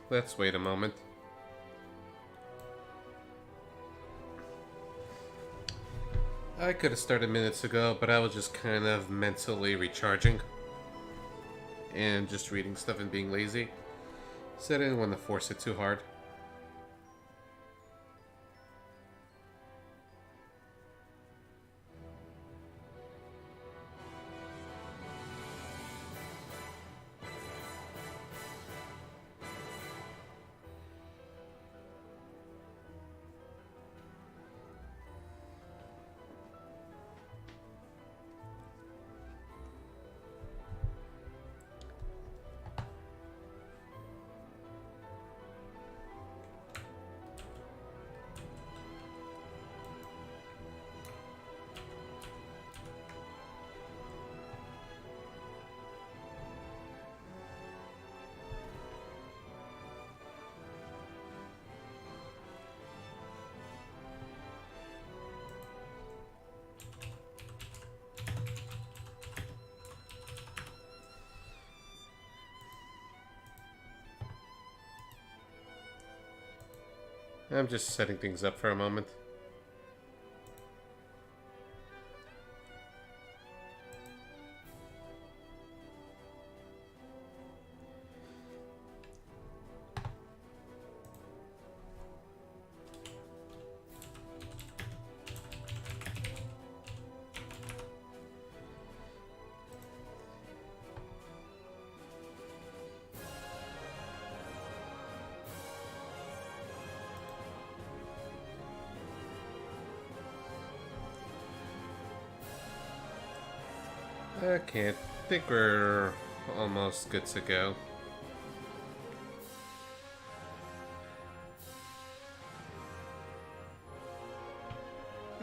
Let's wait a moment. I could have started minutes ago, but I was just kind of mentally recharging and just reading stuff and being lazy. So I didn't want to force it too hard. I'm just setting things up for a moment. Okay, I think we're almost good to go.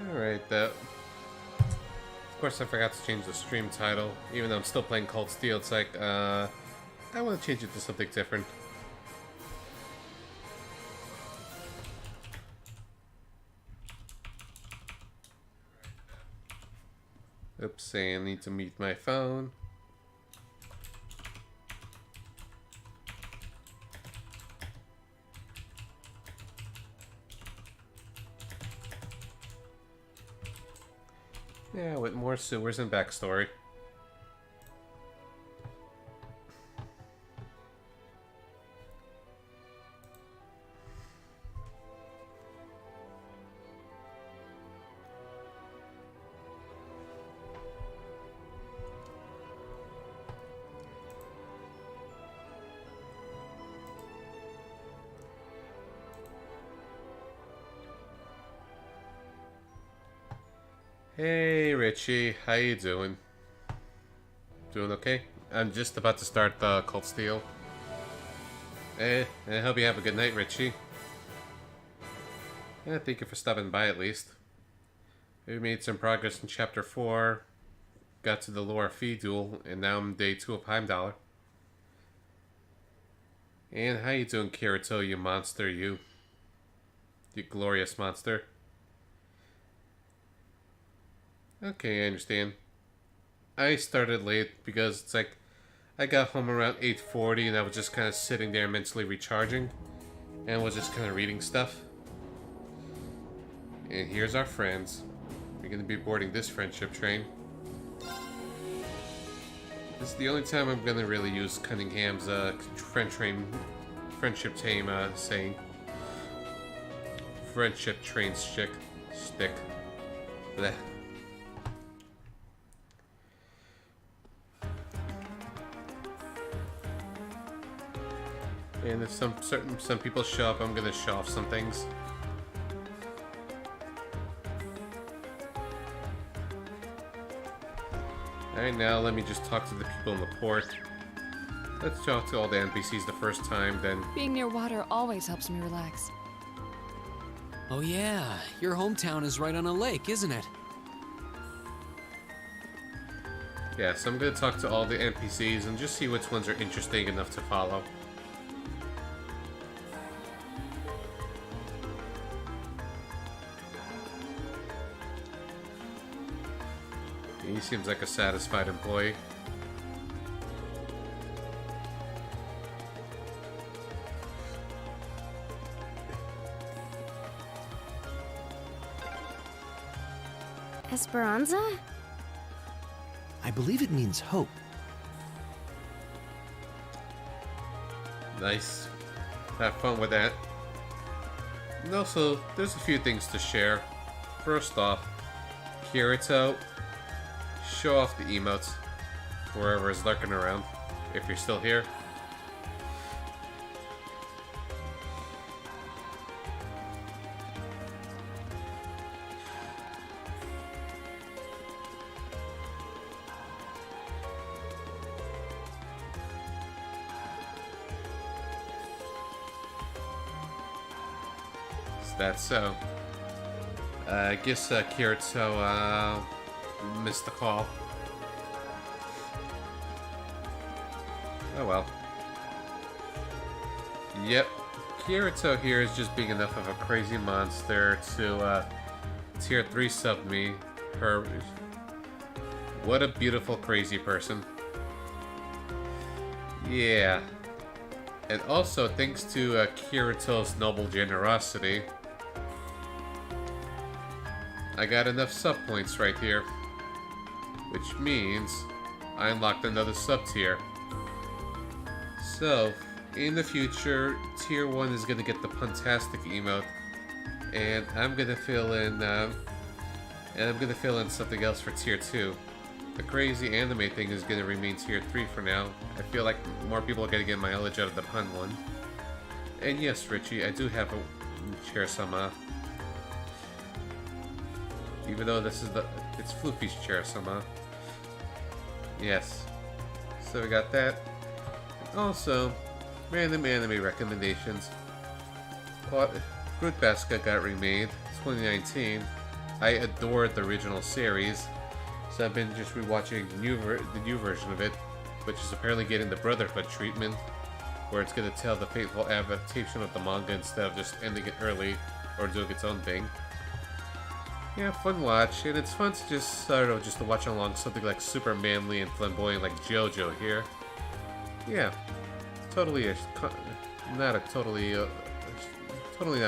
Alright, of course I forgot to change the stream title. Even though I'm still playing Cold Steel, it's like, I want to change it to something different. Oops, I need to mute my phone. Yeah, with more sewers and backstory. Hey Richie, how you doing? Doing okay? I'm just about to start the Cold Steel. I hope you have a good night, Richie. Yeah, thank you for stopping by at least. We made some progress in Chapter 4, got to the Laura Fee duel, and now I'm Day 2 of Heimdallr. And how you doing, Kirito, you monster, you? You glorious monster. Okay, I understand. I started late because it's like I got home around 8:40 and I was just kind of sitting there mentally recharging and was just kind of reading stuff. And here's our friends. We're going to be boarding this friendship train. This is the only time I'm going to really use Cunningham's friendship tame saying. Friendship train stick. Blech. And if some people show up, I'm gonna show off some things. Alright, now let me just talk to the people in the port. Let's talk to all the NPCs the first time, then... Being near water always helps me relax. Oh yeah, your hometown is right on a lake, isn't it? Yeah, so I'm gonna talk to all the NPCs and just see which ones are interesting enough to follow. He seems like a satisfied employee. Esperanza? I believe it means hope. Nice. Have fun with that. And also, there's a few things to share. First off, Kirito, show off the emotes wherever is lurking around, if you're still here. That's so. I guess Kirito missed the call. Oh well. Yep. Kirito here is just being enough of a crazy monster to tier 3 sub me. Her. What a beautiful crazy person. Yeah. And also thanks to Kirito's noble generosity, I got enough sub points right here, which means I unlocked another sub tier. So, in the future, tier 1 is gonna get the Puntastic emote, and I'm gonna fill in something else for tier 2. The crazy anime thing is gonna remain tier 3 for now. I feel like more people are gonna get mileage out of the pun one. And yes, Richie, I do have a Chair-sama. Even though it's Floofy's Chair-sama. Yes. So we got that. And also, random anime recommendations. Fruit Basket got remade, 2019. I adored the original series, so I've been just rewatching the new version of it, which is apparently getting the Brotherhood treatment, where it's going to tell the faithful adaptation of the manga instead of just ending it early or doing its own thing. Yeah, fun watch, and it's fun to just, I don't know, just to watch along something like super manly and flamboyant like JoJo here. Yeah, totally not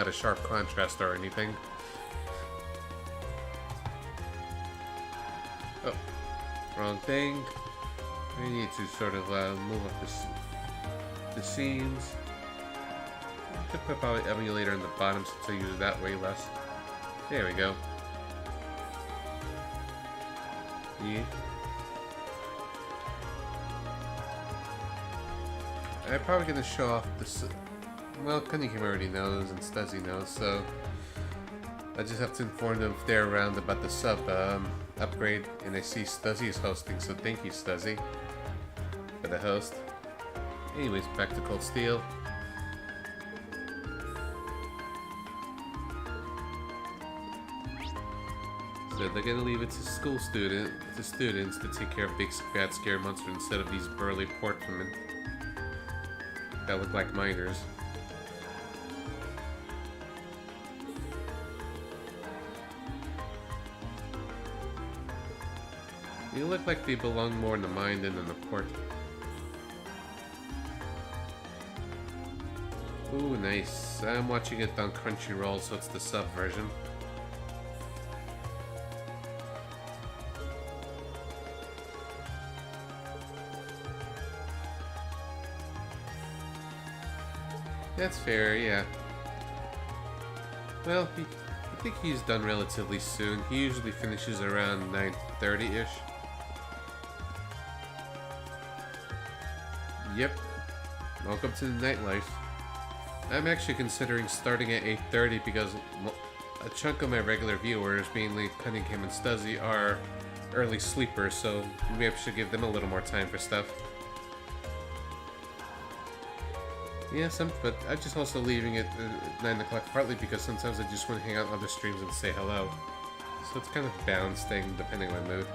a sharp contrast or anything. Oh, wrong thing. I need to sort of move up the scenes. I could put probably emulator in the bottom since I use it that way less. There we go. Yeah. I'm probably gonna show off this. Well, Cunningham already knows and Stuzzy knows, so I just have to inform them if they're around about the sub upgrade. And I see Stuzzy is hosting, so thank you, Stuzzy, for the host. Anyways, back to Cold Steel. So they're gonna leave it to students to take care of big bad scary monsters instead of these burly portmen that look like miners. They look like they belong more in the mine than in the port. Ooh, nice. I'm watching it on Crunchyroll, so it's the sub version. That's fair, yeah. Well, I think he's done relatively soon. He usually finishes around 9:30-ish. Yep. Welcome to the nightlife. I'm actually considering starting at 8:30 because a chunk of my regular viewers, mainly Cunningham and Stuzzy, are early sleepers, so maybe I should give them a little more time for stuff. Yes, but I'm just also leaving it at 9 o'clock, partly because sometimes I just want to hang out on other streams and say hello. So it's kind of a balanced thing, depending on my mood.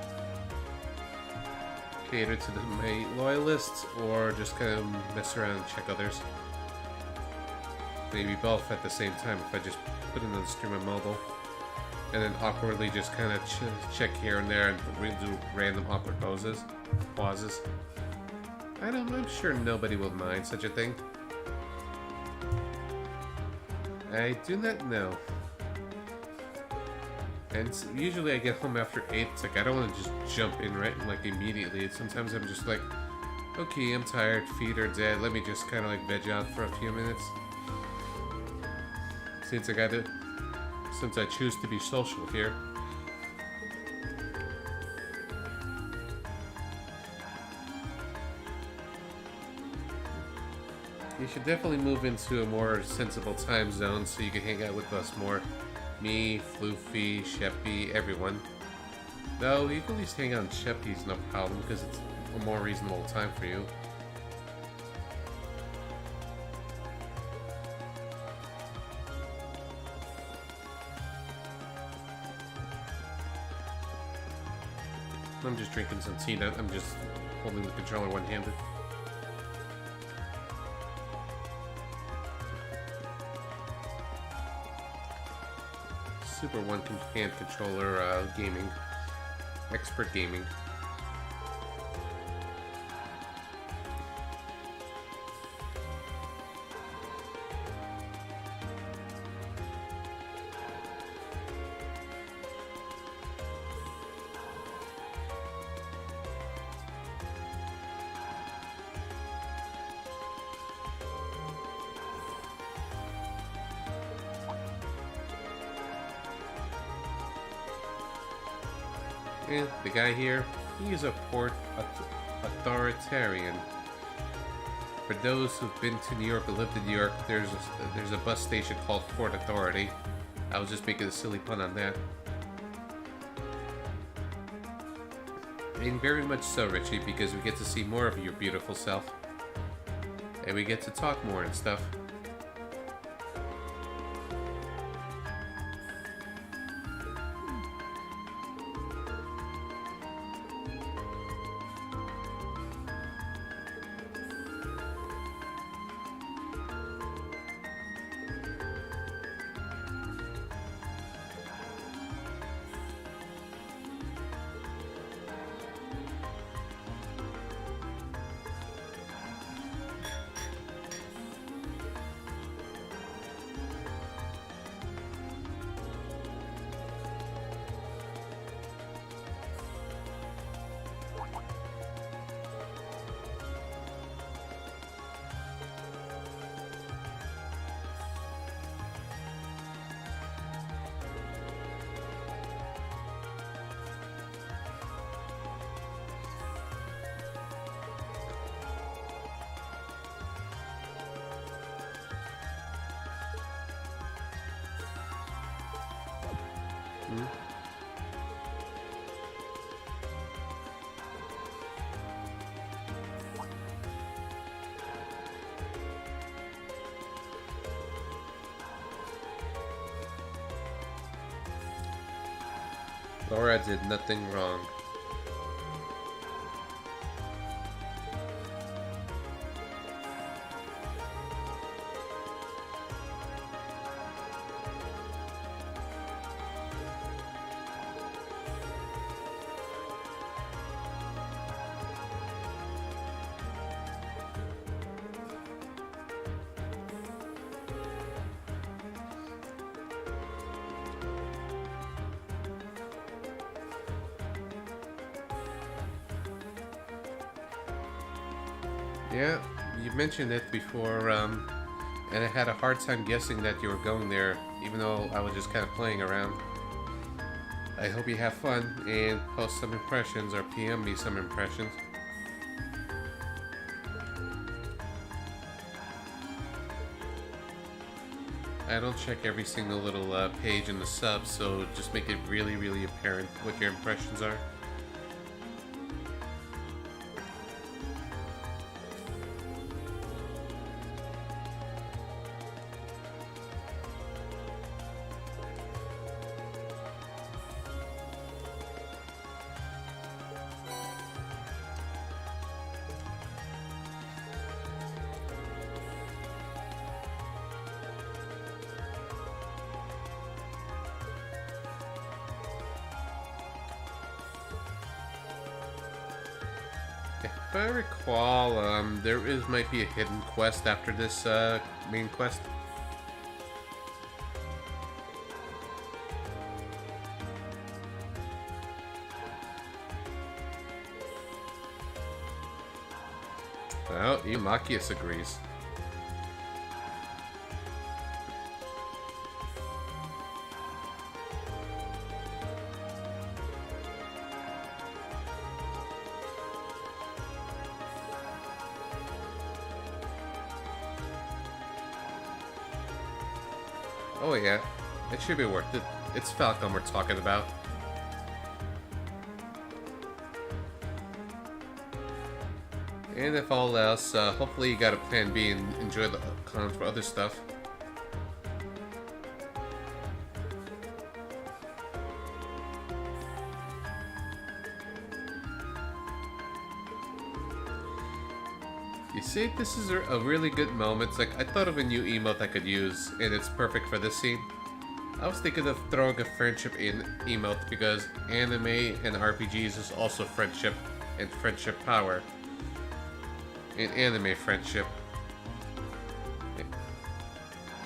Cater to my loyalists, or just kind of mess around and check others. Maybe both at the same time if I just put in the stream on mobile. And then awkwardly just kind of check here and there and do random awkward pauses. I'm sure nobody will mind such a thing. I do not know. And usually I get home after 8. It's like I don't want to just jump in right like immediately. Sometimes I'm just like, okay, I'm tired, feet are dead. Let me just kind of like veg out for a few minutes. Since I choose to be social here. You should definitely move into a more sensible time zone so you can hang out with us more. Me, Floofy, Sheppy, everyone. Though, you can at least hang out on Sheppy's, no problem, because it's a more reasonable time for you. I'm just drinking some tea. I'm just holding the controller one-handed. Super one-hand controller gaming. Expert gaming. And the guy here, he is a port authoritarian. For those who've been to New York or lived in New York, there's a bus station called Port Authority. I was just making a silly pun on that. And very much so, Richie, because we get to see more of your beautiful self. And we get to talk more and stuff. Laura did nothing wrong. Yeah, you mentioned it before, and I had a hard time guessing that you were going there, even though I was just kind of playing around. I hope you have fun, and post some impressions, or PM me some impressions. I don't check every single little page in the sub, so just make it really, really apparent what your impressions are. If I recall, might be a hidden quest after this main quest. Well, even Machias agrees. Oh yeah, it should be worth it. It's Falcom we're talking about. And if all else, hopefully you got a plan B and enjoy the cons for other stuff. You see, this is a really good moment. It's like, I thought of a new emote I could use, and it's perfect for this scene. I was thinking of throwing a friendship in emote because anime and RPGs is also friendship and friendship power. And anime friendship.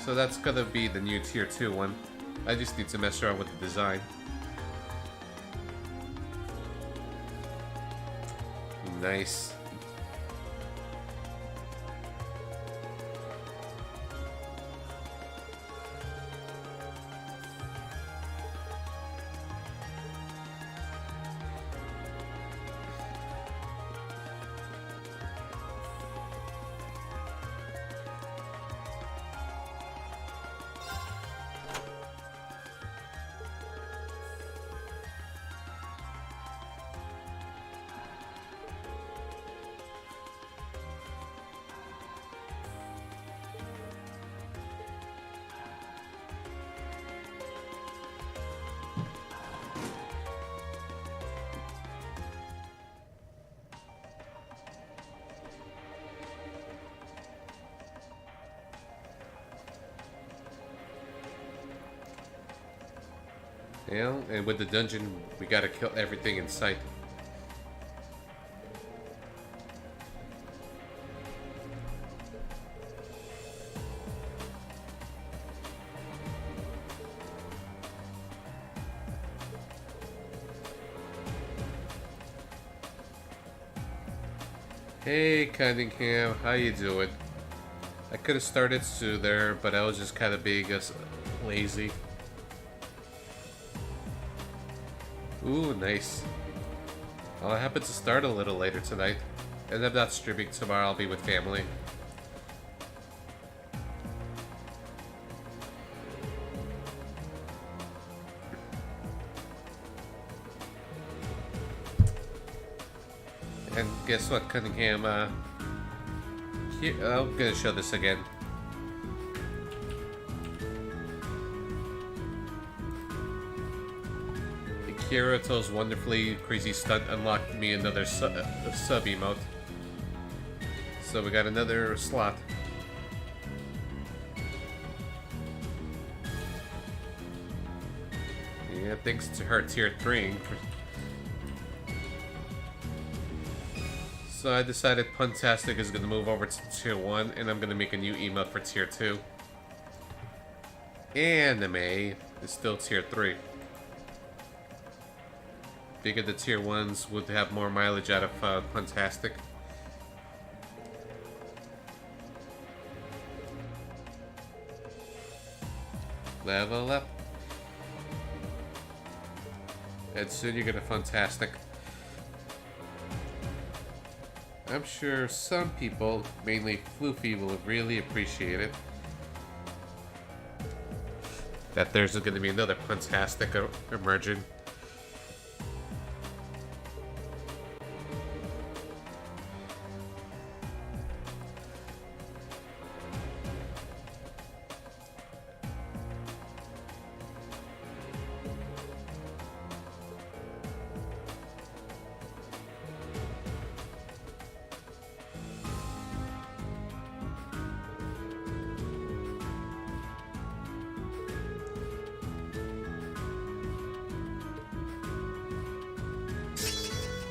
So that's gonna be the new tier 2 one. I just need to mess around with the design. Nice. Yeah, and with the dungeon, we gotta kill everything in sight. Hey Cunningham, how you doing? I could have started sooner, but I was just kind of being lazy. Ooh, nice. Well, I happen to start a little later tonight, and I'm not streaming tomorrow. I'll be with family. And guess what, Cunningham? Here, I'm gonna show this again. Kirito's wonderfully crazy stunt unlocked me another sub emote. So we got another slot. Yeah, thanks to her tier 3. So I decided Puntastic is going to move over to tier 1, and I'm going to make a new emote for tier 2. Anime is still tier 3. Figured the tier 1s would have more mileage out of Puntastic. Level up. And soon you're gonna Fantastic. I'm sure some people, mainly Floofy, will really appreciate it. That there's gonna be another Fantastic emerging.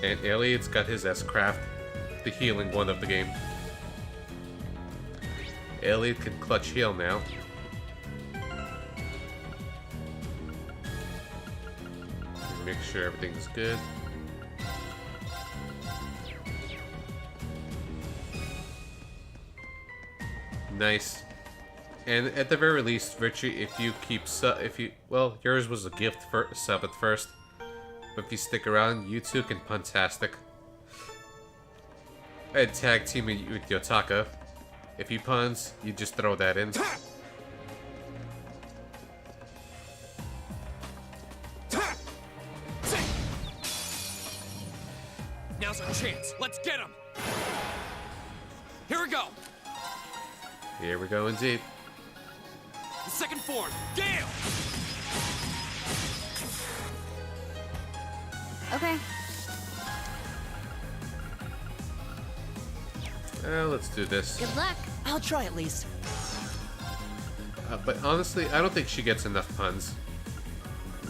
And Elliot's got his S-Craft, the healing one of the game. Elliot can clutch heal now. Make sure everything's good. Nice. And at the very least, Richie, if you keep well, yours was a gift for sub at first, but if you stick around, you two can puntastic. I'd tag team with Yotaka. If he puns, you just throw that in. Now's our chance. Let's get him. Here we go. Here we go indeed. The second form, Gale. Okay. Let's do this. Good luck. I'll try at least. But honestly, I don't think she gets enough puns.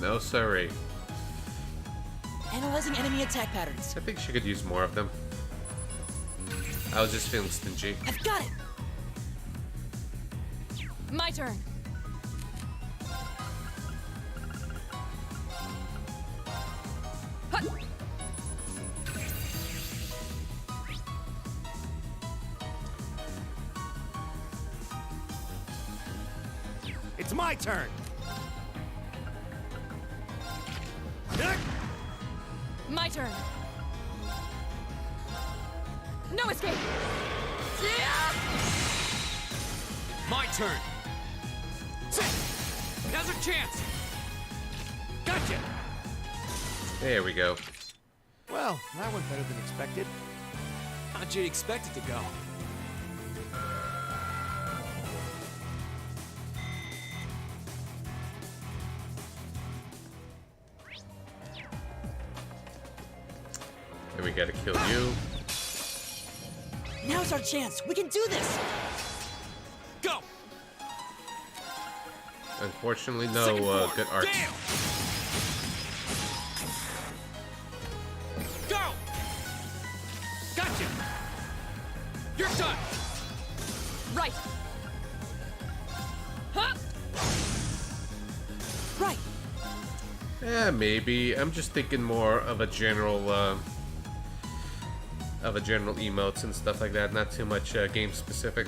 No, sorry. Analyzing enemy attack patterns. I think she could use more of them. I was just feeling stingy. I've got it. My turn. Hut. It's my turn. My turn. No escape. Yeah! My turn. Now's our chance. Gotcha. There we go. Well, that went better than expected. How'd you expect it to go? Then we gotta kill you. Now's our chance. We can do this. Go. Unfortunately, Second no form, good arts. Gale. Go. Gotcha. You're done. Right. Huh? Right. Maybe. I'm just thinking more of a general emotes and stuff like that. Not too much game specific.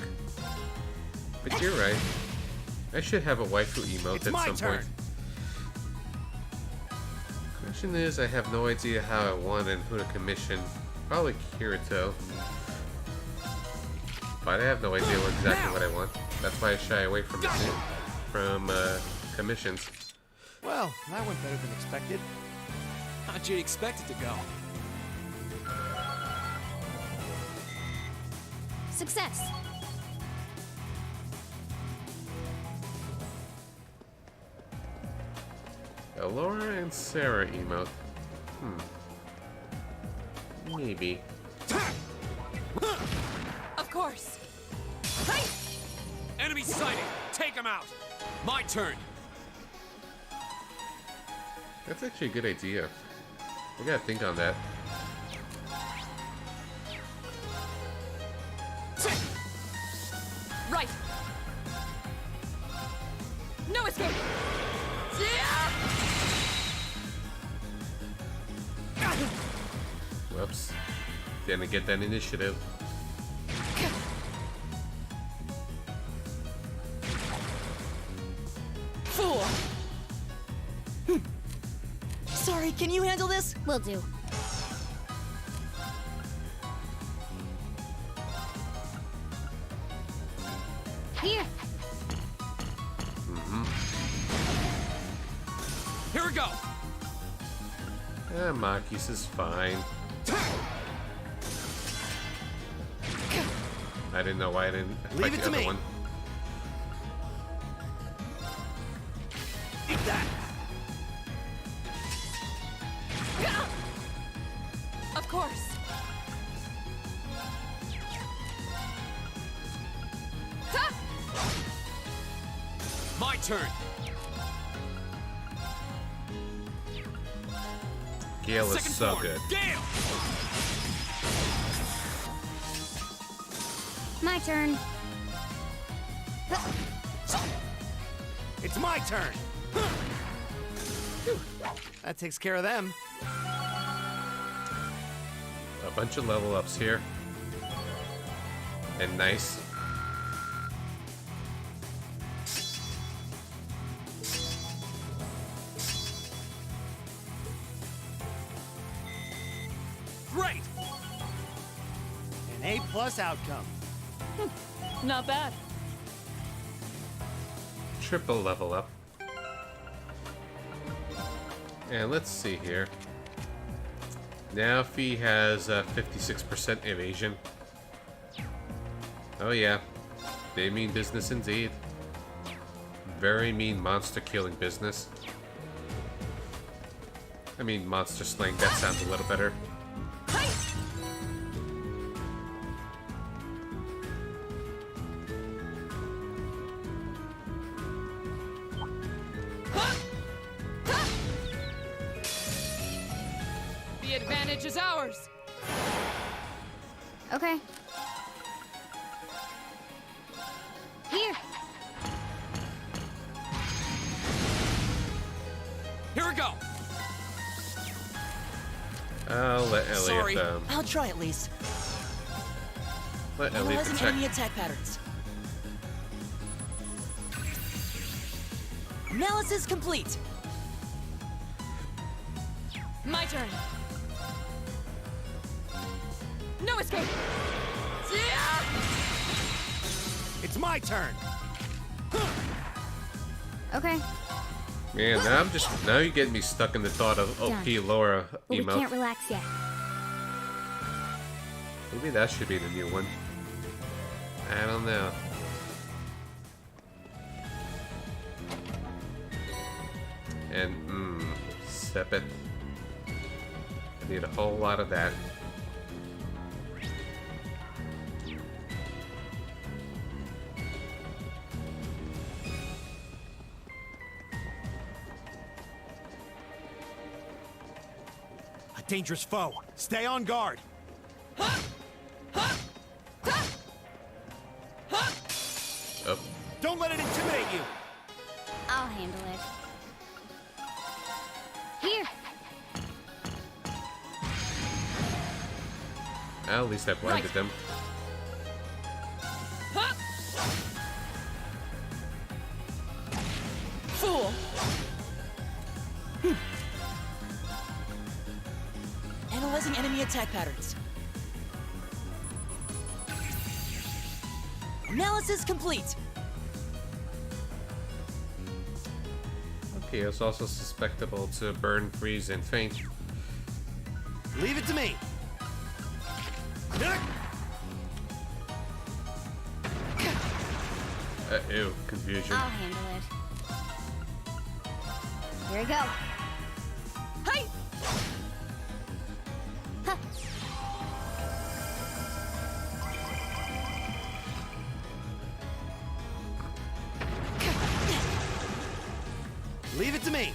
But you're right. I should have a waifu emote It's at my some turn. point. Question is, I have no idea how I want and who to commission. Probably Kirito. But I have no idea exactly what I want. That's why I shy away from commissions. Well, that went better than expected. How'd you expect it to go? Success. Laura and Sarah emote. Maybe. Of course. Enemy sighted. Take him out. My turn. That's actually a good idea. I gotta think on that. Right. No escape. Yeah! Whoops. Didn't get that initiative. Fool. Sorry, can you handle this? Will do. Here. Here we go. Makis is fine. I didn't know why I didn't Leave fight it the to other me. one. Eat that. Of course. Ha! My turn. Gale is Second so form, good. Gale. My turn. It's my turn. That takes care of them. A bunch of level ups here. And nice. Great! An A+ outcome. Not bad. Triple level up. And let's see here. Now Fee has 56% evasion. Oh yeah, they mean business indeed. Very mean monster killing business. I mean monster slaying, that sounds a little better. The advantage is ours. Okay. Here. Here we go! I'll let Sorry. Elliot, I'll try at least. let Elliot Analyzing protect. enemy attack patterns. Analysis complete. My turn. No escape. Yeah! It's my turn! Okay. Man, now you're getting me stuck in the thought of OP Done. Laura But we emote. can't relax yet. Maybe that should be the new one. I don't know. And, step it. I need a whole lot of that. A dangerous foe. Stay on guard. Oh, Don't let it intimidate you. I'll handle it. Here. well, at least I blinded Right. them. Fool. Analyzing enemy attack patterns. Analysis complete. Okay, it's also susceptible to burn, freeze, and faint. Leave it to me. Ew, confusion. I'll handle it. Here we go. Hey! Huh. Leave it to me.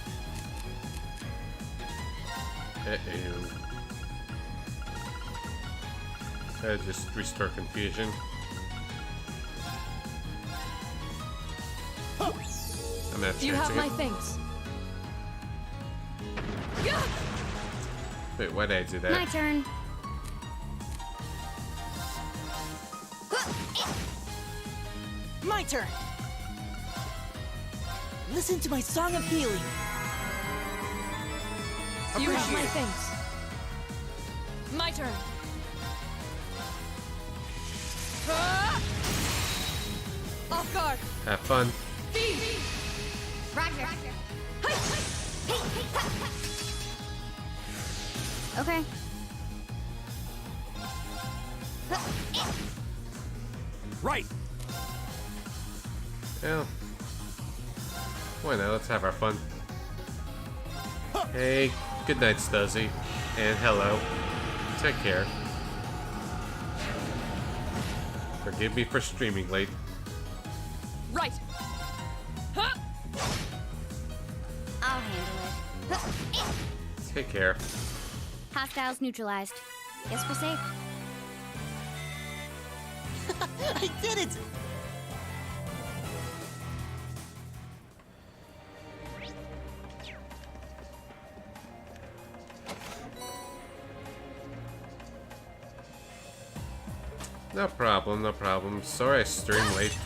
Ew. Just restore confusion. I'm not You have chancing my it. things. Yeah! Wait, why did I do that? My turn. My turn. Listen to my song of healing. You have my Appreciate it. things. My turn. Ah! Off guard. Have fun. Feed. Roger. Okay. Right. Well, why not? Let's have our fun. Hey, good night, Stuzzy. And hello. Take care. Forgive me for streaming late. Right. Huh? I'll handle it. Take care. Hostiles neutralized. Guess we're safe. I did it! No problem, no problem. Sorry I streamed late.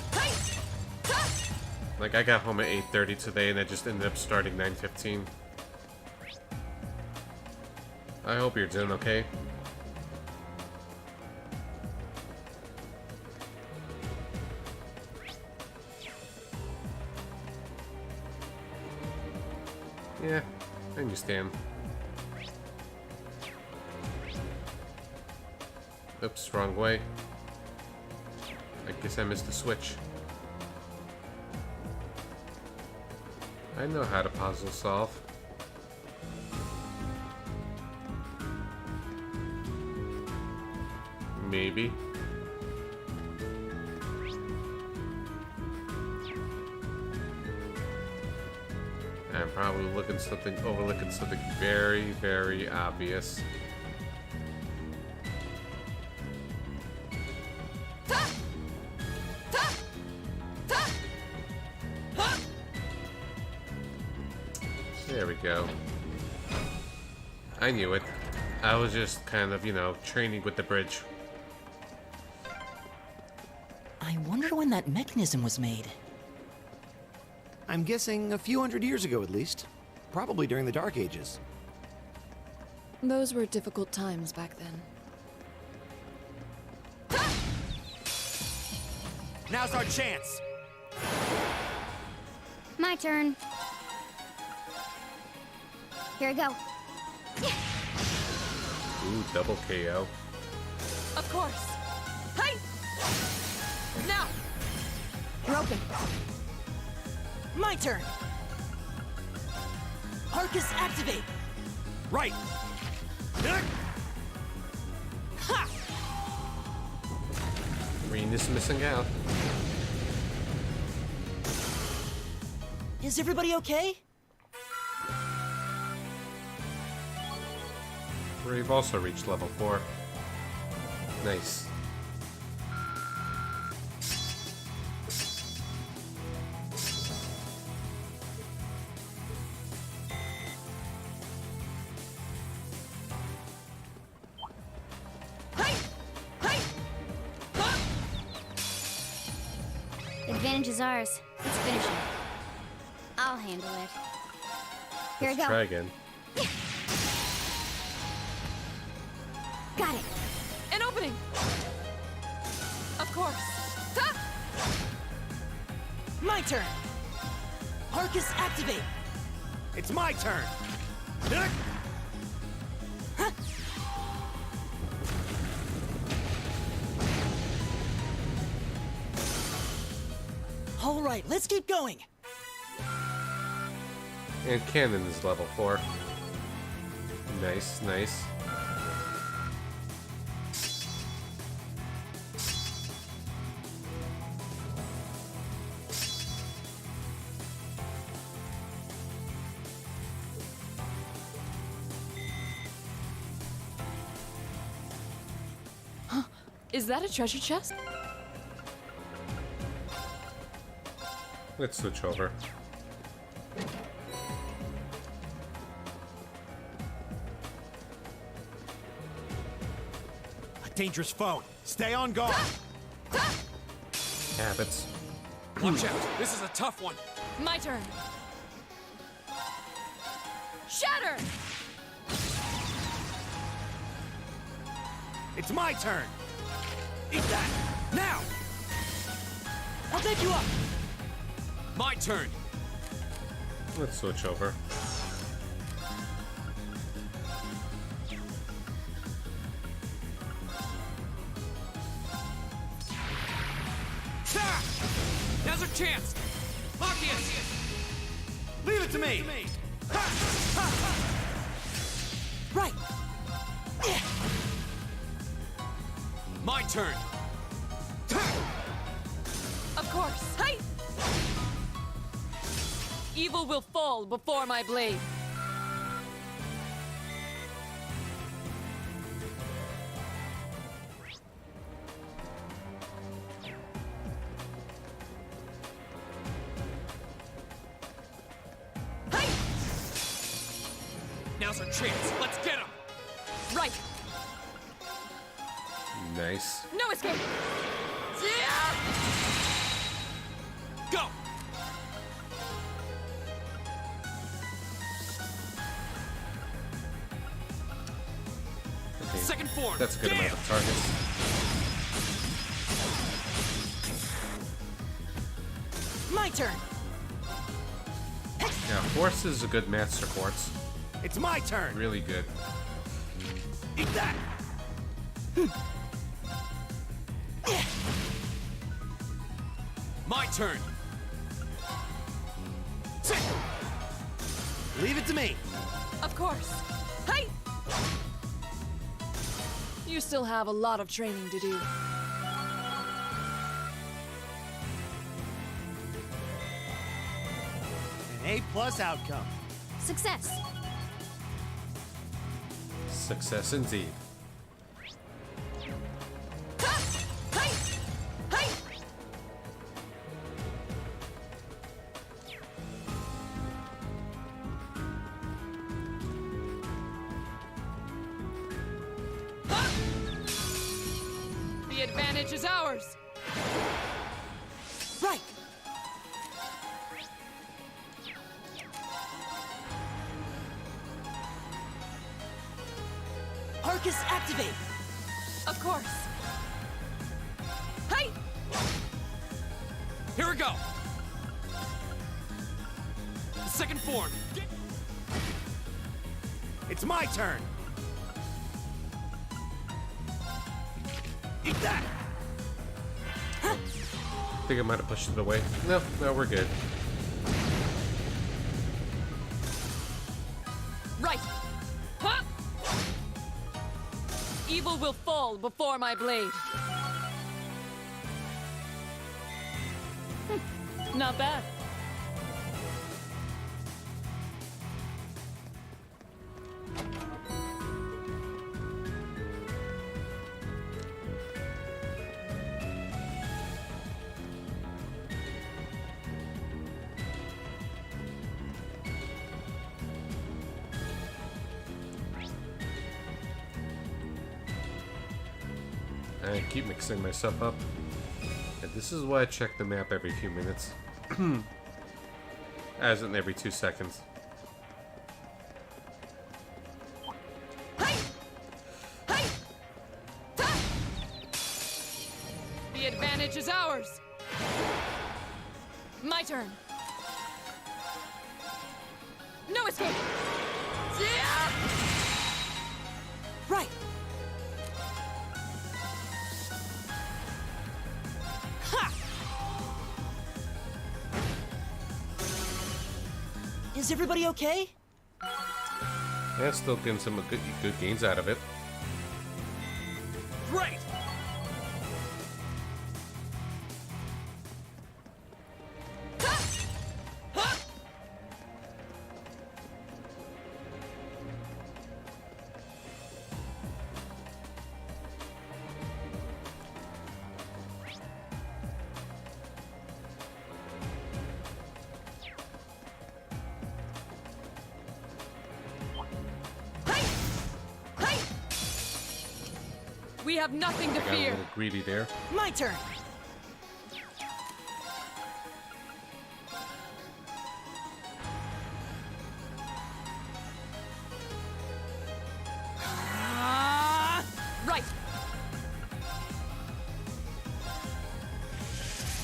Like, I got home at 8:30 today and I just ended up starting 9:15. I hope you're doing okay. Yeah, I understand. Oops, wrong way. I guess I missed the switch. I know how to puzzle solve. Maybe. I'm probably overlooking something very, very obvious. There we go. I knew it. I was just kind of, training with the bridge. I wonder when that mechanism was made. I'm guessing a few hundred years ago at least. Probably during the Dark Ages. Those were difficult times back then. Now's our chance! My turn. Here I go. Ooh, double KO. Of course. Hey! Now! You're open. My turn. Arcus activate. Right! Ha! Green is missing out. Is everybody okay? We've also reached level 4. Nice. Hey! Hey! Huh? The advantage is ours. Let's finish it. I'll handle it. Here Let's I go. try again. Got it. An opening! Of course. Ha! My turn. Arcus activate. It's my turn! All right, let's keep going. And Cannon is level 4. Nice, nice. Is that a treasure chest? Let's switch over. A dangerous foe. Stay on guard! Habits. Watch out! This is a tough one. My turn. Shatter! It's my turn! Eat that! Now! I'll take you up. My turn. Let's switch over. Ha! Now's our chance. Arceus! Leave it to me! Right. My turn. Of course. Hey! Evil will fall before my blade. Hey! Now's our chance. Let's get him. Right. Nice. No escape. Yeah! Go. Okay. Second form. That's a good amount of targets. My turn. Yeah, Force is a good Master Quartz. It's my turn. Really good. Eat that. My turn. Leave it to me. Of course. Hey! You still have a lot of training to do. An A+ outcome. Success. Success indeed. Hey! Hey! The advantage is ours. Right. Arcus activate. Of course. Hey! Here we go. Second form. It's my turn. Eat that. I think I might have pushed it away. No, we're good. Right. Huh? Evil will fall before my blade. Not bad. I keep mixing myself up. And this is why I check the map every few minutes. As in every 2 seconds. Hey! Hey! Ta! The advantage is ours. My turn. No escape. Yeah! Right. Ha! Is everybody okay? Yeah, still getting some good gains out of it. Great. We have nothing to Got a fear. little greedy there. My turn. Right.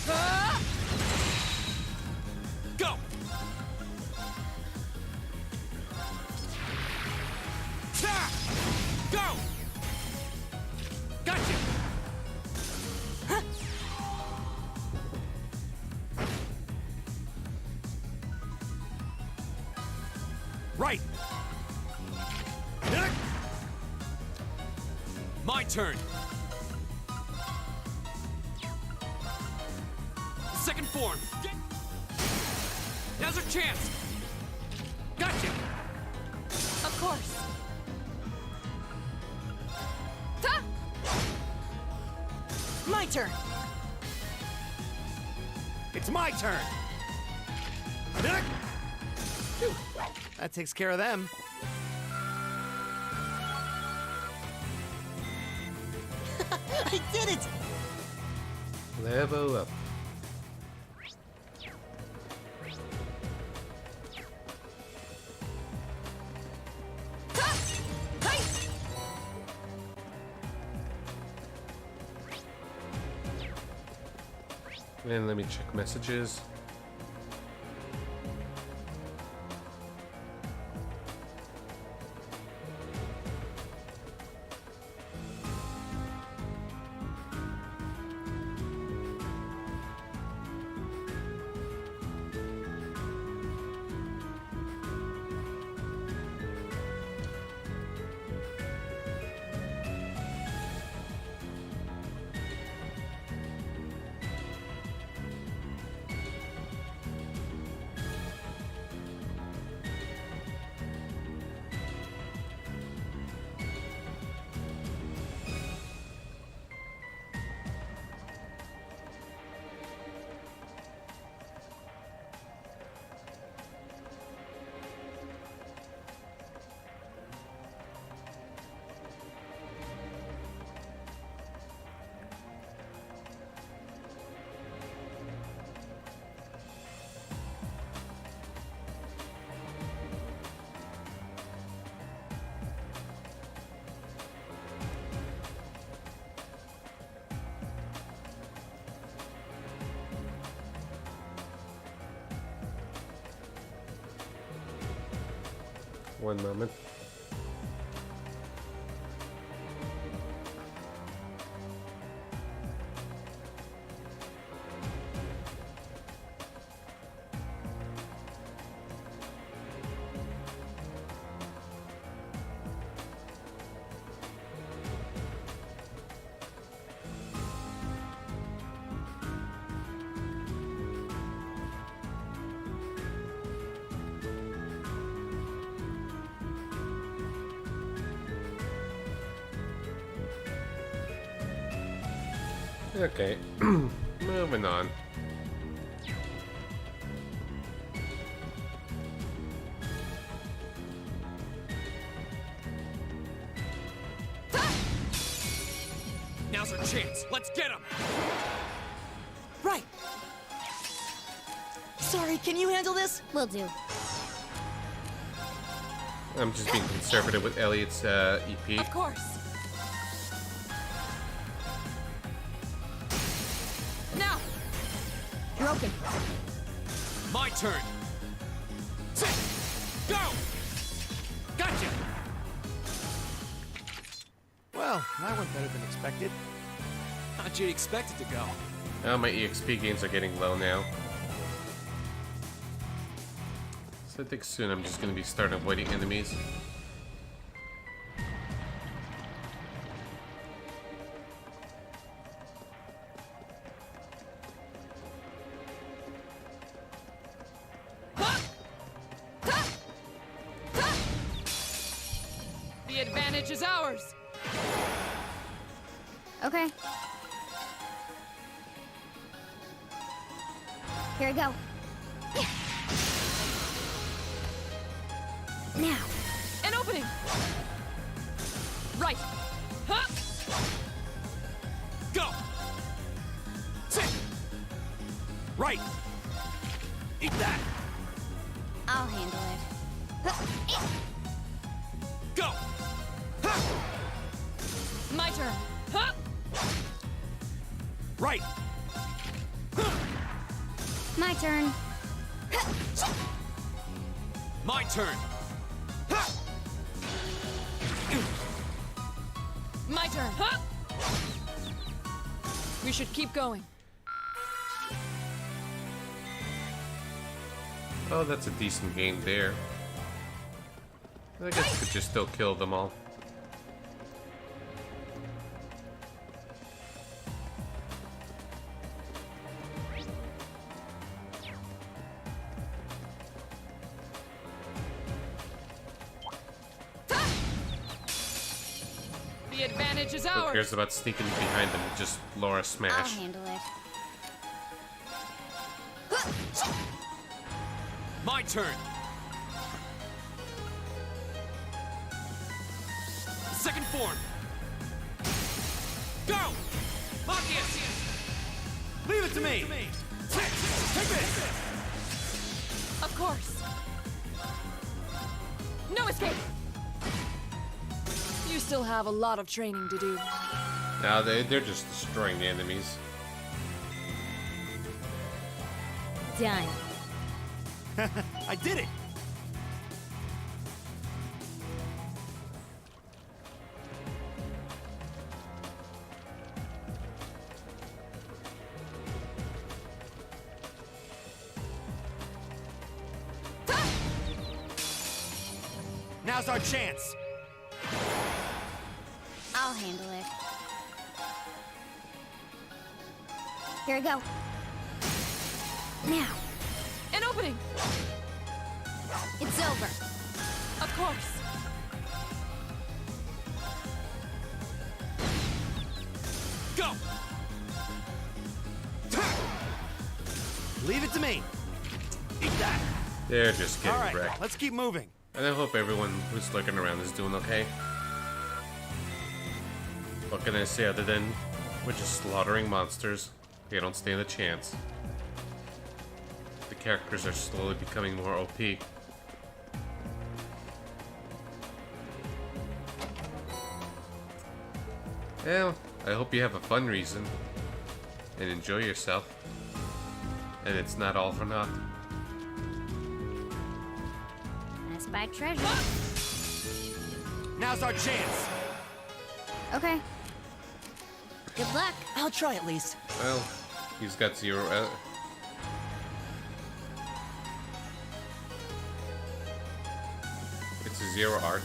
Ah! Go. Ta! Go. Gotcha. Right. My turn. Second form. Now's our chance. Gotcha. Of course. Ta! My turn. It's my turn. That takes care of them. I did it. Level up. Ta! Hey! And let me check messages. One moment. Okay, moving on. Now's our chance. Let's get him. Right. Sorry, can you handle this? Will do. I'm just being conservative with Elliot's EP. Of course. Now! You're open. My turn. Sit. Go. Gotcha. Well, that went better than expected. How'd you expect it to go? Oh, my EXP gains are getting low now. So I think soon I'm just going to be starting avoiding enemies. The advantage is ours. Okay. Here we go. Now. An opening. Right. Huh? Go. Sit. Right. Eat that. I'll handle it. Go. My turn. Huh? Right. My turn. My turn. My turn. Huh? We should keep going. Oh, that's a decent gain there. I guess I could just still kill them all. The advantage is Who ours. cares about sneaking behind them? Just Laura I'll smash. handle it. My turn. Second form. Go. Marcus. Leave it to me! Take this. Of course. No escape. You still have a lot of training to do. Now they're just destroying the enemies. Done. I did it! Now's our chance. I'll handle it. Here we go. Now. An opening. It's over. Of course. Go. Leave it to me! Eat that. They're just getting Alright, wrecked. let's keep moving. And I hope everyone who's lurking around is doing okay. What can I say other than we're just slaughtering monsters? They don't stand a chance. The characters are slowly becoming more OP. Well, I hope you have a fun reason and enjoy yourself. And it's not all for naught. Especially nearby treasure. Now's our chance. Okay. Good luck. I'll try at least. Well, he's got 0. It's a 0 art.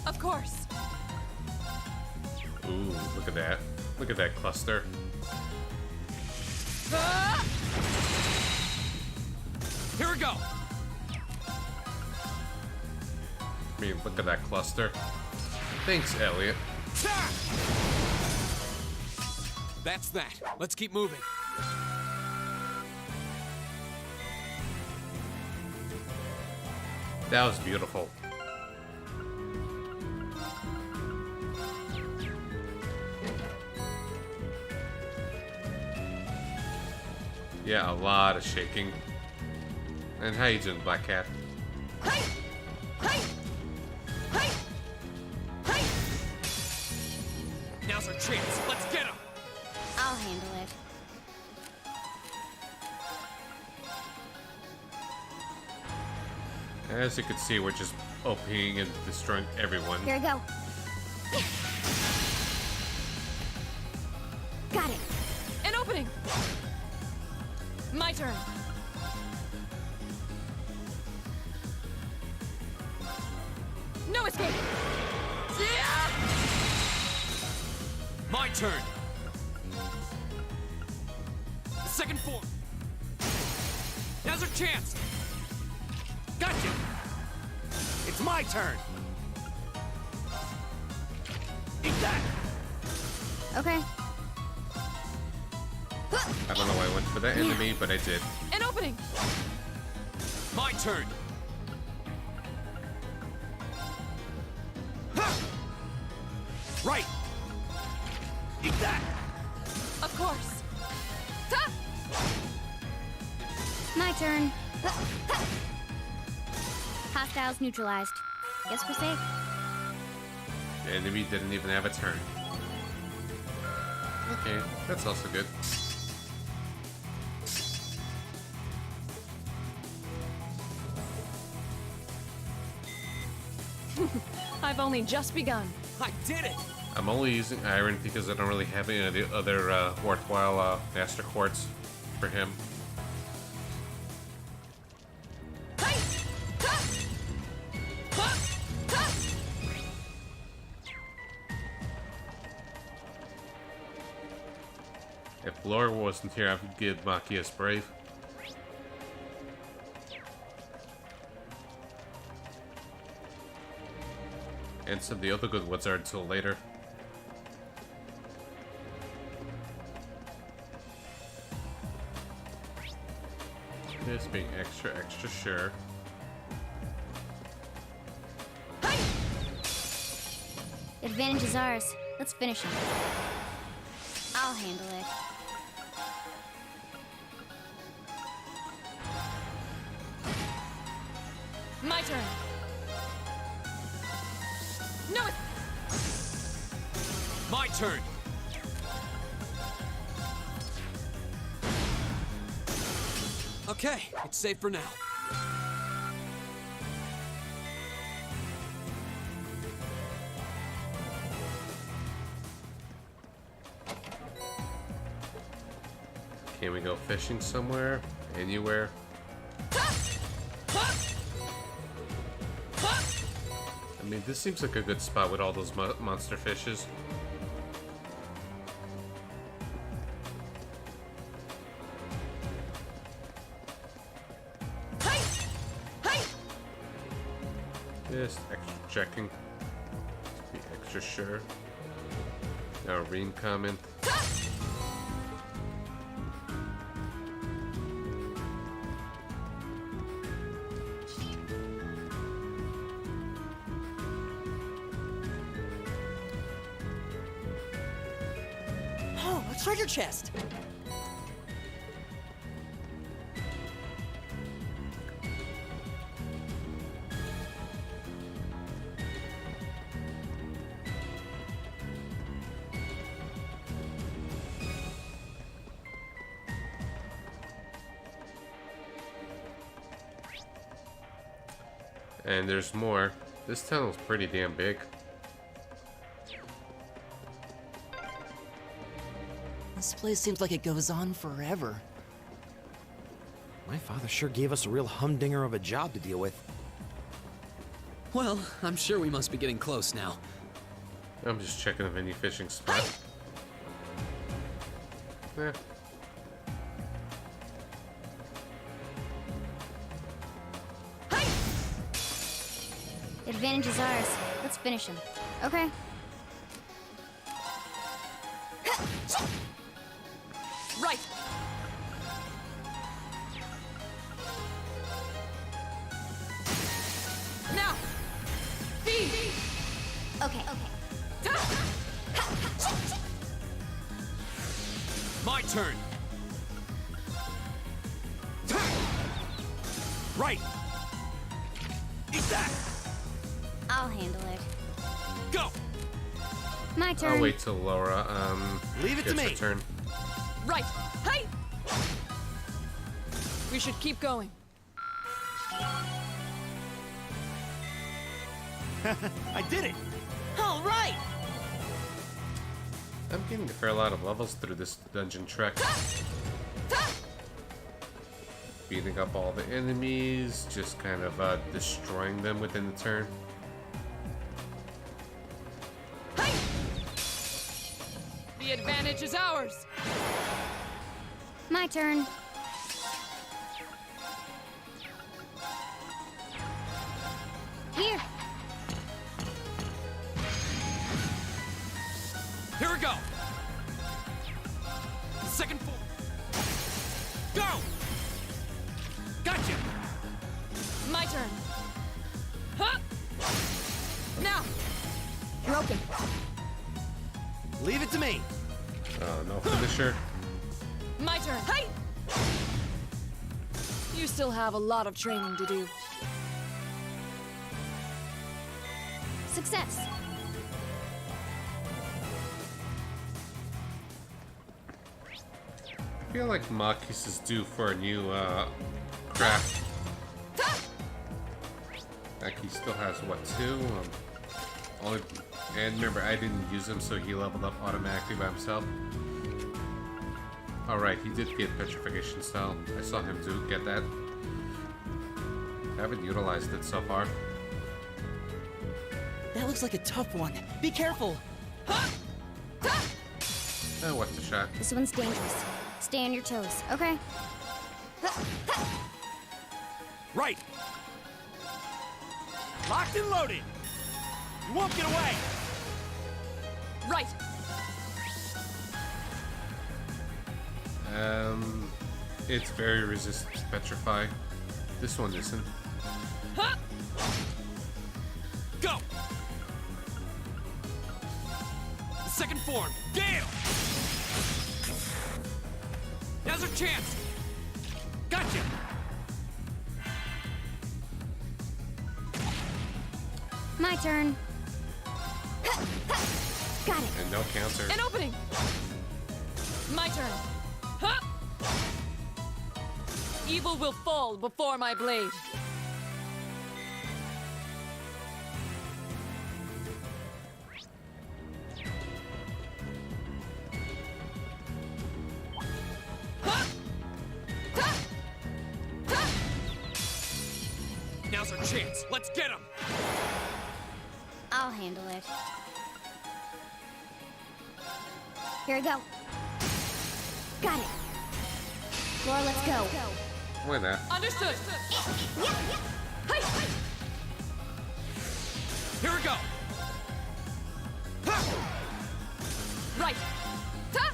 Of course. Ooh, look at that. Look at that cluster. Here we go. I mean, look at that cluster. Thanks, Elliot. That's that. Let's keep moving. That was beautiful. Yeah, a lot of shaking. And how you doing, Black Cat? Now's our chance. Let's get him. I'll handle it. As you can see, we're just opening and destroying everyone. Here I go. Got it. An opening. My turn. No escape. Yeah! My turn. Second floor. Now's our chance. Gotcha. It's my turn. Eat that. Okay. I don't know why I went for that enemy, but I did. An opening. My turn. Right. Eat that. Of course. Ta! My turn. Hostiles neutralized. Guess we're safe. The enemy didn't even have a turn. Okay, that's also good. I've only just begun. I did it. I'm only using iron because I don't really have any of the other worthwhile master quartz for him. If Laura wasn't here, I would give Machias Brave. And some of the other good ones are until later. Just being extra sure. Advantage is ours. Let's finish him. I'll handle it. My turn. No. My turn. Okay, it's safe for now. Can we go fishing somewhere? Anywhere? I mean, this seems like a good spot with all those monster fishes. Just extra checking. To be extra sure. Now, Reen comment. Oh, a treasure chest. And there's more. This tunnel's pretty damn big. This place seems like it goes on forever. My father sure gave us a real humdinger of a job to deal with. Well, I'm sure we must be getting close now. I'm just checking of any fishing spot. Yeah. The advantage is ours. Let's finish him. Okay. Right! Now! Feed! Okay. My turn! Right! Eat that! I'll handle it. Go! My turn. I'll wait till Laura Leave it to gets her me. turn. Right! Hey! We should keep going. I did it! All right! I'm getting a fair lot of levels through this dungeon trek. Beating up all the enemies, just kind of destroying them within the turn. The advantage is ours! My turn. Here. Here we go! Second floor! Go! Gotcha! My turn. Huh! Now! Broken. Leave it to me! No finisher. My turn. Hey! You still have a lot of training to do. Success. I feel like Makis is due for a new craft. Like he still has what, 2? Only, and remember I didn't use him, so he leveled up automatically by himself. Alright, he did get petrification style. I saw him get that. I haven't utilized it so far. That looks like a tough one. Be careful. Oh, what's the shot? This one's dangerous. Stay on your toes. Okay. Right! Locked and loaded! You won't get away! Right. It's very resistant to petrify. This one isn't. Huh! Go! Second form, Gale! Now's our chance! Gotcha! My turn. Got it. And no counter. An opening! My turn. Huh! Evil will fall before my blade. Now's our chance. Let's get him! I'll handle it. Here we go. Got it. Laura, let's go. Why not? Understood. Hey! Here we go! Right. Ha!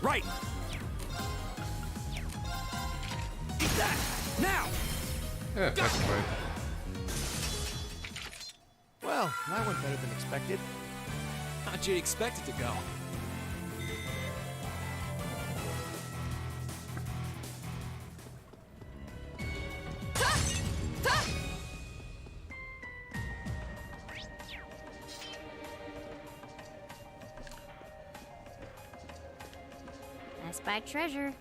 Right! Eat that! Now! Yeah, that's fine. Well, that went better than expected. How'd you expect it to go? I spy treasure.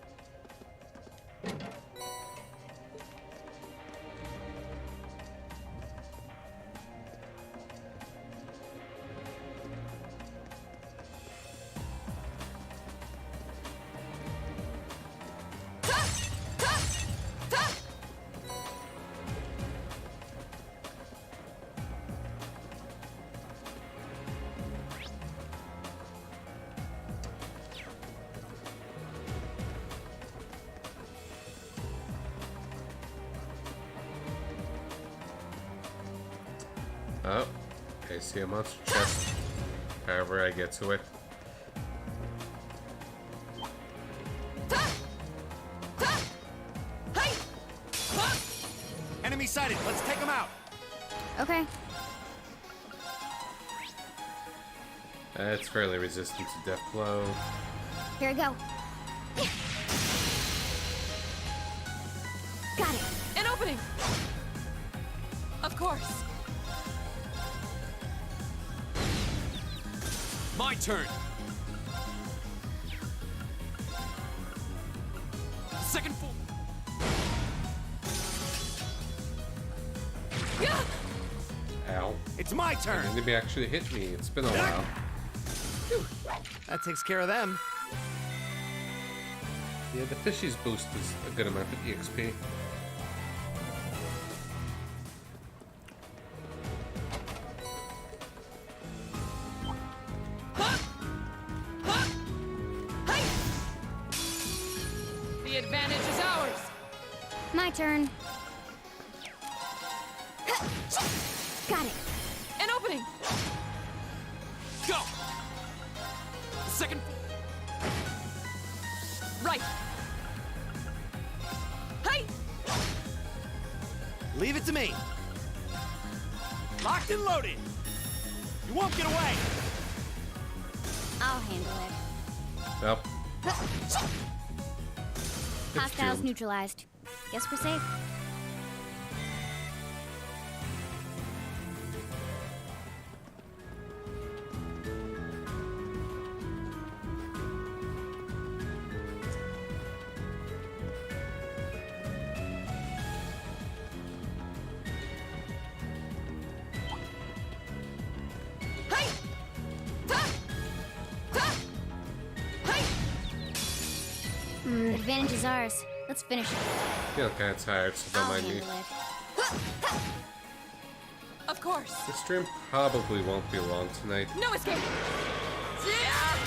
Oh, I see a monster chest. However I get to it. Enemy sighted. Let's take them out. Okay. It's fairly resistant to death blow. Here we go. Got it. An opening! Of course. My turn. Second floor. Yeah! Ow. It's my The turn. enemy actually hit me. It's been a while. That takes care of them. Yeah, the fishies boost is a good amount of EXP. The advantage is ours! My turn. Got it. An opening! Go. Second floor. Right! Hey! Leave it to me. Locked and loaded. You won't get away. I'll handle it. Well, Hostiles doomed. neutralized. Guess we're safe. Hey! Ta! Ta! Hey! Advantage is ours. Let's finish it. feel kind of tired, so don't I'll mind me. handle it. Of course. The stream probably won't be long tonight. No escape! Yeah!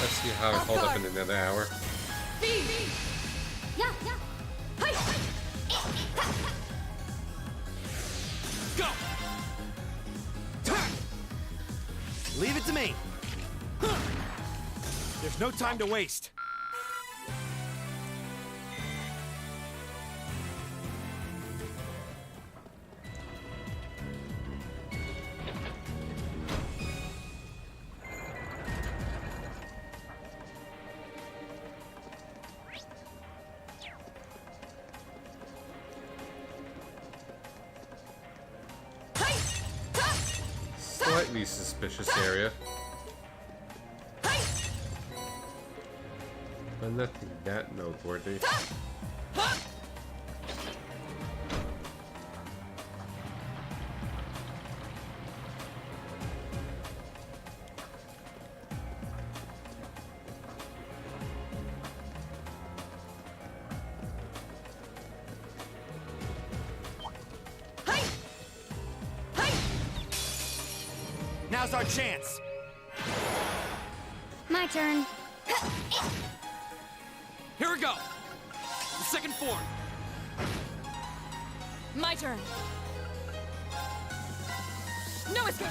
Let's see how I Off hold up guard. in another hour. Feed! Yeah, yeah. Hey! Go. Leave it to me. There's no time to waste. Hey! Ta! Slightly suspicious area, Hey! but nothing that noteworthy. Ha! Hey! Hey! Now's our chance. My turn. Here we go. The second floor. My turn. No escape!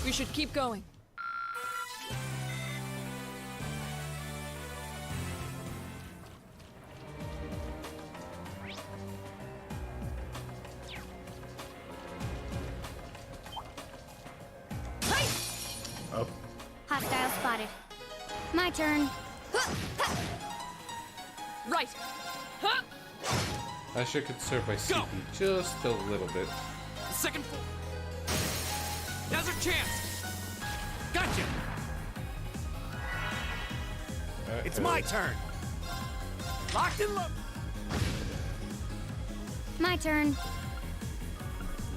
We should keep going. Hey! Oh, Hostile spotted. My turn. Right! Ha! I should conserve my Go. CP just a little bit. The second floor. Now's our chance. Gotcha. It's my turn. Locked and loaded. My turn.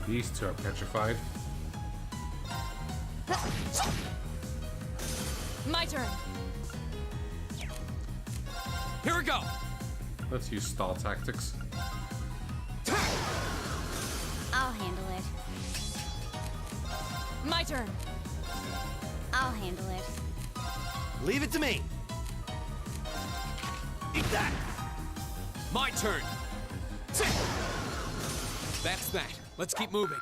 These two are petrified. My turn. Here we go. Let's use stall tactics. I'll handle it. My turn. I'll handle it. Leave it to me. Eat that. My turn. That's that. Let's keep moving.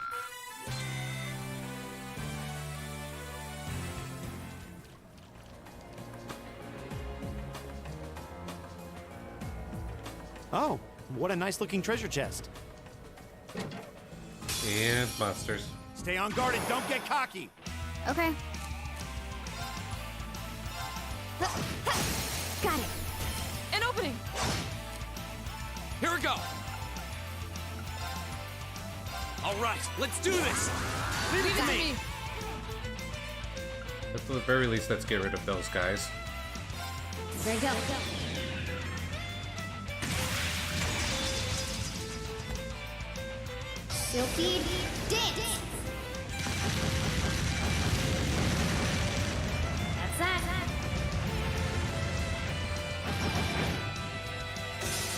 Oh, what a nice looking treasure chest. And monsters. Stay on guard and don't get cocky. Okay. Got it. An opening! Here we go. All right, let's do this. Leave it to me! At the very least, let's get rid of those guys. There you go. Silky dance. That's that.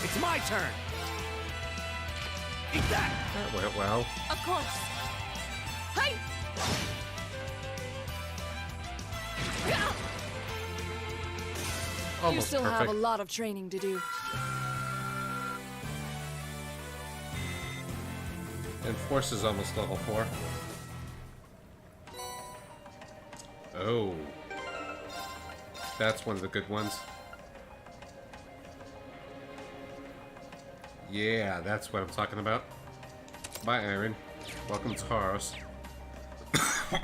It's my turn. Eat that. That went well. Of course! Hi! You Almost still perfect. have a lot of training to do. And Force is almost level 4. Oh. That's one of the good ones. Yeah, that's what I'm talking about. Bye, Iron. Welcome to Taros. I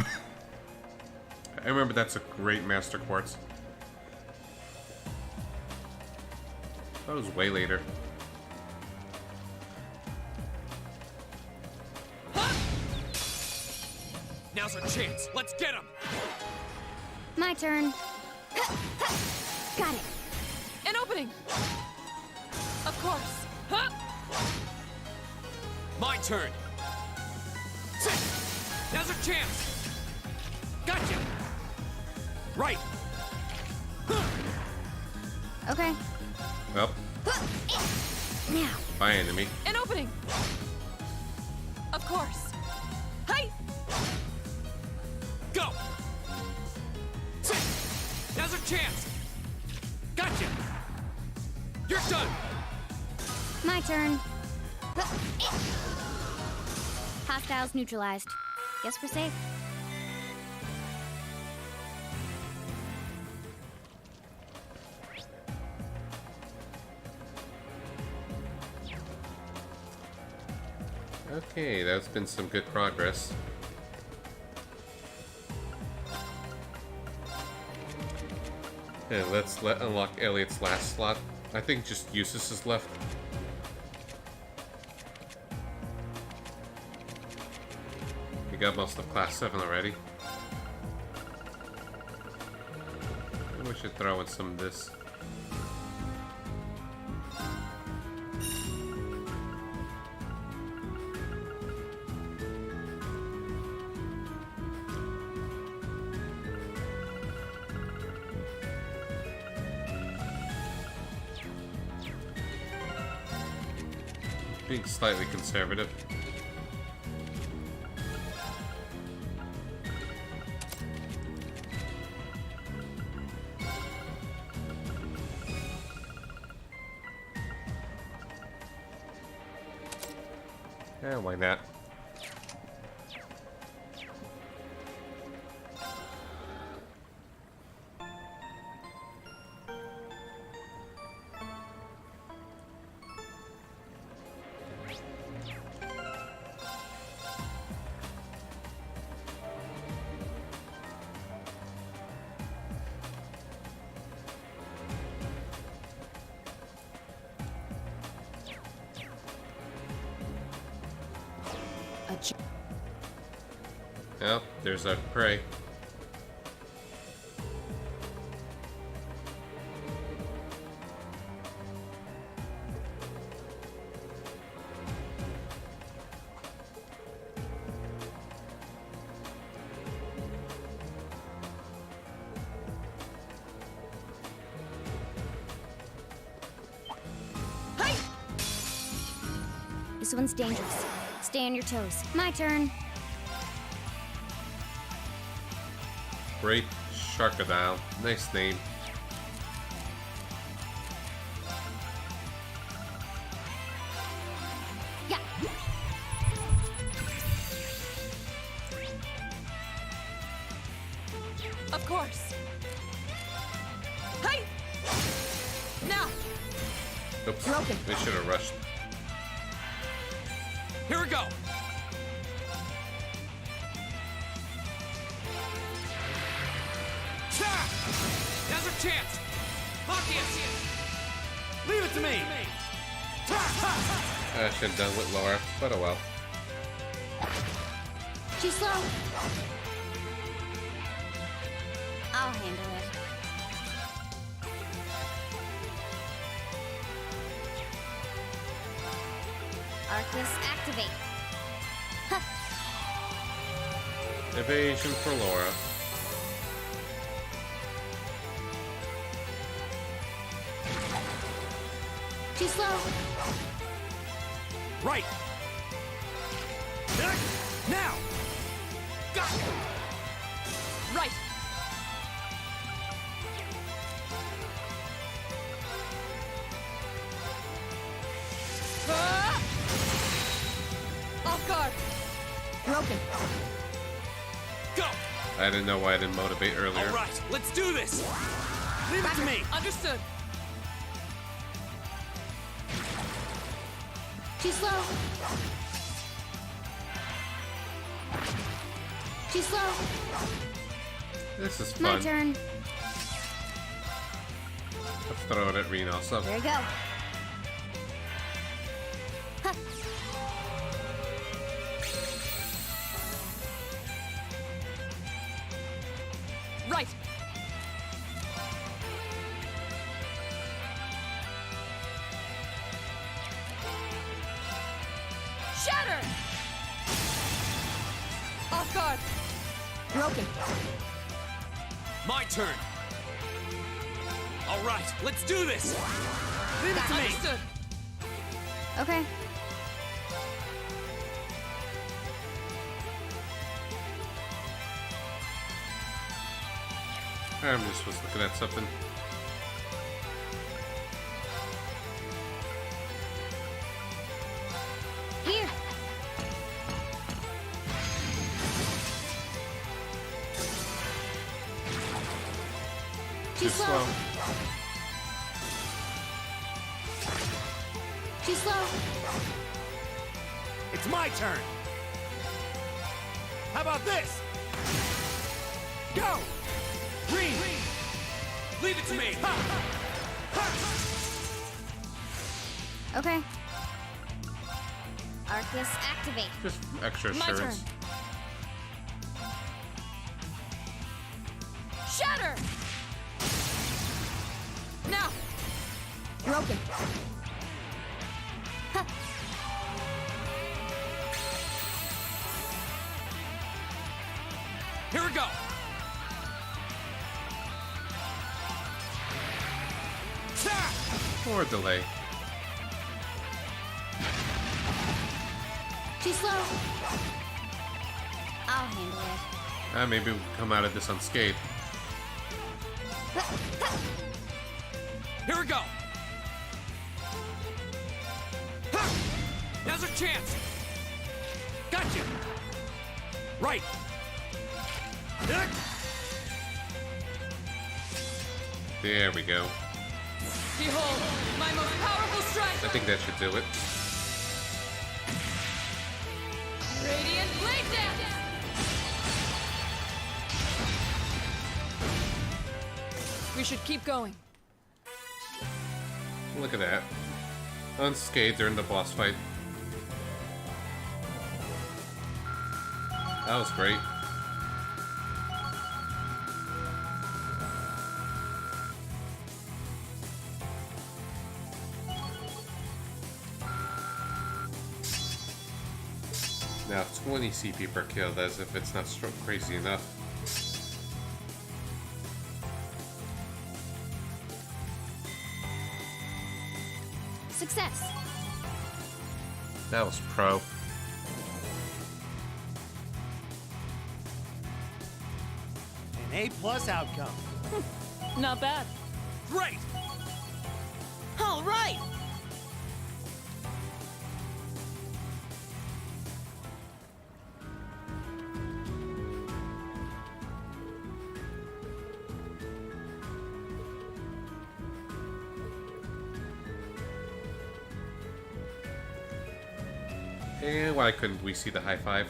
remember that's a great Master Quartz. That was way later. Now's our chance. Let's get him. My turn. Got it. An opening! Of course! Huh? My turn. Sit. Now's our chance. Gotcha. Right. Okay. Well, Now. bye, enemy. An opening! Of course! Hi! Go. Sit. Now's our chance. Gotcha. You're done. My turn. Hostiles neutralized. Guess we're safe. Okay, that's been some good progress. And let's unlock Elliot's last slot. I think just Eustace is left. We got most of Class 7 already. Maybe we should throw in some of this. Being slightly conservative. Yeah, why not? Well, there's our prey. Hi! This one's dangerous. Stay on your toes. My turn. Great Sharkadile. Nice name. Yeah. Of course. Hey! Now! Oops. Broken. We should have rushed. Here we go. Now's our chance. Marcius. Leave it to me. I should have done with Laura, but oh well. She's slow. I'll handle it. Arcus, activate. Evasion for Laura. She's slow. Right. Now. Right! Ah! Off guard! Broken. Go. I didn't know why I didn't motivate earlier. All right, let's do this. Leave it to me. Understood. She's slow. She's slow. This is My fun. turn. Let's throw it at Reno. So There you go. Huh. Right! Shatter! Off guard! Broken. My turn. All right, let's do this. Leave it to me. Understood. Okay. I'm just was looking at something. Here. Too She's slow. slow. She's slow. It's my turn. How about this? Go. Green. Leave it to me. Okay. Arcus, activate. Just extra My assurance. turn. Shatter! Now! Broken. Here we go. Or delay. She's slow. I'll handle it. Maybe we can come out of this unscathed. Here we go. Now's our chance. Got you. Right. There we go. Behold, my most powerful I strike! think that should do it. Radiant Blade Dance! We should keep going. Look at that. Unscathed during the boss fight. That was great. Now 20 CP per kill, as if it's not crazy enough. Success. That was pro. An A+ outcome. Not bad. Great. All right! And why couldn't we see the high five?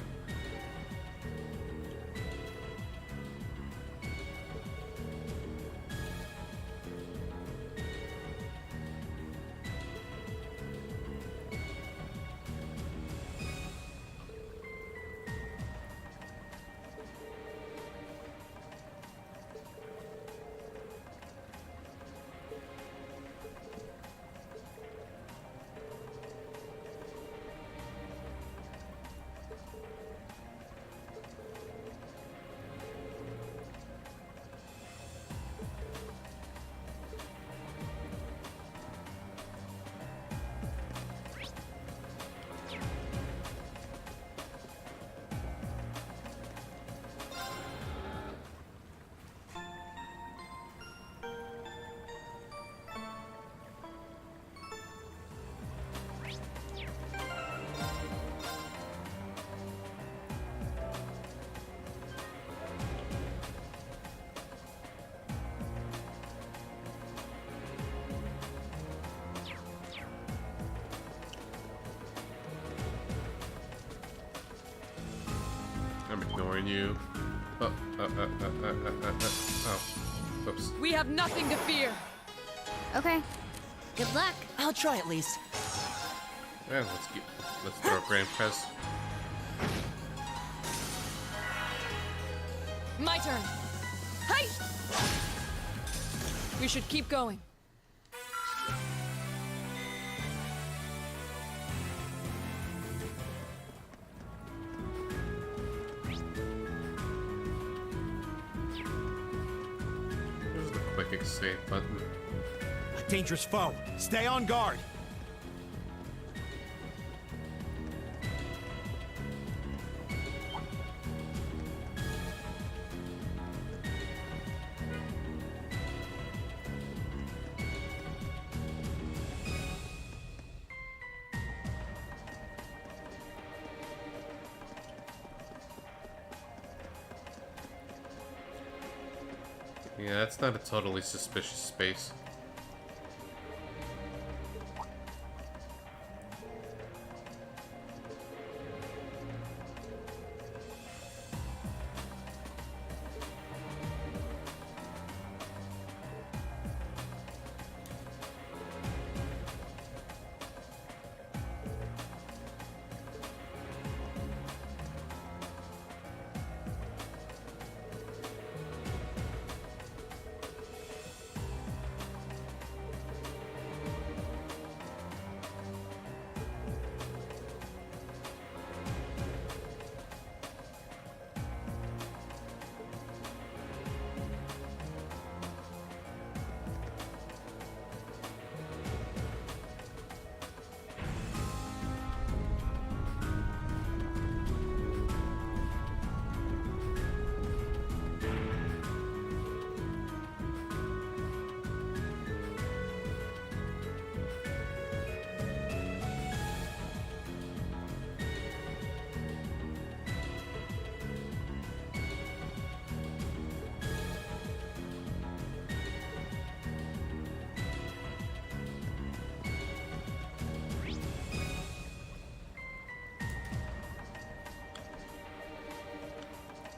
I'm ignoring you. Oh, oops. We have nothing to fear. Okay. Good luck. I'll try at least. Well, let's throw Grand Press. My turn. Hi! We should keep going. Where's the quick escape button? A dangerous foe. Stay on guard. Yeah, that's not a totally suspicious space.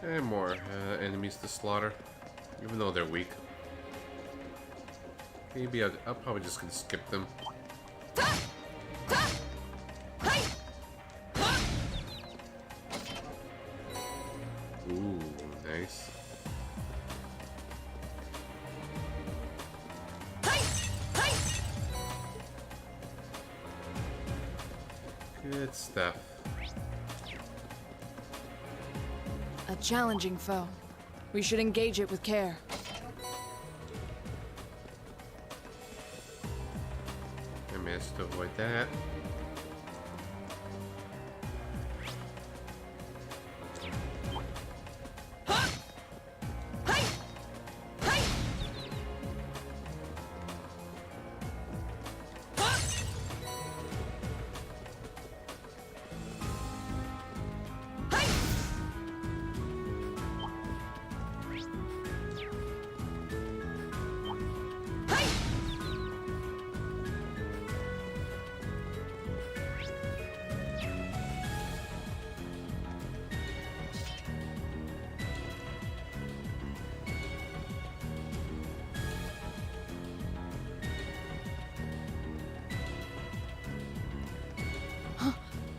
And more enemies to slaughter, even though they're weak. Maybe I'll probably just gonna skip them. Ooh, nice. Good stuff. A challenging foe. We should engage it with care. I managed to avoid that.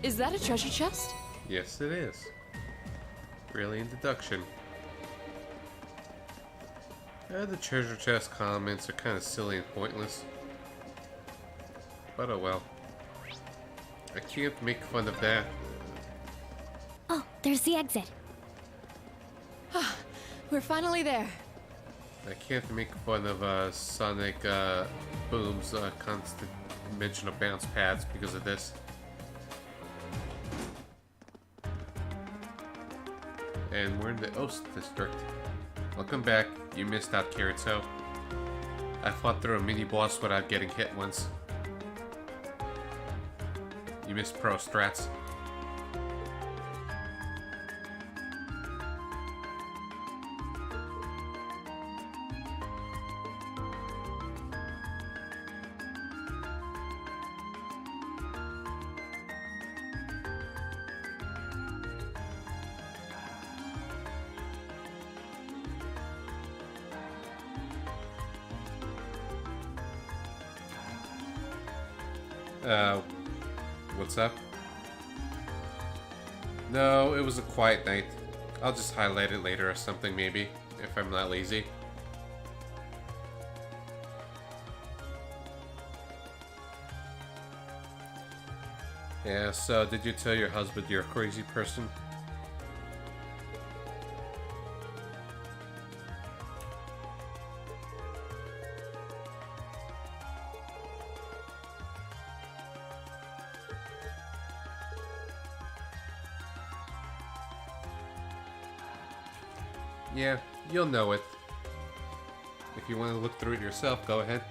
Is that a treasure chest? Yes, it is. Brilliant deduction. The treasure chest comments are kind of silly and pointless. But oh well. I can't make fun of that. Oh, there's the exit. We're finally there. I can't make fun of Sonic Boom's constant mention of bounce pads because of this. And we're in the Oast District. Welcome back. You missed out, Kirito. I fought through a mini-boss without getting hit once. You missed pro strats. What's up? No, it was a quiet night. I'll just highlight it later or something maybe, if I'm not lazy. Yeah, so did you tell your husband you're a crazy person? Yeah, you'll know it. If you want to look through it yourself, go ahead.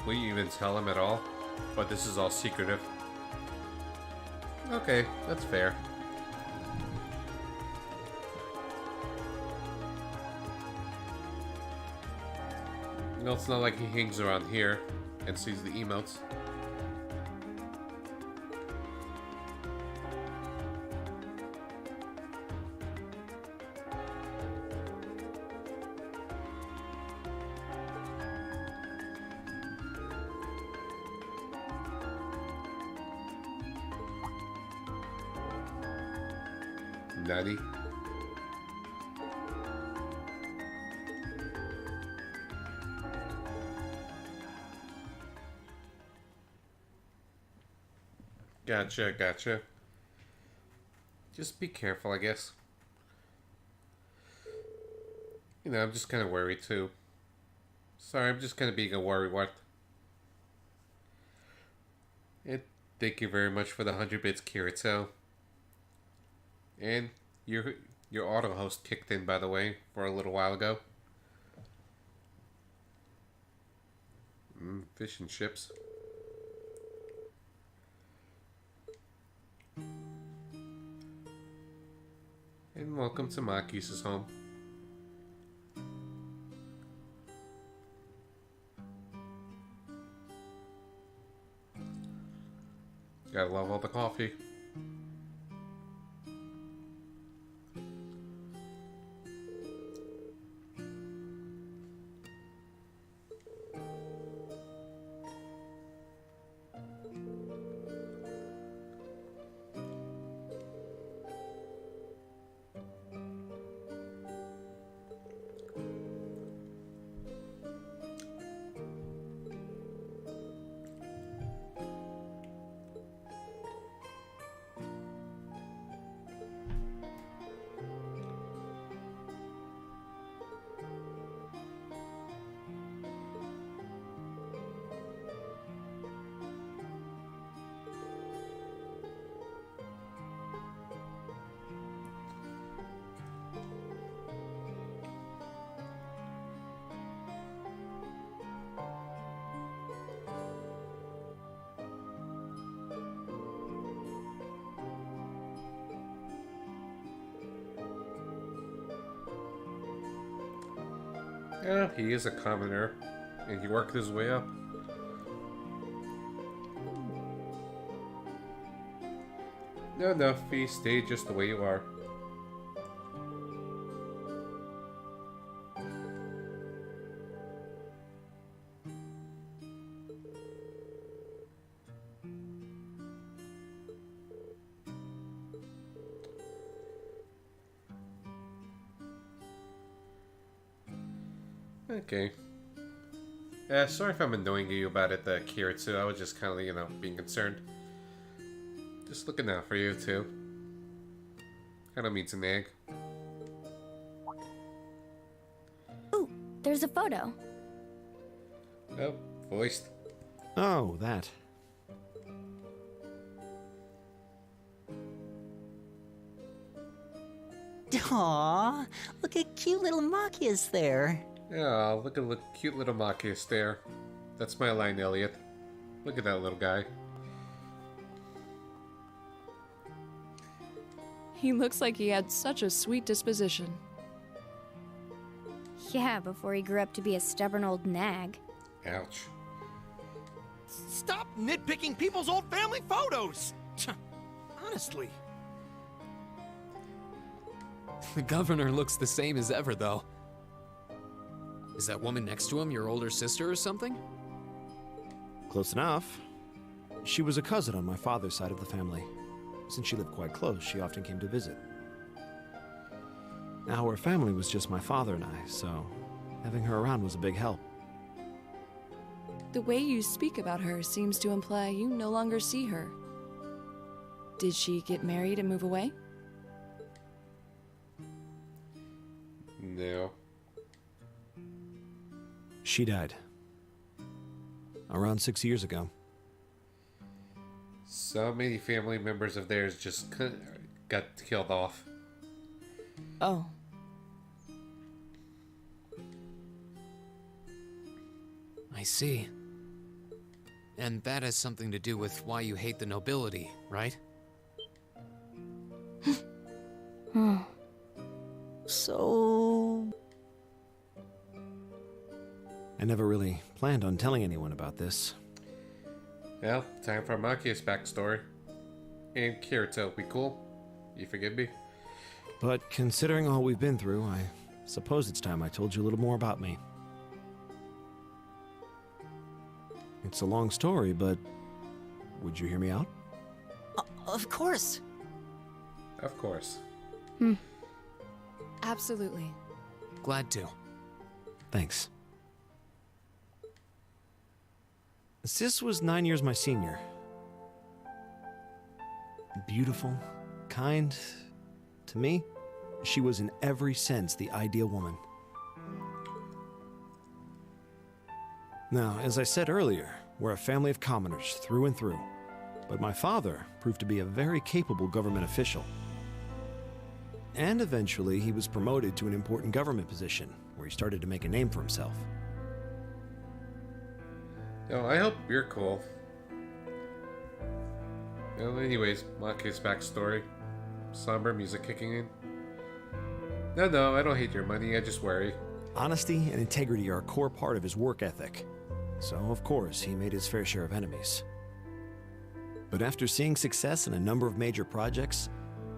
Will you even tell him at all? But this is all secretive. Okay, that's fair. You know, it's not like he hangs around here and sees the emotes. Nutty. Gotcha, gotcha. Just be careful, I guess. You know, I'm just kind of worried too. Sorry, I'm just kind of being a worrywart. And thank you very much for the 100 bits, Kirito. And your auto host kicked in, by the way, for a little while ago. Fish and chips. And welcome to Maki's home. Gotta love all the coffee. Yeah, he is a commoner, and he worked his way up. No, no, Fee, stay just the way you are. Okay. Sorry if I'm annoying you about it, Kiritsu. I was just kind of, being concerned. Just looking out for you, too. Kind of mean to nag. Ooh, there's a photo. Oh, voiced. Oh, that. Aww, look at cute little Machias there. Yeah, look at the cute little Machias there. That's my line, Elliot. Look at that little guy. He looks like he had such a sweet disposition. Yeah, before he grew up to be a stubborn old nag. Ouch. Stop nitpicking people's old family photos! Honestly. The governor looks the same as ever, though. Is that woman next to him your older sister or something? Close enough. She was a cousin on my father's side of the family. Since she lived quite close, she often came to visit. Our family was just my father and I, so having her around was a big help. The way you speak about her seems to imply you no longer see her. Did she get married and move away? No. She died. Around 6 years ago. So many family members of theirs just got killed off. Oh. I see. And that has something to do with why you hate the nobility, right? So... I never really planned on telling anyone about this. Well, time for Machia's backstory. And Kirito, we cool? You forgive me? But considering all we've been through, I suppose it's time I told you a little more about me. It's a long story, but would you hear me out? Of course. Of course. Absolutely. Glad to. Thanks. Sis was 9 years my senior. Beautiful, kind. To me, she was in every sense the ideal woman. Now, as I said earlier, we're a family of commoners through and through. But my father proved to be a very capable government official. And eventually, he was promoted to an important government position, where he started to make a name for himself. Oh, I hope you're cool. Well, anyways, Machia's backstory. Somber music kicking in. No, I don't hate your money, I just worry. Honesty and integrity are a core part of his work ethic. So, of course, he made his fair share of enemies. But after seeing success in a number of major projects,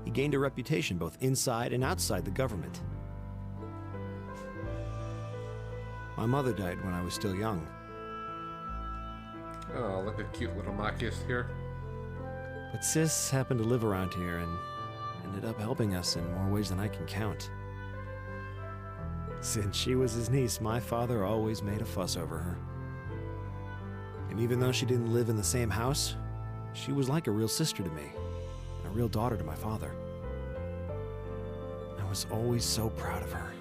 he gained a reputation both inside and outside the government. My mother died when I was still young. Oh, look at cute little Machias here. But Sis happened to live around here and ended up helping us in more ways than I can count. Since she was his niece, my father always made a fuss over her. And even though she didn't live in the same house, she was like a real sister to me, and a real daughter to my father. I was always so proud of her.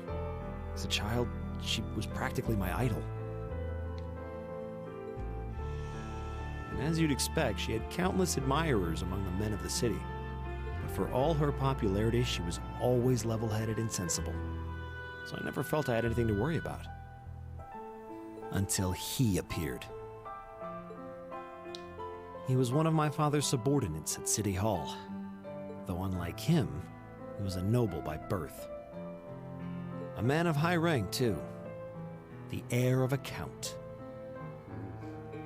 As a child, she was practically my idol. And as you'd expect, she had countless admirers among the men of the city. But for all her popularity, she was always level-headed and sensible. So I never felt I had anything to worry about. Until he appeared. He was one of my father's subordinates at City Hall. Though unlike him, he was a noble by birth. A man of high rank, too. The heir of a count.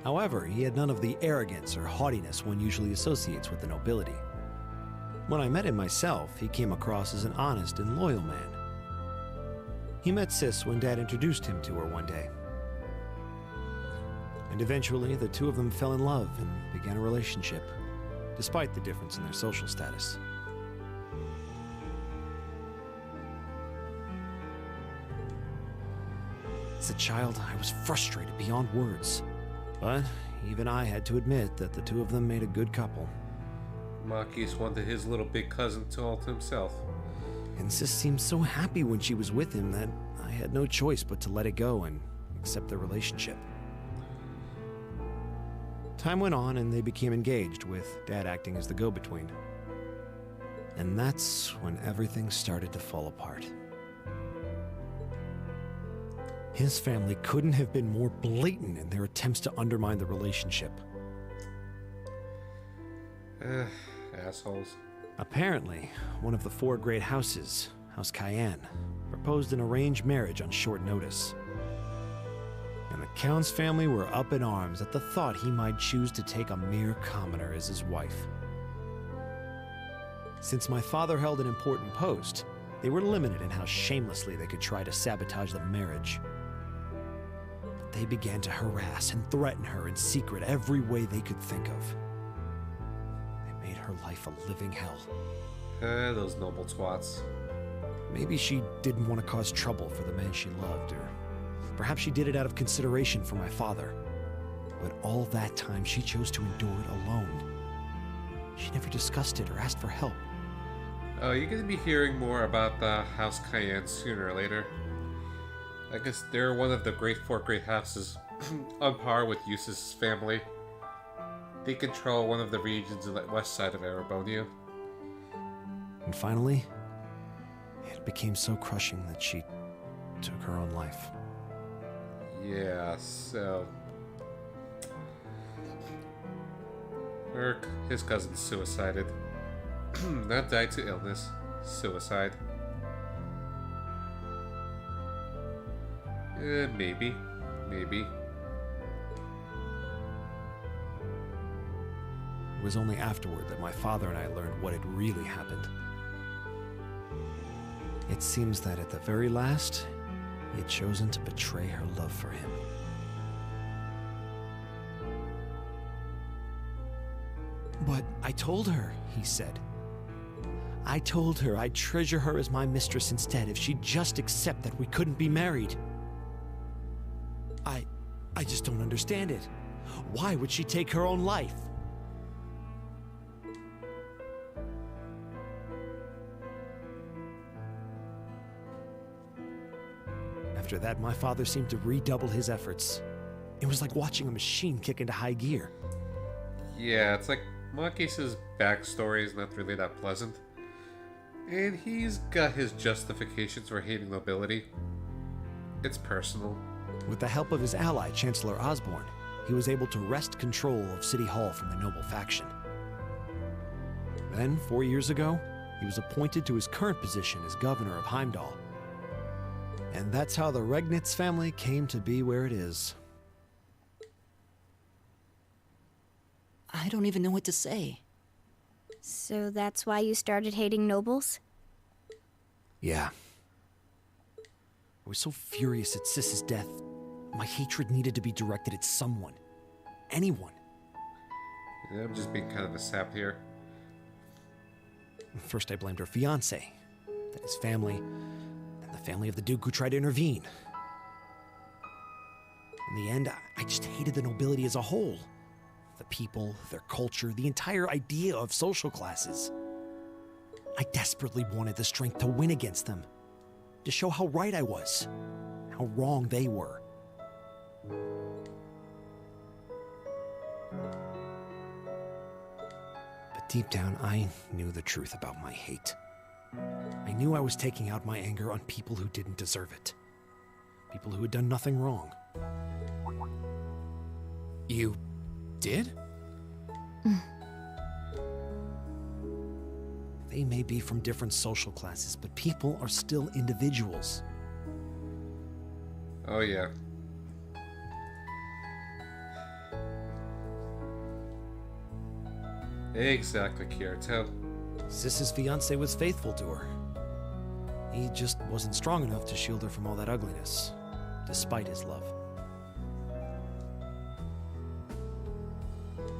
However, he had none of the arrogance or haughtiness one usually associates with the nobility. When I met him myself, he came across as an honest and loyal man. He met Sis when Dad introduced him to her one day. And eventually, the two of them fell in love and began a relationship, despite the difference in their social status. As a child, I was frustrated beyond words. But even I had to admit that the two of them made a good couple. Makis wanted his little big cousin to all to himself. And Sis seemed so happy when she was with him that I had no choice but to let it go and accept their relationship. Time went on and they became engaged, with Dad acting as the go-between. And that's when everything started to fall apart. His family couldn't have been more blatant in their attempts to undermine the relationship. Assholes. Apparently, one of the four great houses, House Cayenne, proposed an arranged marriage on short notice. And the Count's family were up in arms at the thought he might choose to take a mere commoner as his wife. Since my father held an important post, they were limited in how shamelessly they could try to sabotage the marriage. But they began to harass and threaten her in secret every way they could think of. They made her life a living hell. Those noble twats. Maybe she didn't want to cause trouble for the man she loved, or perhaps she did it out of consideration for my father. But all that time, she chose to endure it alone. She never discussed it or asked for help. Oh, you're going to be hearing more about the House Cayenne sooner or later. I guess they're one of the four great houses, on par with Eustace's family. They control one of the regions in the west side of Erebonia. And finally, it became so crushing that she took her own life. Yeah, so... his cousin suicided. Not died to illness. Suicide. Maybe. Maybe. It was only afterward that my father and I learned what had really happened. It seems that at the very last, he had chosen to betray her love for him. But I told her, he said. I told her I'd treasure her as my mistress instead if she'd just accept that we couldn't be married. I just don't understand it. Why would she take her own life? After that, my father seemed to redouble his efforts. It was like watching a machine kick into high gear. Yeah, it's like Makis' backstory is not really that pleasant. And he's got his justifications for hating nobility. It's personal. With the help of his ally, Chancellor Osborne, he was able to wrest control of City Hall from the noble faction. Then, 4 years ago, he was appointed to his current position as governor of Heimdall. And that's how the Regnitz family came to be where it is. I don't even know what to say. So that's why you started hating nobles? Yeah. I was so furious at Sis's death. My hatred needed to be directed at someone. Anyone. Yeah, I'm just being kind of a sap here. First I blamed her fiancé, then his family, then the family of the Duke who tried to intervene. In the end, I just hated the nobility as a whole. The people, their culture, the entire idea of social classes. I desperately wanted the strength to win against them, to show how right I was, how wrong they were. But deep down, I knew the truth about my hate. I knew I was taking out my anger on people who didn't deserve it. People who had done nothing wrong. You did? They may be from different social classes, but people are still individuals. Oh, yeah. Exactly, Kirito. Sis's fiance was faithful to her. He just wasn't strong enough to shield her from all that ugliness, despite his love.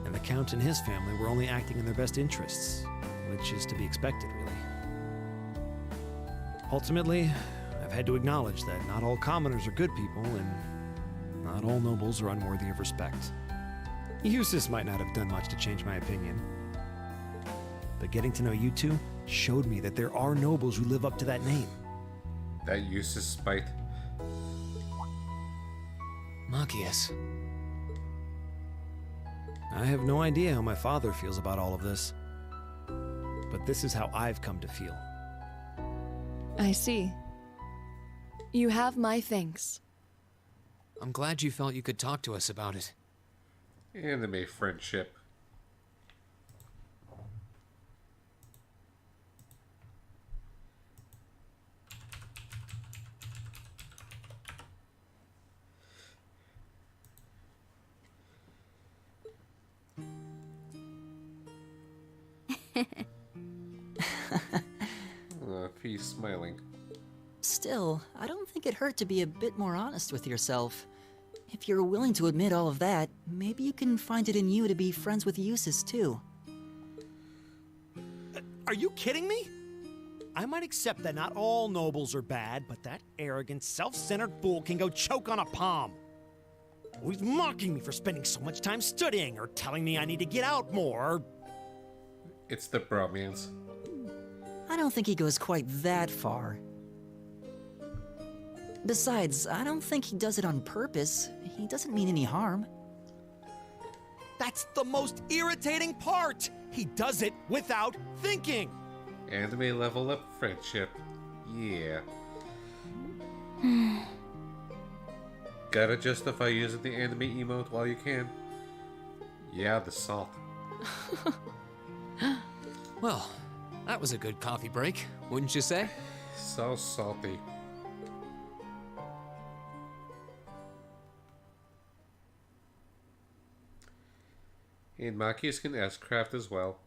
And the Count and his family were only acting in their best interests, which is to be expected, really. Ultimately, I've had to acknowledge that not all commoners are good people, and not all nobles are unworthy of respect. Eustace might not have done much to change my opinion, but getting to know you two showed me that there are nobles who live up to that name. That Eustace spite. Machias. I have no idea how my father feels about all of this, but this is how I've come to feel. I see. You have my thanks. I'm glad you felt you could talk to us about it. Anime friendship. He's smiling. Still, I don't think it hurt to be a bit more honest with yourself. If you're willing to admit all of that, maybe you can find it in you to be friends with Eustace too. Are you kidding me? I might accept that not all nobles are bad, but that arrogant, self-centered fool can go choke on a palm. Always mocking me for spending so much time studying, or telling me I need to get out more. It's the bromance. I don't think he goes quite that far. Besides, I don't think he does it on purpose. He doesn't mean any harm. That's the most irritating part! He does it without thinking! Anime level up friendship. Yeah. Gotta justify using the anime emote while you can. Yeah, the salt. Well, that was a good coffee break, wouldn't you say? So salty. And Machias can S-craft as well.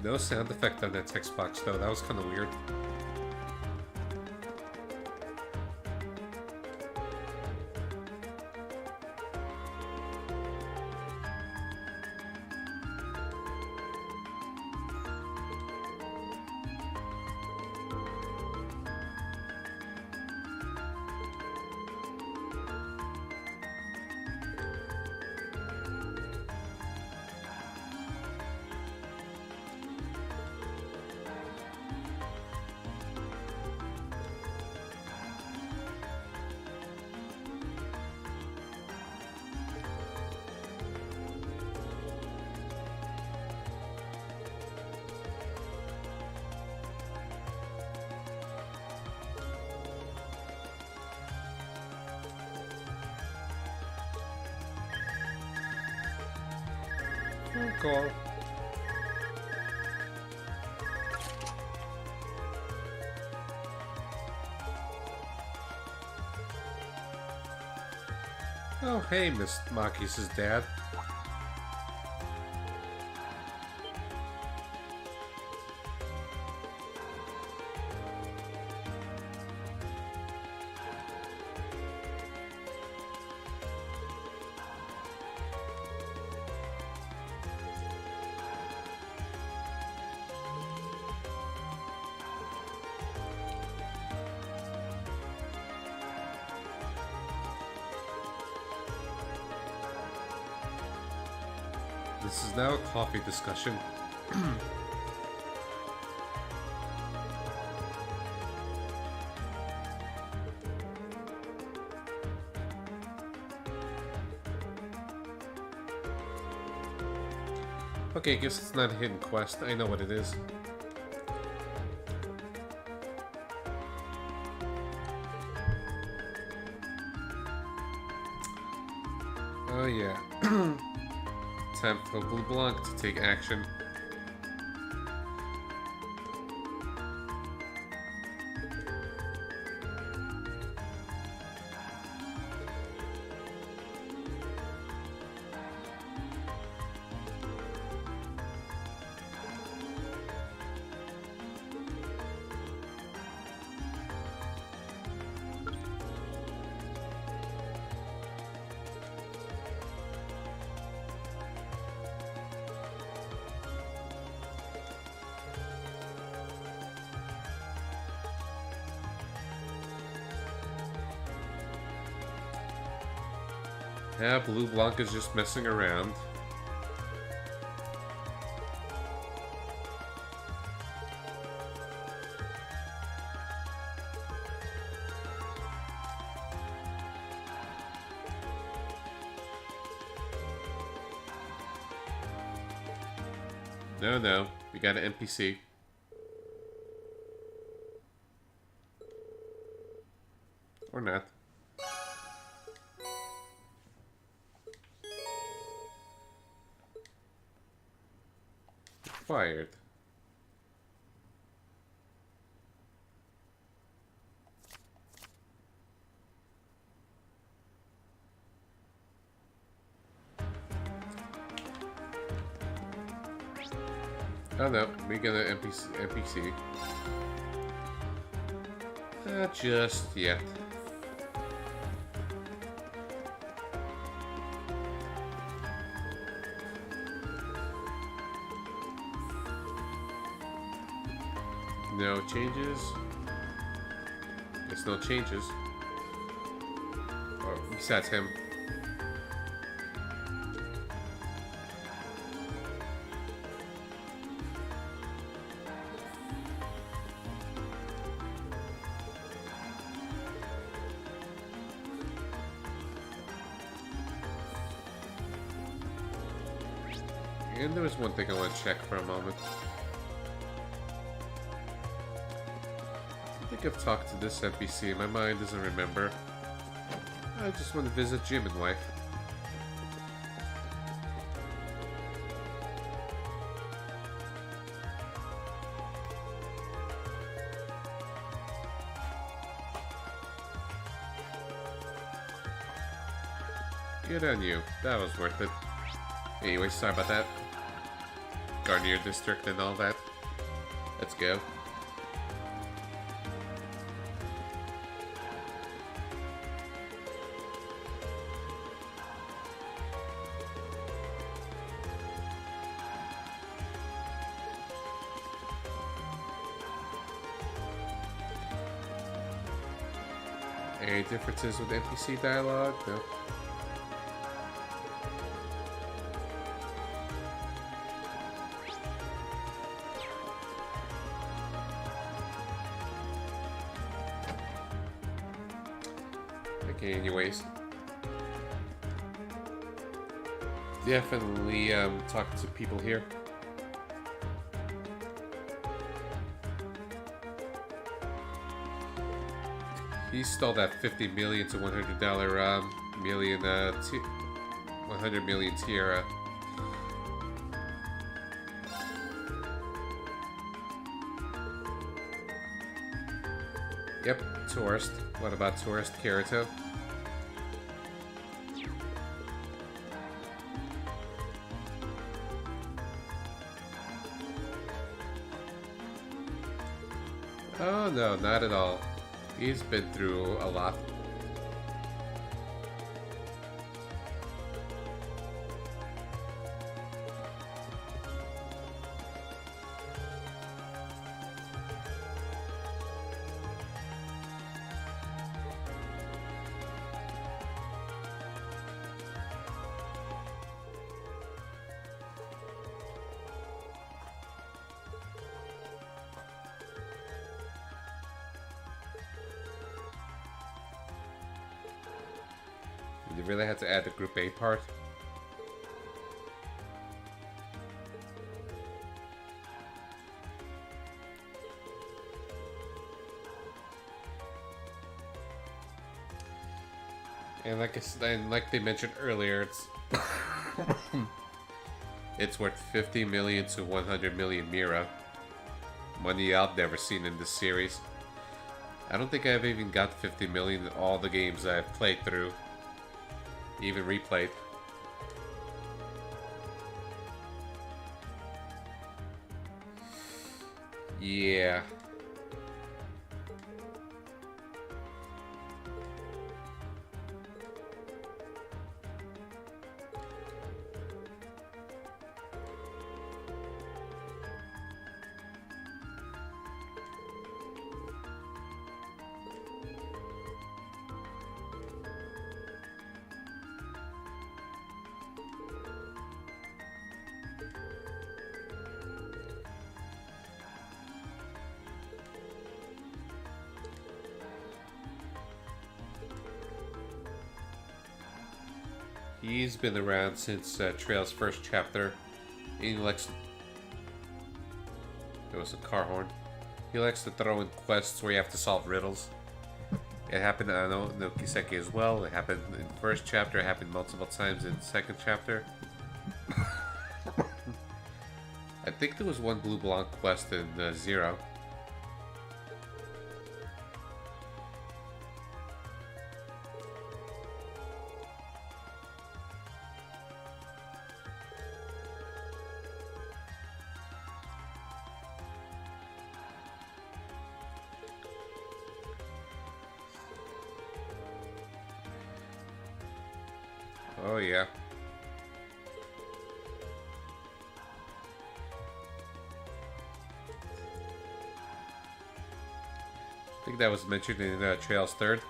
No sound effect on that text box though, that was kind of weird. Cool. Oh, hey, Miss Machias' dad. This is now a coffee discussion. Okay, I guess it's not a hidden quest. I know what it is. Oh yeah. Time for LeBlanc to take action. Yeah, Blue Blanca's just messing around. No, we got an NPC. Or not. Fired. Oh no, we got an NPC. Not just yet. No changes. There's no changes. Oh, besides him. And there was one thing I want to check for a moment. I think I've talked to this NPC. My mind doesn't remember. I just want to visit Jim and wife. Good on you. That was worth it. Anyway, sorry about that. Garnier District and all that. Let's go. Any differences with NPC dialogue? No. Okay, anyways. Definitely talking to people here. He stole that 50 million to $100 million 100 million tiara. Yep, tourist. What about tourist Kirito? Oh no, not at all. He's been through a lot. You really had to add the Group A part. And like they mentioned earlier, it's it's worth 50 million to 100 million Mira. Money I've never seen in this series. I don't think I've even got 50 million in all the games I've played through. Even replayed. Yeah. He's been around since Trail's first chapter. He likes... There was a car horn. He likes to throw in quests where you have to solve riddles. It happened on no Kiseki as well. It happened in the first chapter. It happened multiple times in the second chapter. I think there was one Blue Blanc quest in Zero. Oh yeah. I think that was mentioned in Trail's third.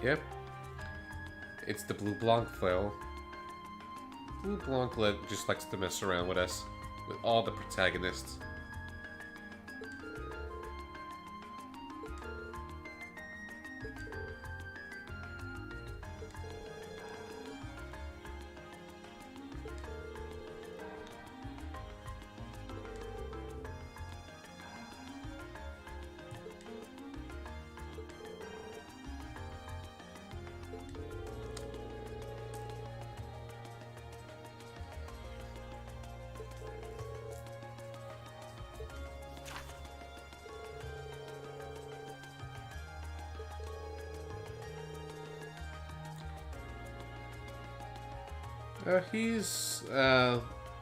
Yep. It's the Blue Blanc file. Blue Blanc just likes to mess around with us. With all the protagonists.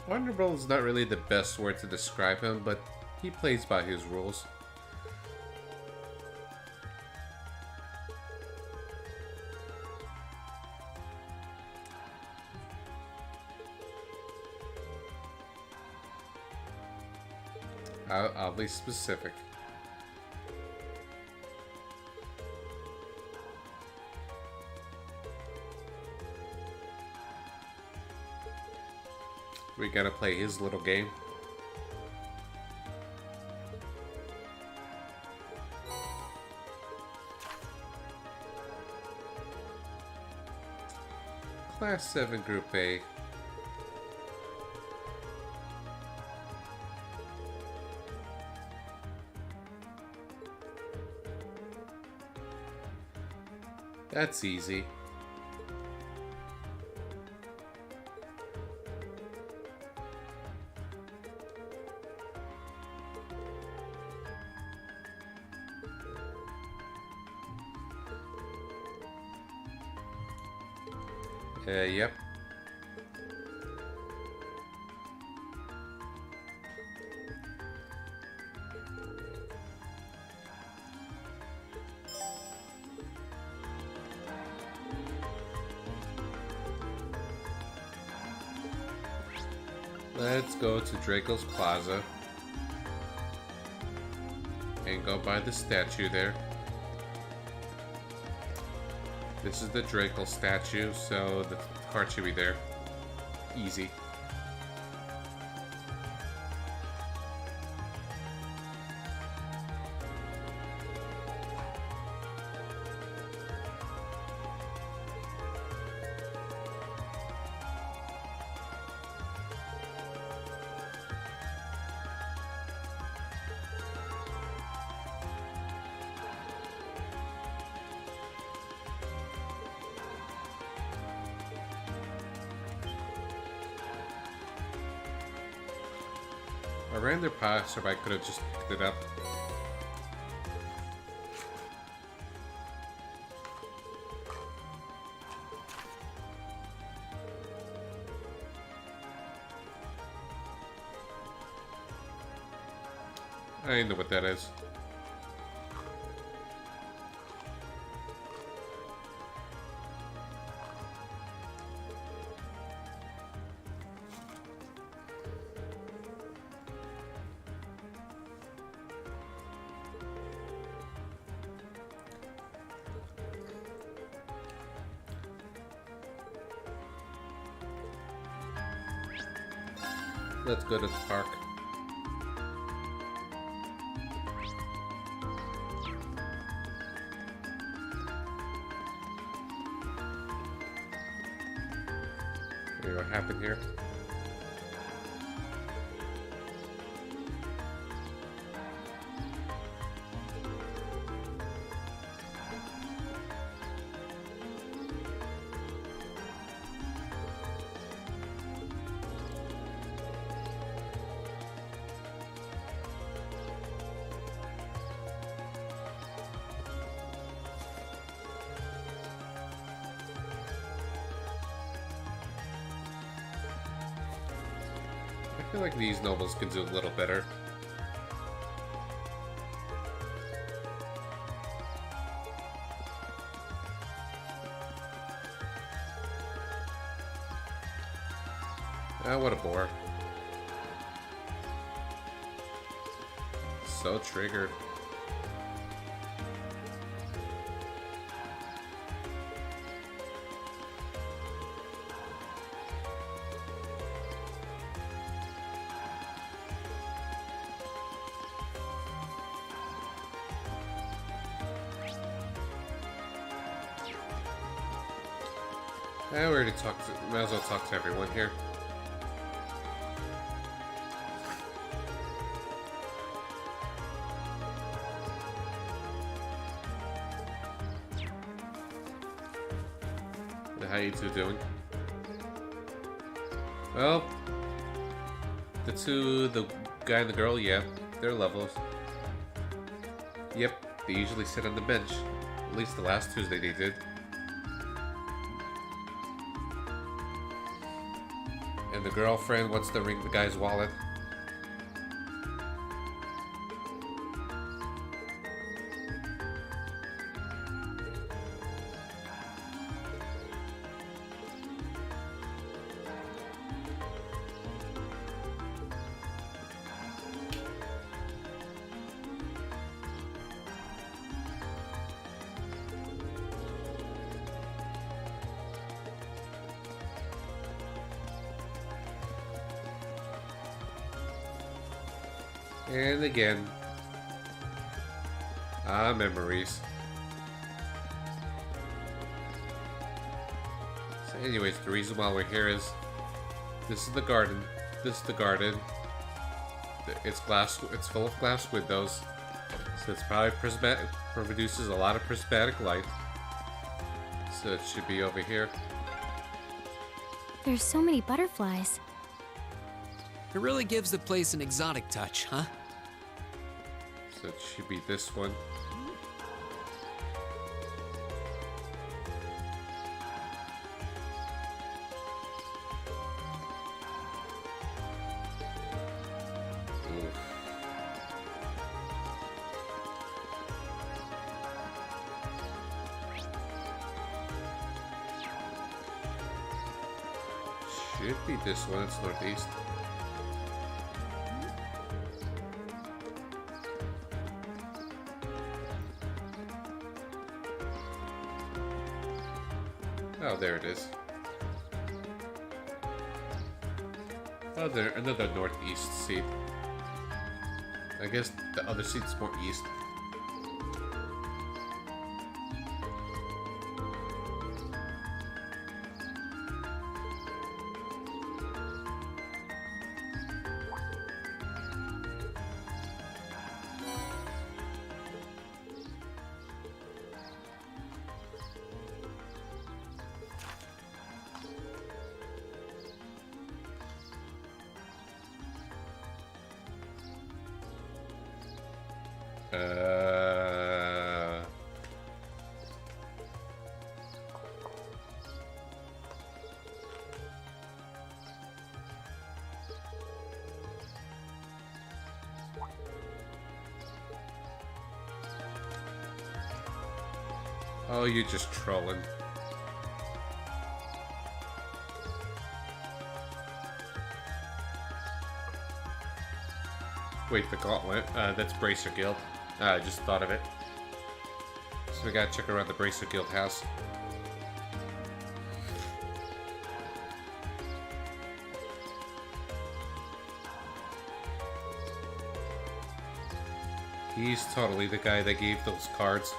Honorable is not really the best word to describe him, but he plays by his rules. I'll be specific. We gotta play his little game. Class 7 Group A. That's easy. Yep. Let's go to Draco's Plaza and go by the statue there. This is the Draco statue, so the card should be there. Easy. I ran their past, or I could have just picked it up. I know what that is. Let's go to the park. Okay, what happened here? I feel like these nobles could do a little better. Ah, what a bore. So triggered. We already talked to, might as well talk to everyone here. How you two doing? Well, the guy and the girl, yeah, they're levels. Yep, they usually sit on the bench. At least the last Tuesday they did. And the girlfriend wants to ring the guy's wallet. And again. Ah, memories. So anyways, the reason why we're here is this is the garden. This is the garden. It's glass. It's full of glass windows. So it's probably prismatic. Produces a lot of prismatic light. So it should be over here. There's so many butterflies. It really gives the place an exotic touch, huh? So it should be this one. Oof. Should be this one. It's northeast. Oh, there it is. Oh, there, another northeast seat. I guess the other seat's more east. Oh, you're just trolling. Wait, the gauntlet. That's Bracer Guild. I just thought of it. So we gotta check around the Bracer Guild house. He's totally the guy that gave those cards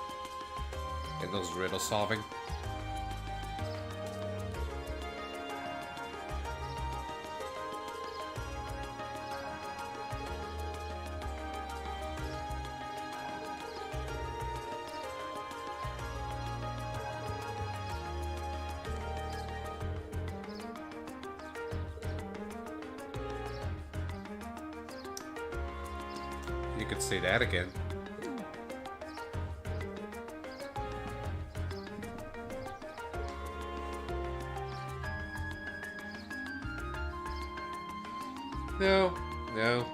and those riddle solving. You could say that again. No, no.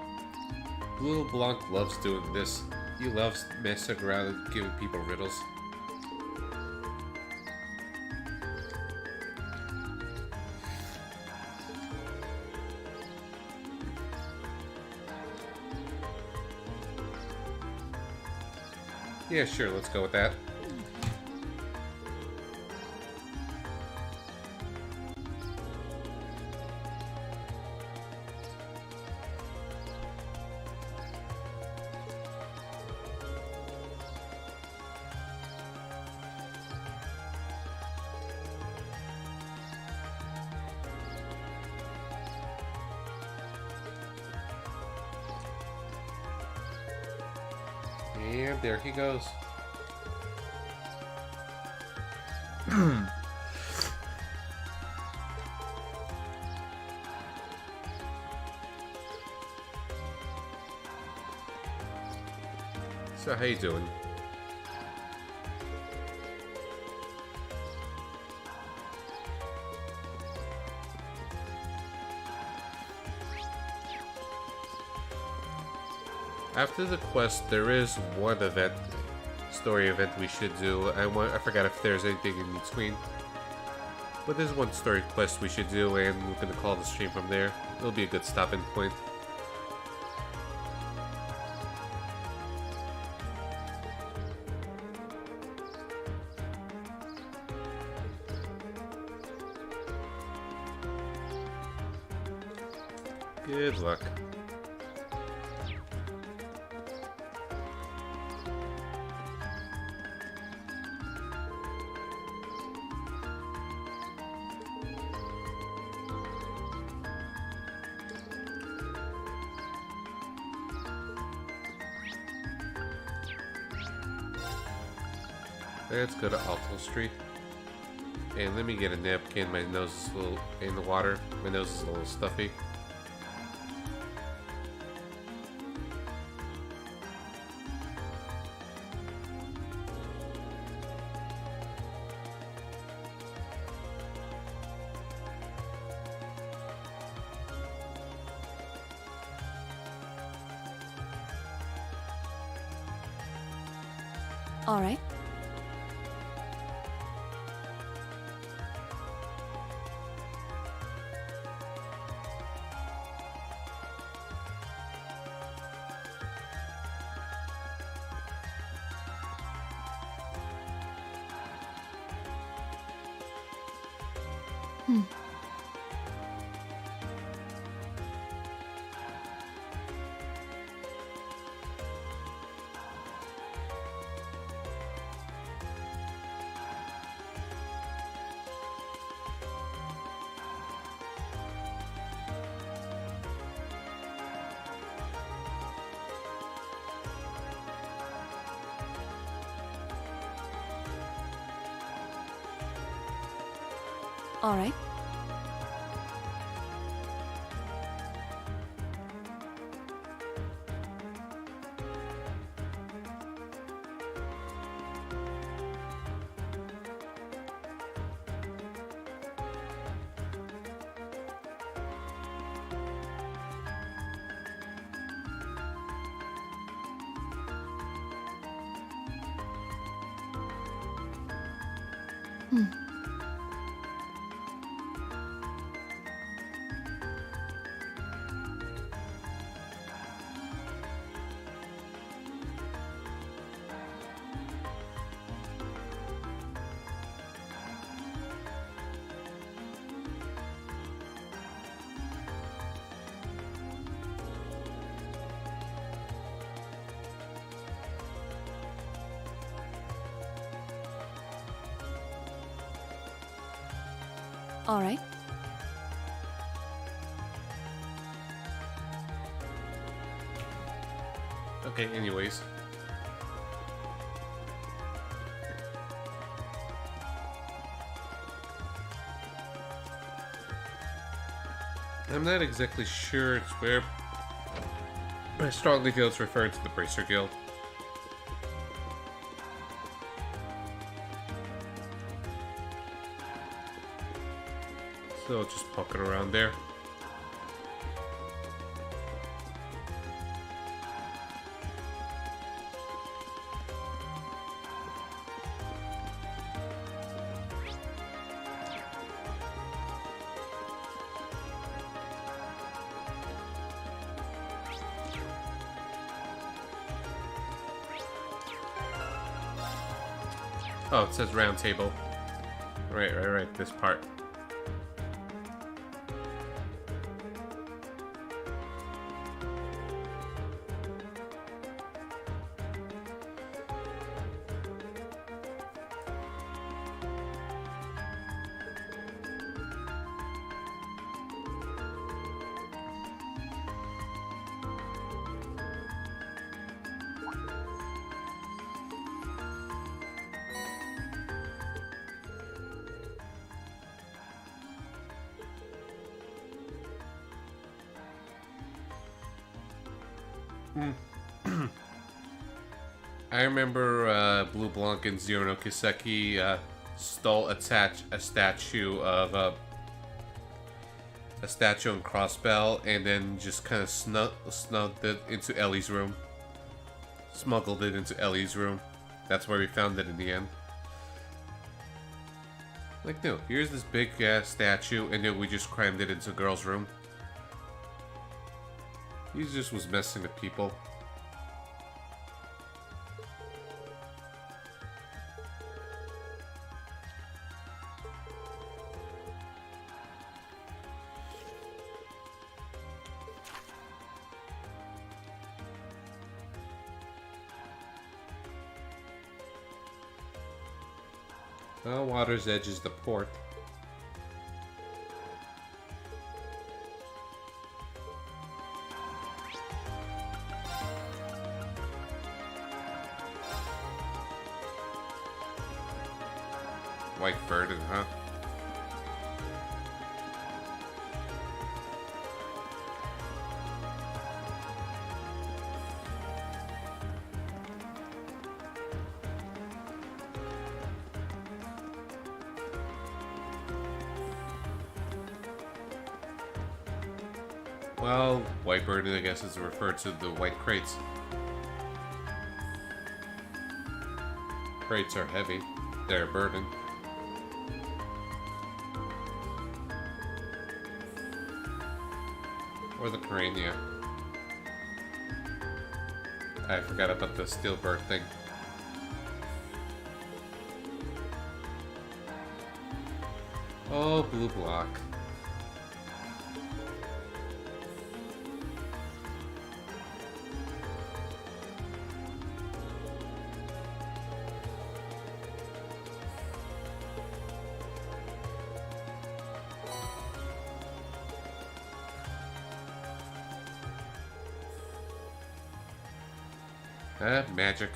Blue Blanc loves doing this. He loves messing around and giving people riddles. Yeah, sure, let's go with that. And there he goes. So how you doing? After the quest, there is one story event we should do. I forgot if there's anything in between. But there's one story quest we should do, and we're gonna call the stream from there. It'll be a good stopping point. Good luck. Let's go to Alto Street. And let me get a napkin. My nose is a little in the water. My nose is a little stuffy. All right. All right. All right. Okay, anyways. I'm not exactly sure it's where, but I strongly feel it's referred to the Bracer Guild. So just poking around there. Oh, it says round table. Right, this part. I remember Blue Blanc and Zero no Kiseki stole a statue of a statue and Crossbell, and then just kind of snugged it into Ellie's room. Smuggled it into Ellie's room. That's where we found it in the end. Like, no, here's this big ass statue, and then we just crammed it into a girl's room. He just was messing with people. Well, Water's Edge is the port. White Burden, huh? Well, White Burden, I guess, is referred to the white crates. Crates are heavy. They're a burden. Or the Carania. I forgot about the steel bird thing. Oh, Blue Block. Magic.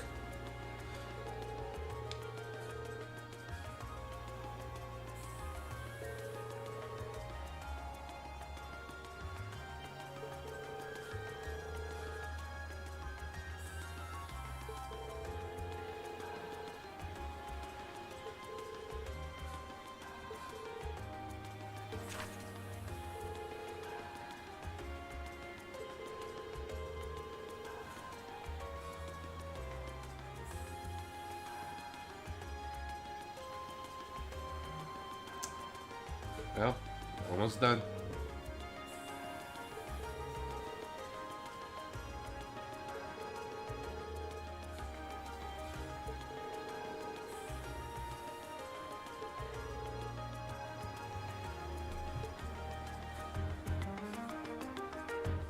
Well, almost done.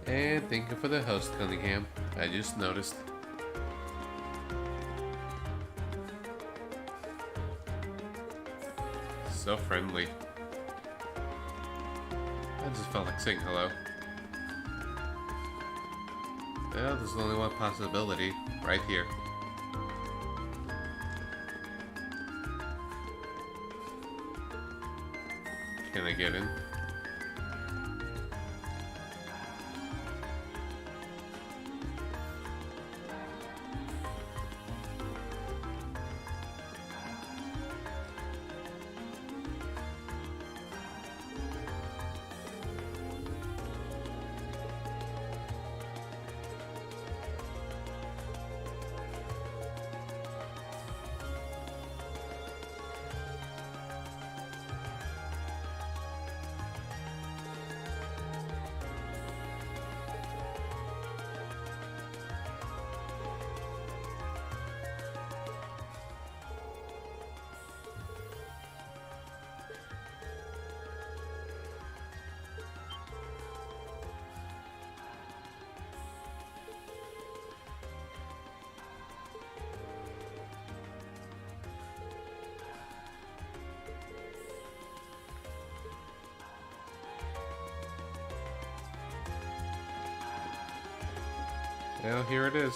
And thank you for the host, Cunningham. I just noticed. So friendly. I just felt like saying hello. Well, there's only one possibility. Right here. Can I get in? Well, here it is.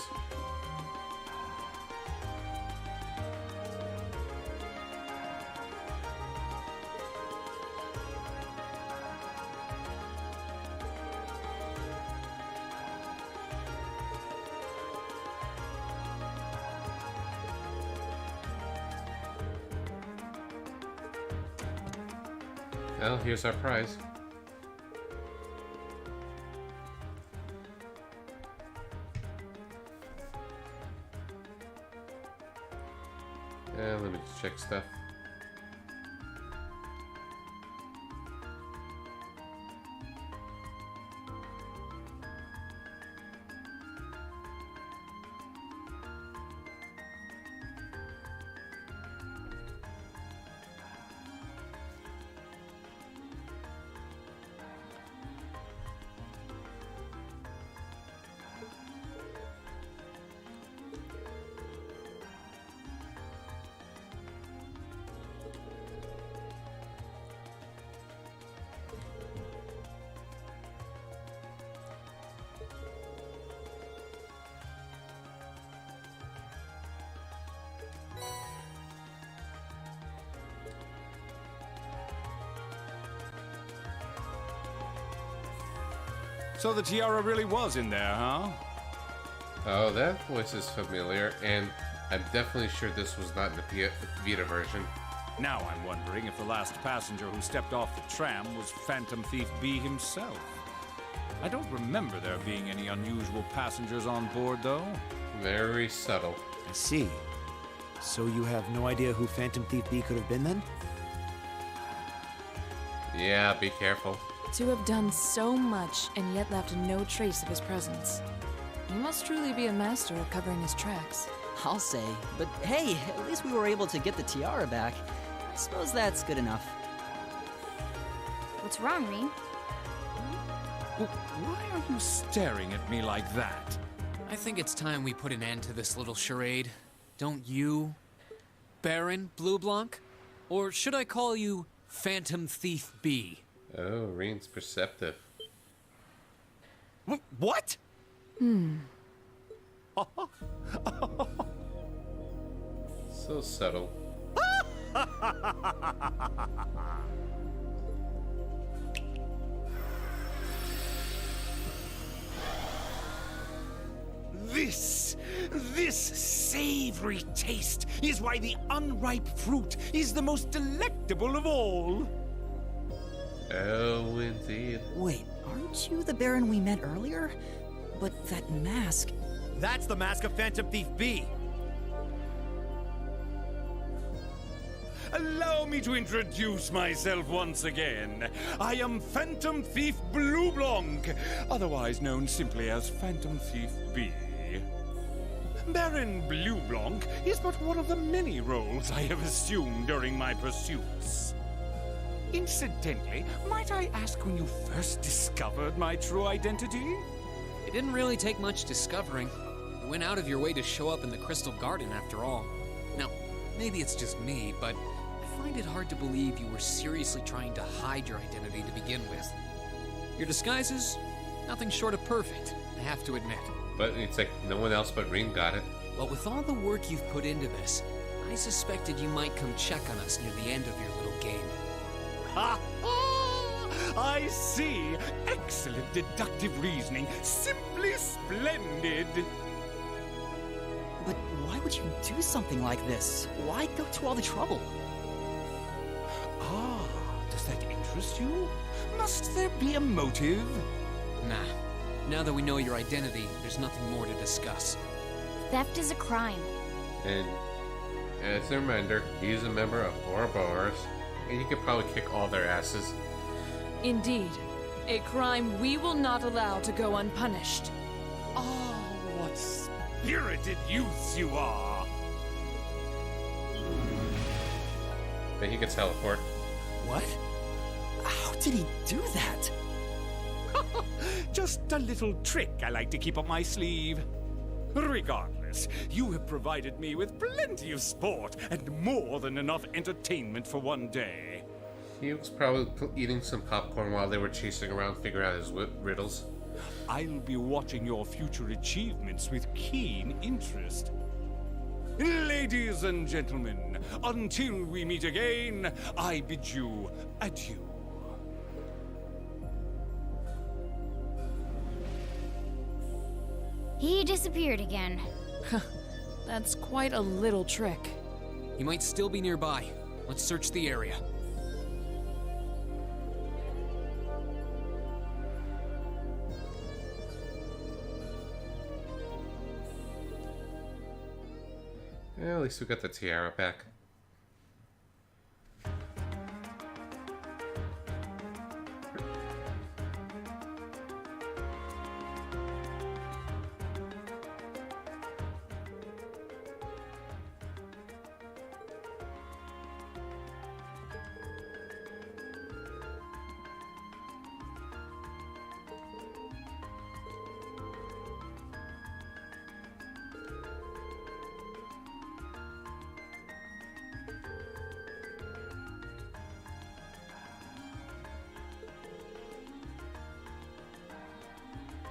Well, here's our prize. Let me just check stuff. So the tiara really was in there, huh? Oh, that voice is familiar, and I'm definitely sure this was not in the Vita version. Now I'm wondering if the last passenger who stepped off the tram was Phantom Thief B himself. I don't remember there being any unusual passengers on board, though. Very subtle. I see. So you have no idea who Phantom Thief B could have been then? Yeah, be careful. To have done so much and yet left no trace of his presence. He must truly be a master at covering his tracks. I'll say. But hey, at least we were able to get the tiara back. I suppose that's good enough. What's wrong, Rean? Why are you staring at me like that? I think it's time we put an end to this little charade. Don't you, Baron Blue Blanc? Or should I call you Phantom Thief B? Oh, Rean's perceptive. What? So subtle. This savory taste is why the unripe fruit is the most delectable of all. Oh, indeed. Wait, aren't you the Baron we met earlier? But that mask... That's the mask of Phantom Thief B. Allow me to introduce myself once again. I am Phantom Thief Blue Blanc, otherwise known simply as Phantom Thief B. Baron Blue Blanc is but one of the many roles I have assumed during my pursuits. Incidentally, might I ask when you first discovered my true identity? It didn't really take much discovering. You went out of your way to show up in the Crystal Garden after all. Now, maybe it's just me, but I find it hard to believe you were seriously trying to hide your identity to begin with. Your disguise is nothing short of perfect, I have to admit. But it's like no one else but Ring got it. But with all the work you've put into this, I suspected you might come check on us near the end of your little game. Ha ha! I see. Excellent deductive reasoning. Simply splendid. But why would you do something like this? Why go to all the trouble? Ah, does that interest you? Must there be a motive? Nah. Now that we know your identity, there's nothing more to discuss. Theft is a crime. And as a reminder, he's a member of Ouroboros, and he could probably kick all their asses. Indeed, a crime we will not allow to go unpunished. Ah, what spirited youths you are! Then he could teleport. What? How did he do that? Just a little trick I like to keep up my sleeve. Regardless, you have provided me with plenty of sport and more than enough entertainment for one day. He was probably eating some popcorn while they were chasing around figuring out his riddles. I'll be watching your future achievements with keen interest. Ladies and gentlemen, until we meet again, I bid you adieu. He disappeared again. That's quite a little trick. He might still be nearby. Let's search the area. At least we got the tiara back.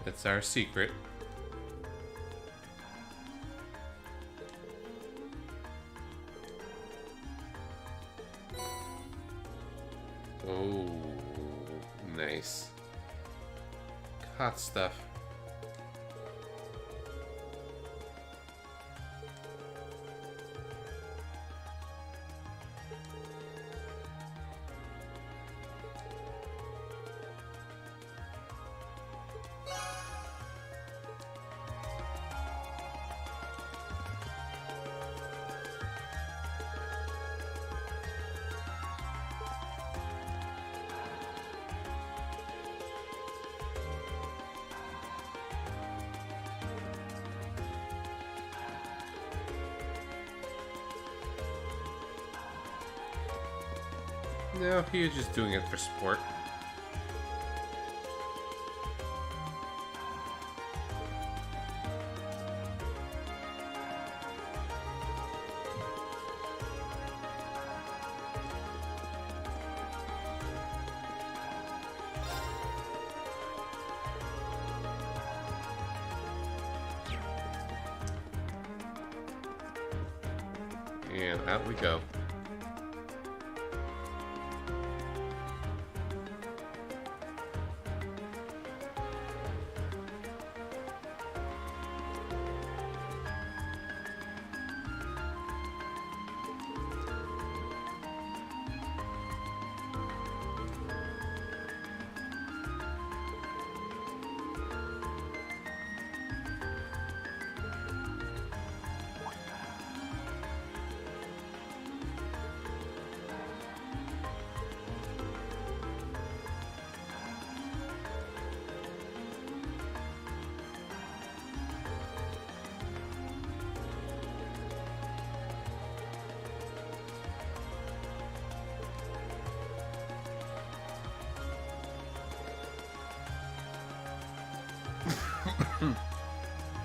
That's our secret. Oh, nice. Hot stuff. No, he was just doing it for sport. And out we go.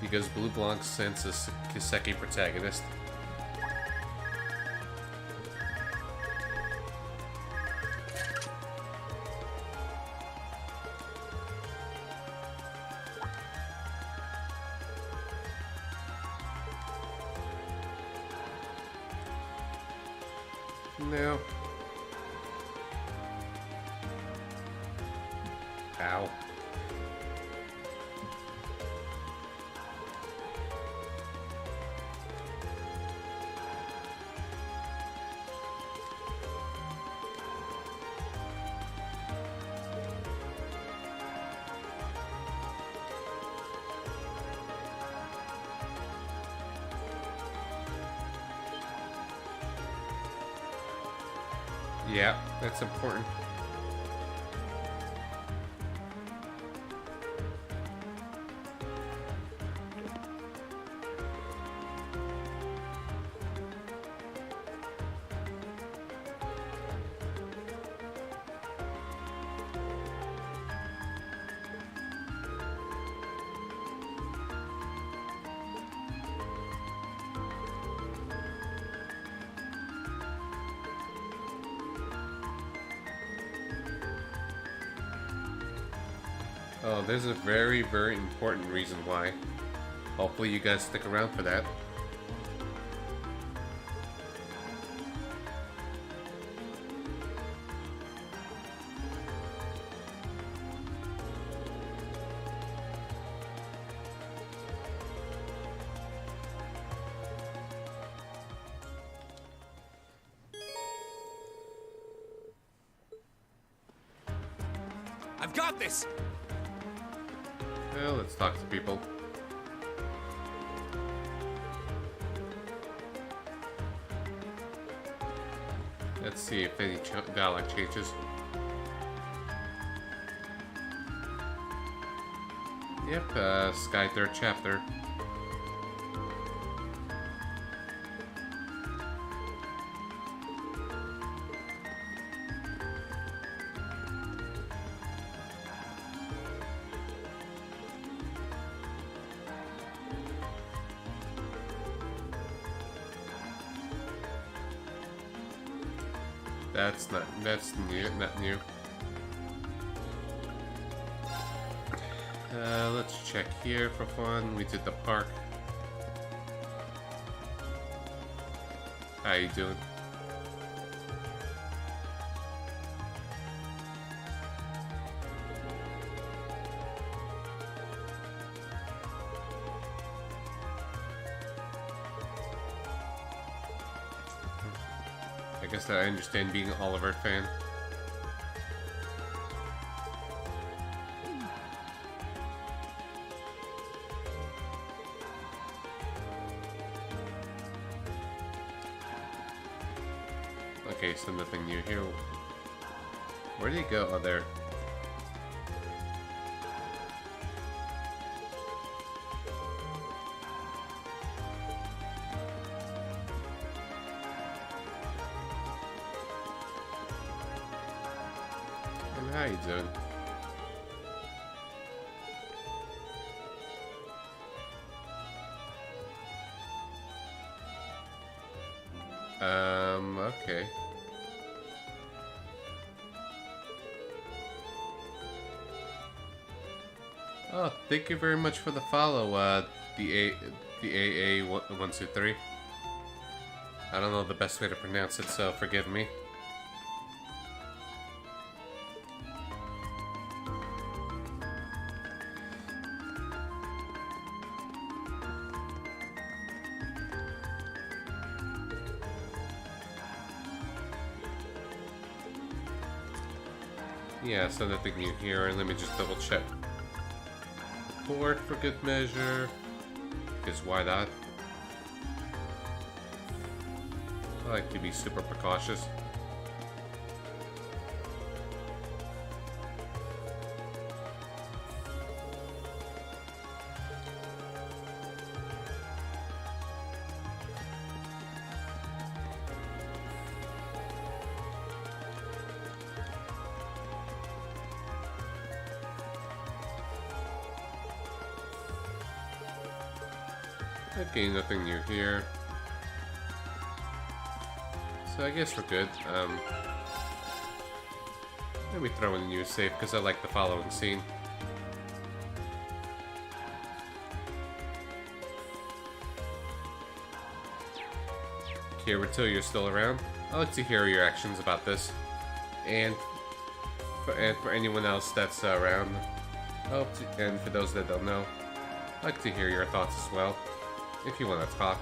Because Blue Blanc sends a Kiseki protagonist. No. Ow. Yeah, that's important. Oh, there's a very, very important reason why. Hopefully you guys stick around for that. I've got this! Well, let's talk to people. Let's see if any dialogue changes. Yep, Sky 3rd chapter. That's new, not new. Let's check here for fun. We did the park. How you doing? I guess that I understand being an Oliver fan. Okay, so nothing new here. Where did he go? Oh, there. How you doing? Okay. Oh, thank you very much for the follow, the AA123. I don't know the best way to pronounce it, so forgive me. Yeah, so nothing new here, and let me just double check. Report for good measure. Because why not? I like to be super precautious. Okay, nothing new here. So I guess we're good. Let me throw in a new save because I like the following scene. Kira, till you're still around? I'd like to hear your actions about this. And for anyone else that's around, and for those that don't know, I'd like to hear your thoughts as well, if you want to talk.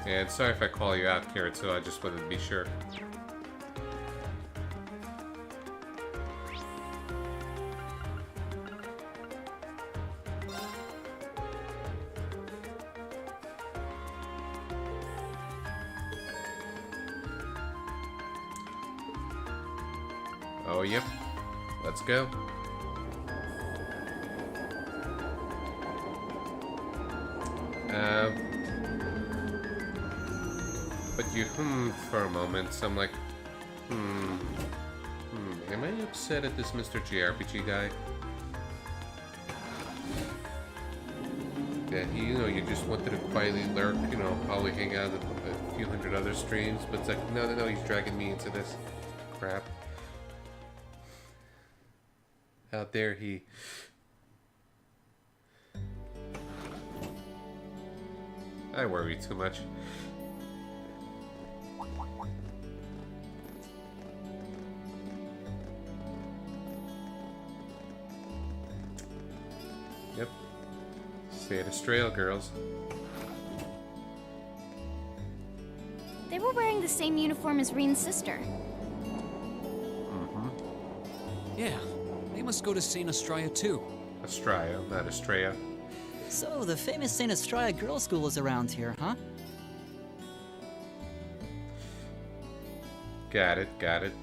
And sorry if I call you out, Kirito, I just wanted to be sure. Oh, yep. Let's go. But you for a moment, so I'm like, am I upset at this Mr. JRPG guy? Yeah, you just wanted to quietly lurk, probably hang out at a few hundred other streams, but it's like, no, he's dragging me into this crap. How dare he? I worry too much. Yep. Stay at Estrella, girls. They were wearing the same uniform as Reen's sister. Mm-hmm. Yeah, they must go to St. Estrella too. Estrella, not Estrella. So, the famous St. Estrella Girls' School is around here, huh? Got it.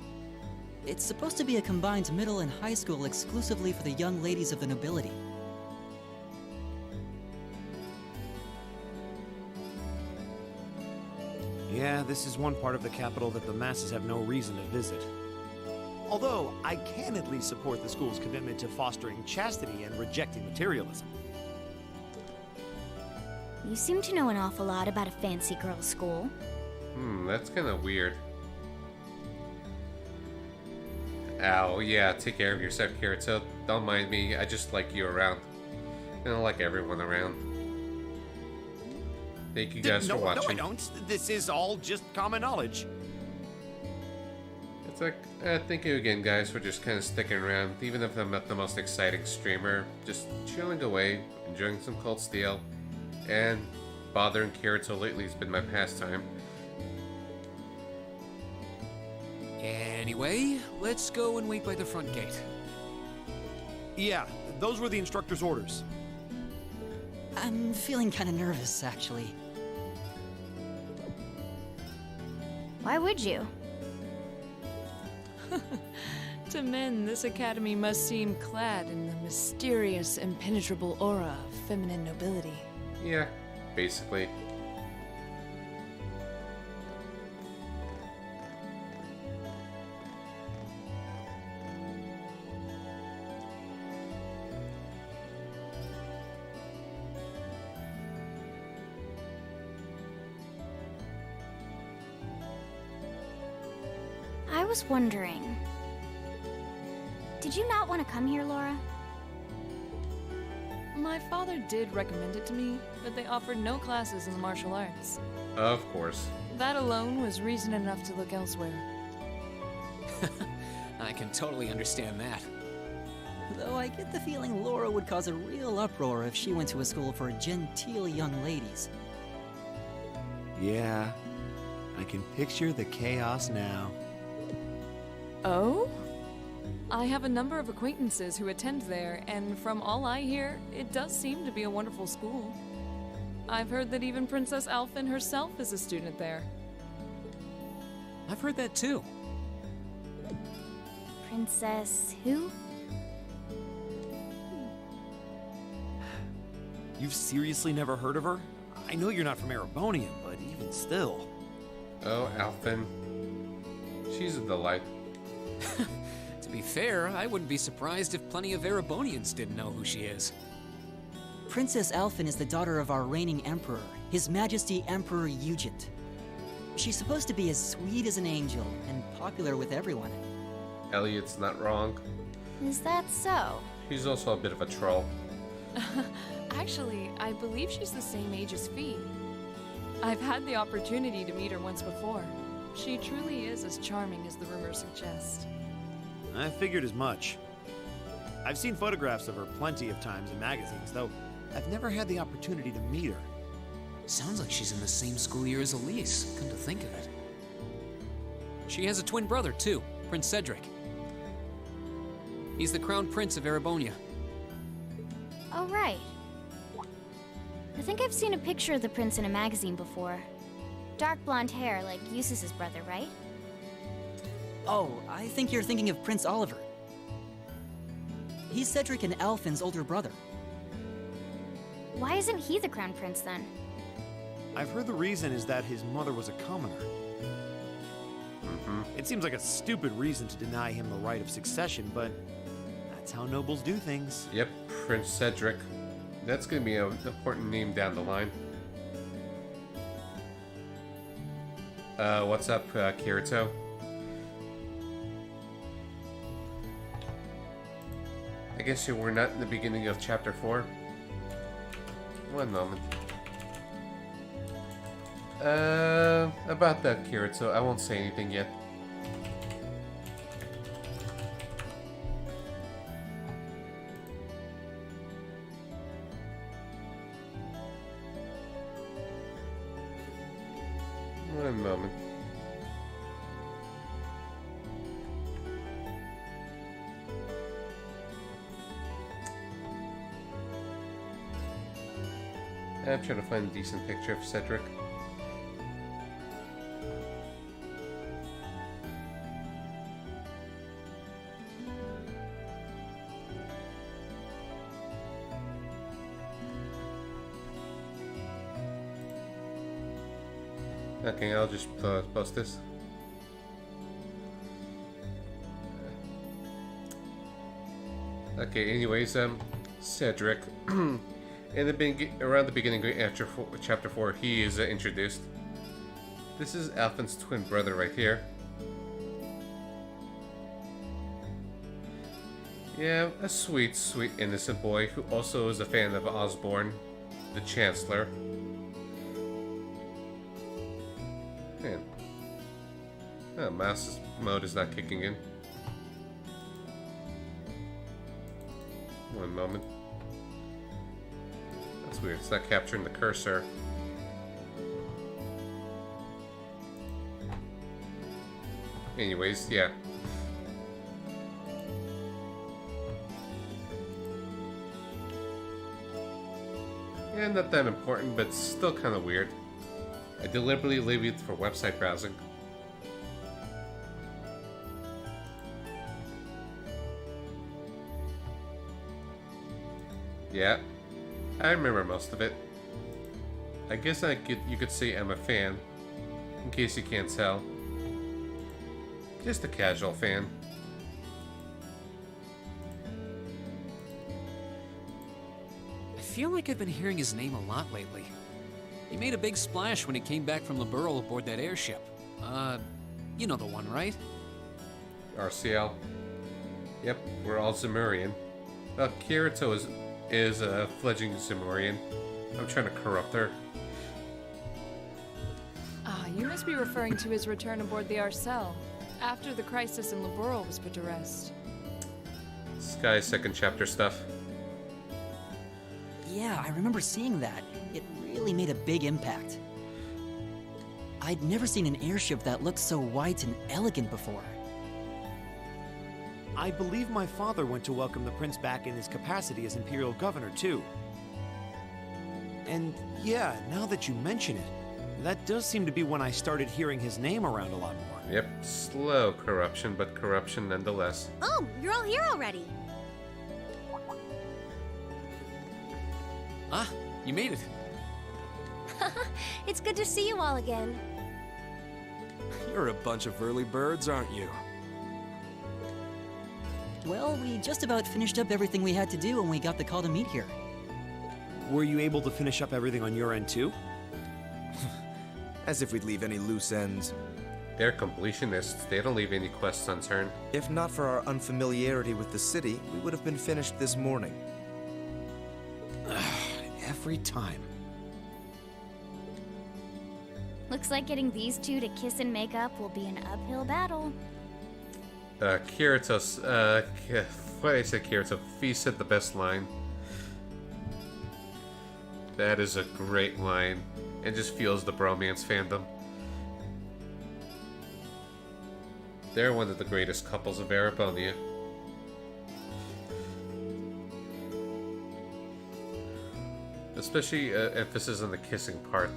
It's supposed to be a combined middle and high school exclusively for the young ladies of the nobility. Yeah, this is one part of the capital that the masses have no reason to visit. Although, I can at least support the school's commitment to fostering chastity and rejecting materialism. You seem to know an awful lot about a fancy girls' school. That's kind of weird. Ow, yeah, take care of yourself, Kirito. Don't mind me, I just like you around. And I like everyone around. Thank you guys for watching. No, I don't. This is all just common knowledge. It's like, thank you again, guys, for just kind of sticking around. Even if I'm not the most exciting streamer, just chilling away, enjoying some Cold Steel, and bothering Kirito lately has been my pastime. Anyway, let's go and wait by the front gate. Yeah, those were the instructor's orders. I'm feeling kind of nervous, actually. Why would you? To men, this academy must seem clad in the mysterious, impenetrable aura of feminine nobility. Yeah, basically. I was wondering, did you not want to come here, Laura? My father did recommend it to me, but they offered no classes in the martial arts. Of course. That alone was reason enough to look elsewhere. I can totally understand that. Though I get the feeling Laura would cause a real uproar if she went to a school for genteel young ladies. Yeah, I can picture the chaos now. Oh? I have a number of acquaintances who attend there, and from all I hear, it does seem to be a wonderful school. I've heard that even Princess Alphen herself is a student there. I've heard that too. Princess who? You've seriously never heard of her? I know you're not from Erebonian, but even still. Oh, Alphen. She's a delight. To be fair, I wouldn't be surprised if plenty of Erebonians didn't know who she is. Princess Alphen is the daughter of our reigning emperor, His Majesty Emperor Eugent. She's supposed to be as sweet as an angel and popular with everyone. Elliot's not wrong. Is that so? She's also a bit of a troll. Actually, I believe she's the same age as Fee. I've had the opportunity to meet her once before. She truly is as charming as the rumors suggest. I figured as much. I've seen photographs of her plenty of times in magazines, though I've never had the opportunity to meet her. Sounds like she's in the same school year as Elise, come to think of it. She has a twin brother, too, Prince Cedric. He's the crown prince of Erebonia. Oh, right. I think I've seen a picture of the prince in a magazine before. Dark blonde hair, like Eustace's brother, right? Oh, I think you're thinking of Prince Oliver. He's Cedric and Alphen's older brother. Why isn't he the crown prince then? I've heard the reason is that his mother was a commoner. It seems like a stupid reason to deny him the right of succession, but that's how nobles do things. Yep, Prince Cedric. That's gonna be an important name down the line. What's up, Kirito? I guess you were not in the beginning of Chapter 4? One moment. About that, Kirito, I won't say anything yet. One moment. I'm trying to find a decent picture of Cedric. Okay, I'll just post this. Okay, anyways, Cedric. Around the beginning after Chapter 4, he is introduced. This is Alphen's twin brother right here. Yeah, a sweet, sweet innocent boy who also is a fan of Osborne, the Chancellor. Man. Oh, mouse mode is not kicking in. One moment. That's weird, it's not capturing the cursor. Anyways, yeah. Yeah, not that important, but still kind of weird. I deliberately leave it for website browsing. Yeah, I remember most of it. I guess you could say I'm a fan, in case you can't tell. Just a casual fan. I feel like I've been hearing his name a lot lately. He made a big splash when he came back from Liberl aboard that airship. You know the one, right? RCL. Yep, we're all Zemurian. Well, Kirito is a fledgling Zemurian. I'm trying to corrupt her. Ah, you must be referring to his return aboard the Arcel, after the crisis in Liberl was put to rest. Sky's second chapter stuff. Yeah, I remember seeing that. It really made a big impact. I'd never seen an airship that looked so white and elegant before. I believe my father went to welcome the prince back in his capacity as Imperial Governor, too. And yeah, now that you mention it, that does seem to be when I started hearing his name around a lot more. Yep, slow corruption, but corruption nonetheless. Oh, you're all here already. Ah, you made it. It's good to see you all again. You're a bunch of early birds, aren't you? Well, we just about finished up everything we had to do when we got the call to meet here. Were you able to finish up everything on your end, too? As if we'd leave any loose ends. They're completionists. They don't leave any quests unturned. If not for our unfamiliarity with the city, we would have been finished this morning. Every time. Looks like getting these two to kiss and make up will be an uphill battle. Kirito's, what I said, Kirito, Fee said the best line. That is a great line, and just fuels the bromance fandom. They're one of the greatest couples of Erebonia. Especially emphasis on the kissing part.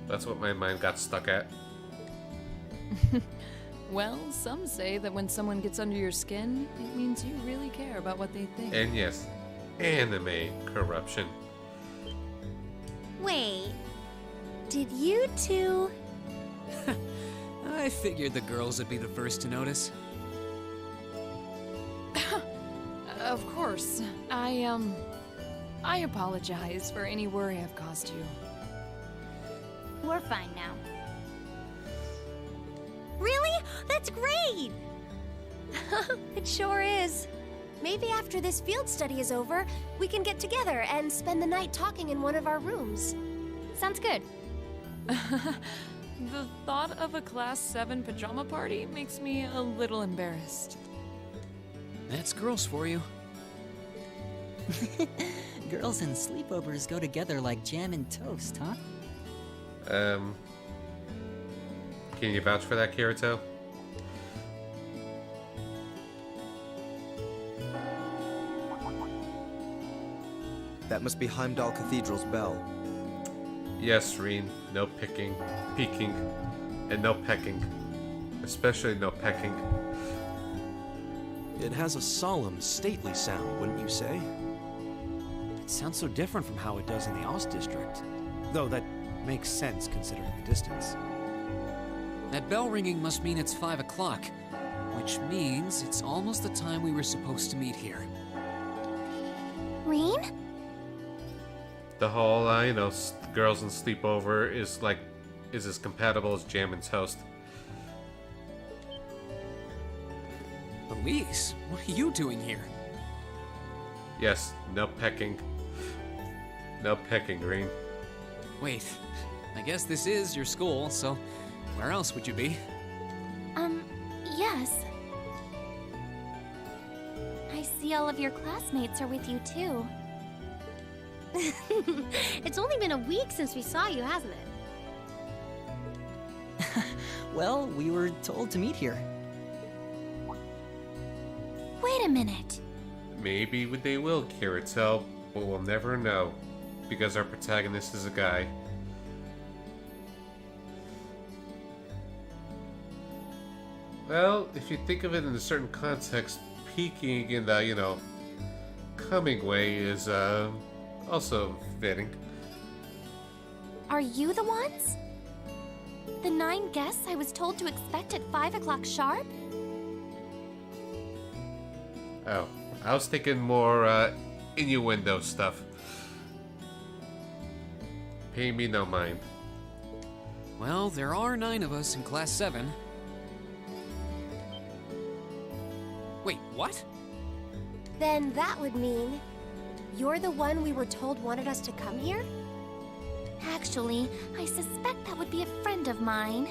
That's what my mind got stuck at. Well, some say that when someone gets under your skin, it means you really care about what they think. And yes, anime corruption. Wait, did you two... I figured the girls would be the first to notice. Of course. I apologize for any worry I've caused you. We're fine now. Really? That's great! It sure is. Maybe after this field study is over, we can get together and spend the night talking in one of our rooms. Sounds good. The thought of a Class 7 pajama party makes me a little embarrassed. That's girls for you. Girls and sleepovers go together like jam and toast, huh? Can you vouch for that, Kirito? That must be Heimdall Cathedral's bell. Yes, Reen. No peeking, and no pecking. Especially no pecking. It has a solemn, stately sound, wouldn't you say? It sounds so different from how it does in the Ost District. Though that makes sense considering the distance. That bell ringing must mean it's 5 o'clock, which means it's almost the time we were supposed to meet here. Reen? The whole, girls and sleepover is as compatible as jam and toast. Elise, what are you doing here? Yes, no pecking. No pecking, Reen. Wait, I guess this is your school, so where else would you be? Yes. I see all of your classmates are with you too. It's only been a week since we saw you, hasn't it? Well, we were told to meet here. Wait a minute. Maybe they will, Kirito, but we'll never know, because our protagonist is a guy. Well, if you think of it in a certain context, peeking in the, coming way is, also fitting. Are you the ones? The 9 guests I was told to expect at 5 o'clock sharp? Oh, I was thinking more, innuendo stuff. Pay me no mind. Well, there are 9 of us in Class 7. Wait, what? Then that would mean you're the one we were told wanted us to come here? Actually, I suspect that would be a friend of mine.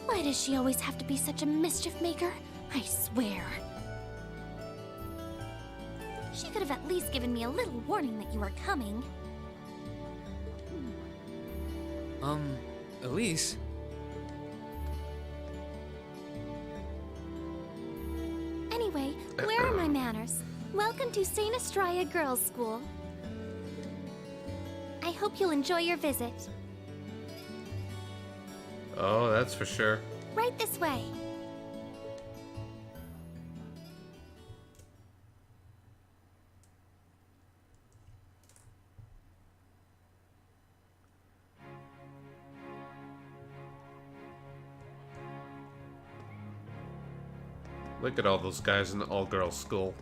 Why does she always have to be such a mischief maker? I swear. She could have at least given me a little warning that you were coming. Elise? Anyway, where are my manners? Welcome to St. Estrella Girls' School. I hope you'll enjoy your visit. Oh, that's for sure. Right this way. Look at all those guys in the all-girls school.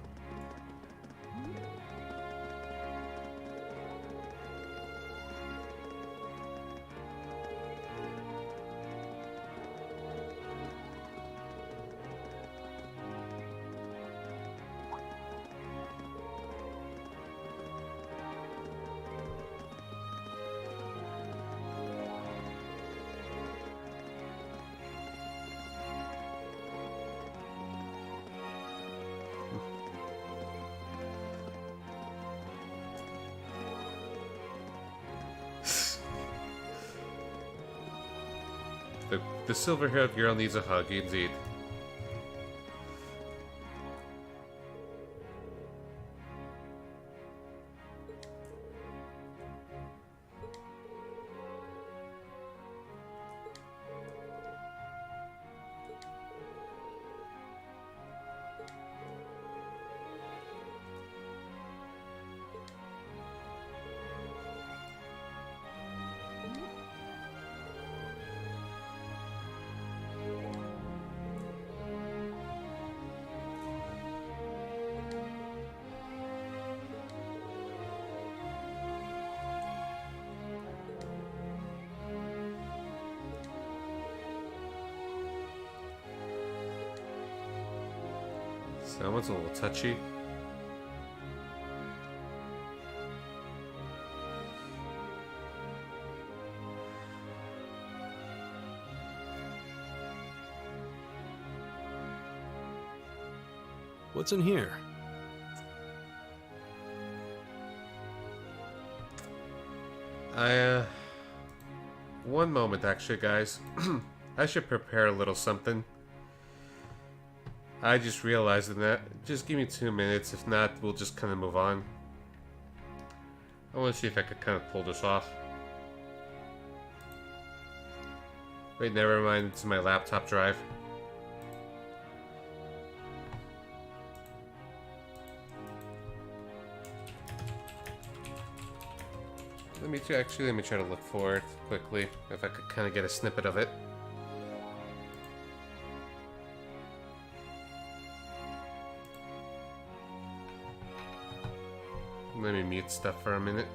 The silver-haired girl needs a hug, indeed. Someone's a little touchy. What's in here? One moment, actually, guys. I should prepare a little something. I just realized that. Just give me 2 minutes. If not, we'll just kind of move on. I want to see if I could kind of pull this off. Wait, never mind. It's my laptop drive. Let me try to look for it quickly. If I could kind of get a snippet of it. Let me mute stuff for a minute.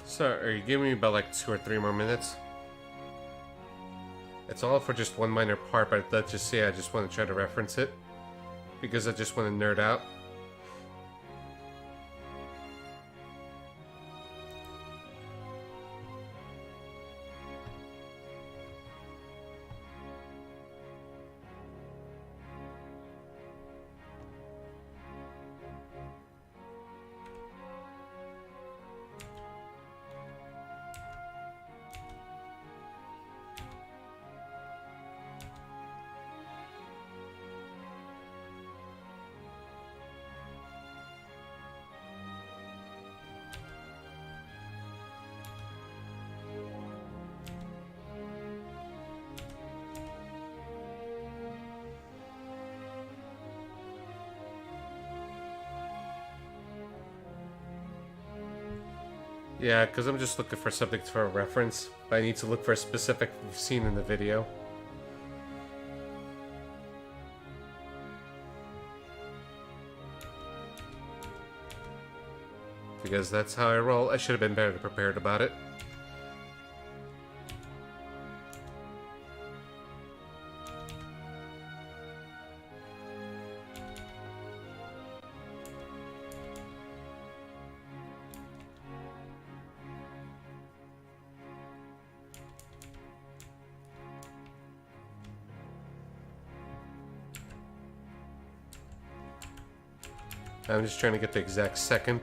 So, are you giving me about like 2 or 3 more minutes? It's all for just one minor part, but let's just say I just want to try to reference it. Because I just want to nerd out. Yeah, because I'm just looking for something for a reference, but I need to look for a specific scene in the video. because that's how I roll. I should have been better prepared about it. I'm just trying to get the exact second.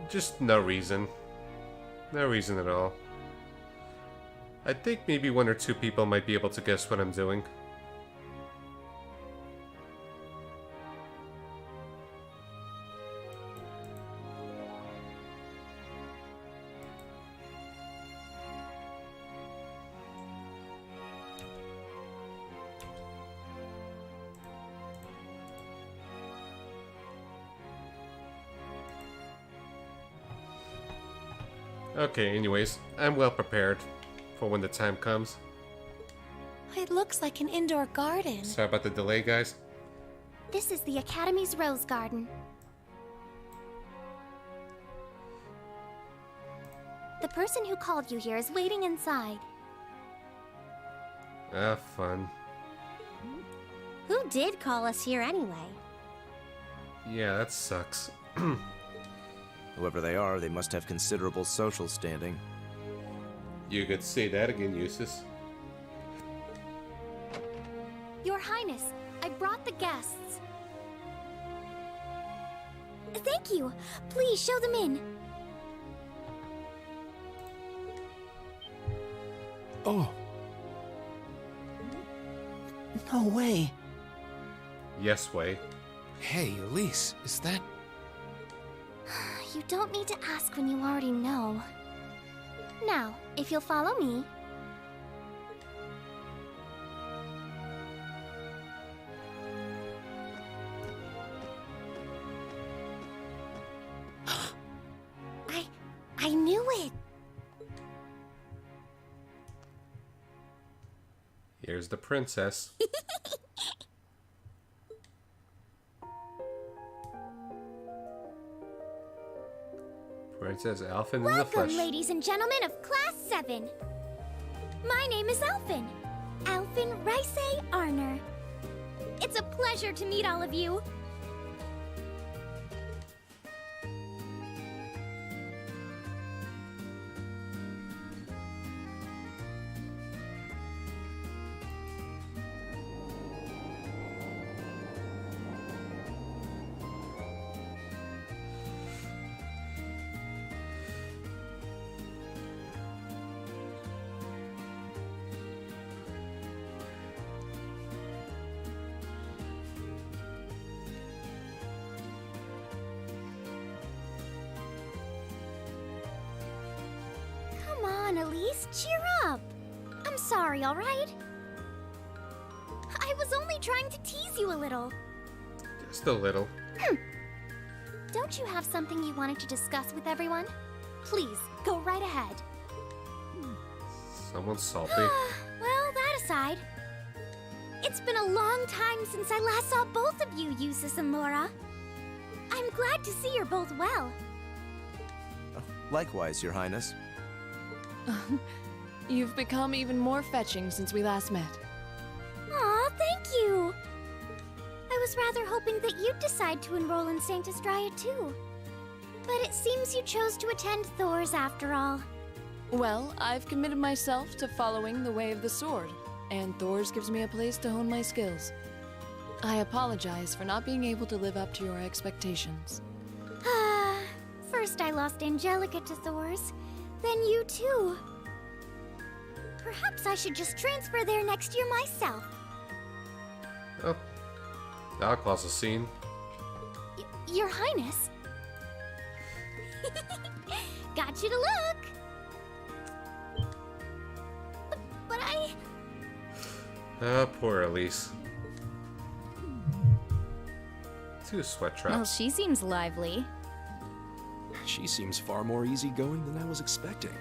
Just no reason. No reason at all. I think maybe one or two people might be able to guess what I'm doing. Okay, anyways, I'm well prepared for when the time comes. It looks like an indoor garden. Sorry about the delay, guys. This is the Academy's rose garden. The person who called you here is waiting inside. Ah, fun. Who did call us here anyway? Yeah, that sucks. Whoever they are, they must have considerable social standing. You could say that again, Eustace. Your Highness, I brought the guests. Thank you. Please show them in. Oh. No way. Yes, way. Hey, Elise, is that... You don't need to ask when you already know. Now, if you'll follow me... I knew it! Here's the princess. Princess Alphen in the flesh. Welcome, ladies and gentlemen of Class 7. My name is Alphen. Alphen Rice Arner. It's a pleasure to meet all of you. Come on, Elise, cheer up. I'm sorry, all right? I was only trying to tease you a little. Just a little. Don't you have something you wanted to discuss with everyone? Please, go right ahead. Someone's salty. Well, that aside, it's been a long time since I last saw both of you, Eustace and Laura. I'm glad to see you're both well. Likewise, Your Highness. You've become even more fetching since we last met. Aw, thank you! I was rather hoping that you'd decide to enroll in Sanctus Dryad too. But it seems you chose to attend Thor's after all. Well, I've committed myself to following the way of the sword, and Thor's gives me a place to hone my skills. I apologize for not being able to live up to your expectations. First I lost Angelica to Thor's, then you too. Perhaps I should just transfer there next year myself. Oh. That'll cause a scene. Your Highness. Got you to look. But I... Ah, poor Elise. 2 sweat traps. Well, she seems lively. She seems far more easygoing than I was expecting.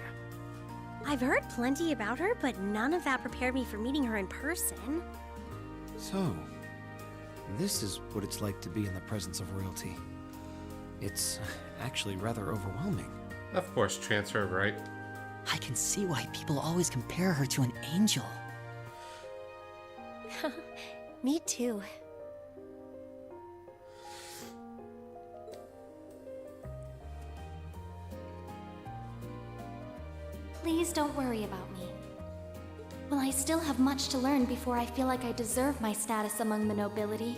I've heard plenty about her, but none of that prepared me for meeting her in person. So, This is what it's like to be in the presence of royalty. It's actually rather overwhelming. Of course, transfer, right? I can see why people always compare her to an angel. Me too. Please don't worry about me. Well, I still have much to learn before I feel like I deserve my status among the nobility.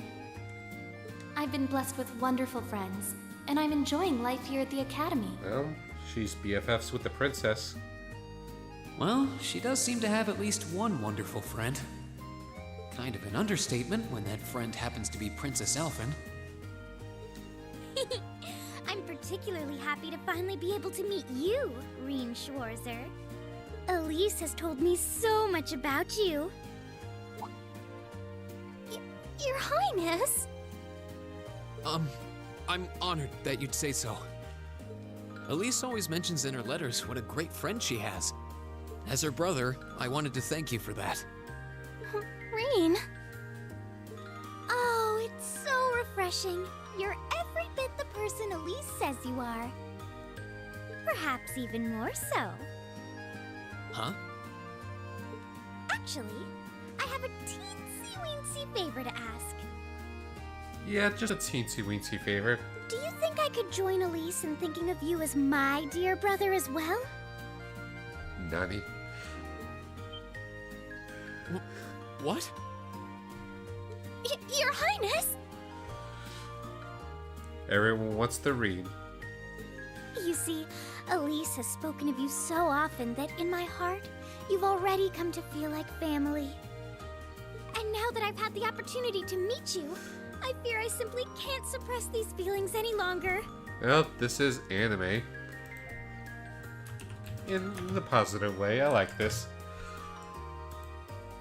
I've been blessed with wonderful friends, and I'm enjoying life here at the Academy. Well, she's BFFs with the princess. Well, she does seem to have at least one wonderful friend. Kind of an understatement when that friend happens to be Princess Elfin. I'm particularly happy to finally be able to meet you, Rean Schwarzer. Elise has told me so much about you. Your Highness! I'm honored that you'd say so. Elise always mentions in her letters what a great friend she has. As her brother, I wanted to thank you for that. Rean! Oh, it's so refreshing. You're every bit the person Elise says you are. Perhaps even more so. Huh? Actually, I have a teensy-weensy favor to ask. Yeah, just a teensy-weensy favor. Do you think I could join Elise in thinking of you as my dear brother as well? Nani. What? Your Highness! Everyone wants to read. You see, Elise has spoken of you so often that in my heart, you've already come to feel like family. And now that I've had the opportunity to meet you, I fear I simply can't suppress these feelings any longer. Well, this is anime. In the positive way, I like this.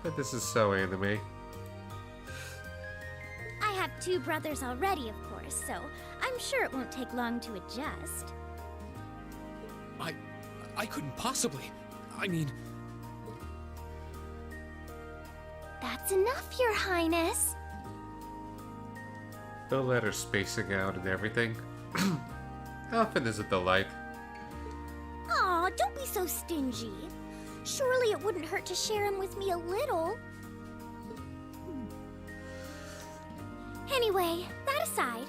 But this is so anime. I have two brothers already, of course, so I'm sure it won't take long to adjust. I couldn't possibly. I mean... That's enough, Your Highness. The letters spacing out and everything. Elfin is a delight. Aw, don't be so stingy. Surely it wouldn't hurt to share him with me a little. Anyway, that aside,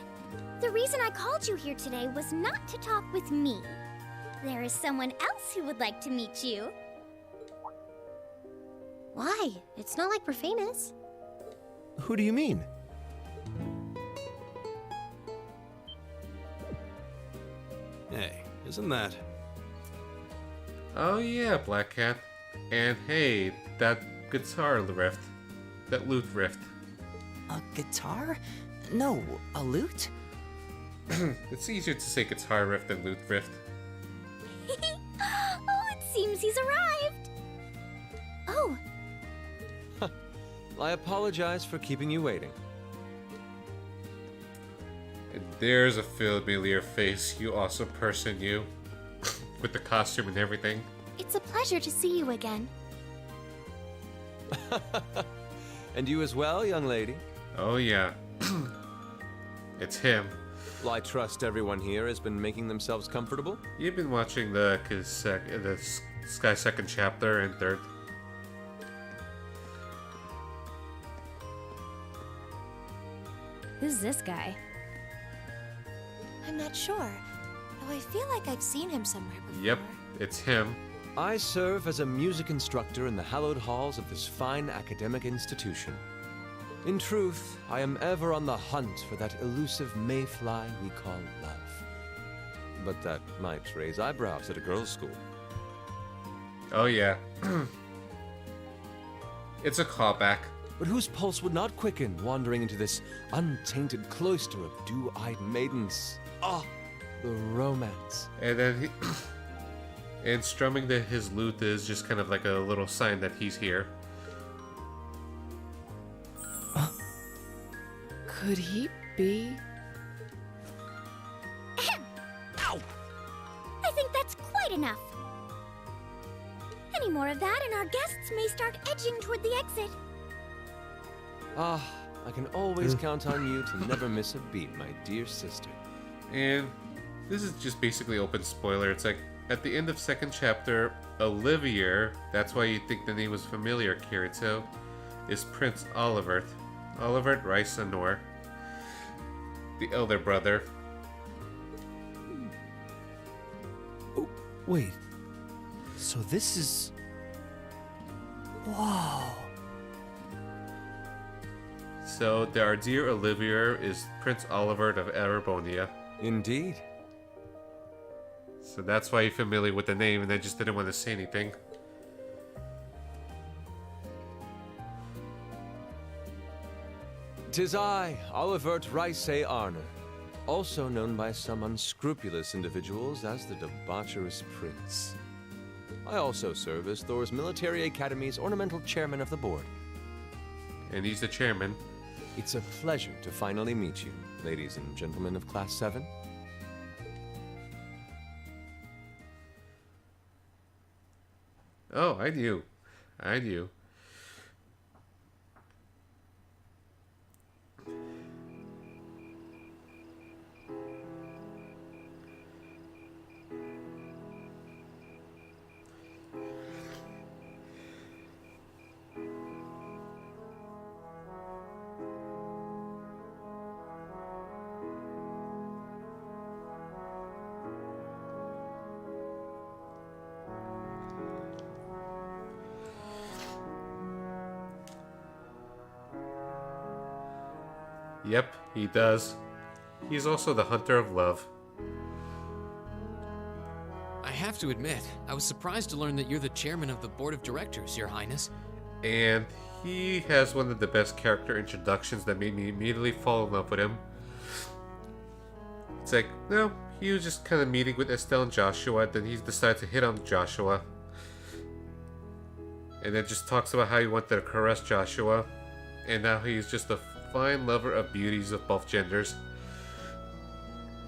the reason I called you here today was not to talk with me. There is someone else who would like to meet you. Why? It's not like we're famous. Who do you mean? Hey, isn't that... Oh yeah, Black Cat. And hey, that guitar riff. That lute riff. A guitar? No, a lute? It's easier to say guitar riff than lute riff. Oh, it seems he's arrived. Oh. I apologize for keeping you waiting. And there's a familiar face, you awesome person, you. With the costume and everything. It's a pleasure to see you again. And you as well, young lady? Oh yeah. It's him. Well, I trust everyone here has been making themselves comfortable? You've been watching the Sky second chapter and third. Who's this guy? I'm not sure, though I feel like I've seen him somewhere before. Yep, it's him. I serve as a music instructor in the hallowed halls of this fine academic institution. In truth, I am ever on the hunt for that elusive mayfly we call love. But that might raise eyebrows at a girls' school. Oh yeah. It's a callback. But whose pulse would not quicken wandering into this untainted cloister of dew-eyed maidens? Ah, the romance. And then he... and strumming his lute is just kind of like a little sign that he's here. Could he be? Ow! I think that's quite enough. Any more of that and our guests may start edging toward the exit. Ah, I can always count on you to never miss a beat, my dear sister. And this is just basically open spoiler. It's like, at the end of second chapter, Olivier, that's why you think the name was familiar, Kirito, is Prince Olivert. Olivert Rice Anor, the elder brother. Oh, wait. So this is... Wow. So the Ardir Olivier is Prince Olivert of Erebonia. Indeed. So that's why you're familiar with the name, and I just didn't want to say anything. "'Tis I, Olivert Rice Arner, also known by some unscrupulous individuals as the Debaucherous Prince. I also serve as Thor's Military Academy's ornamental chairman of the board." And he's the chairman. "It's a pleasure to finally meet you, ladies and gentlemen of Class 7. Oh, I knew. I knew. Yep, he does. He's also the Hunter of Love. I have to admit, I was surprised to learn that you're the chairman of the board of directors, Your Highness. And he has one of the best character introductions that made me immediately fall in love with him. It's like, no, he was just kind of meeting with Estelle and Joshua, then he decided to hit on Joshua. And then just talks about how he wanted to caress Joshua, and now he's just a fine lover of beauties of both genders.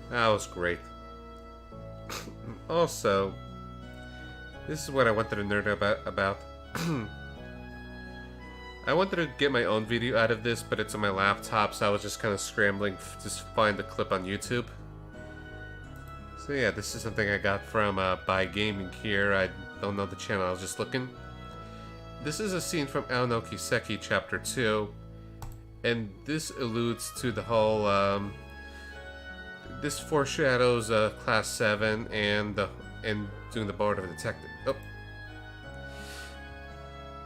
That was great. Also, this is what I wanted to nerd about. I wanted to get my own video out of this, but it's on my laptop, so I was just kind of scrambling to find the clip on YouTube. So yeah, this is something I got from By Gaming here. I don't know the channel, I was just looking. This is a scene from Ao no Kiseki Chapter 2. And this alludes to the whole, this foreshadows Class 7 and doing the board of a detective. Oh.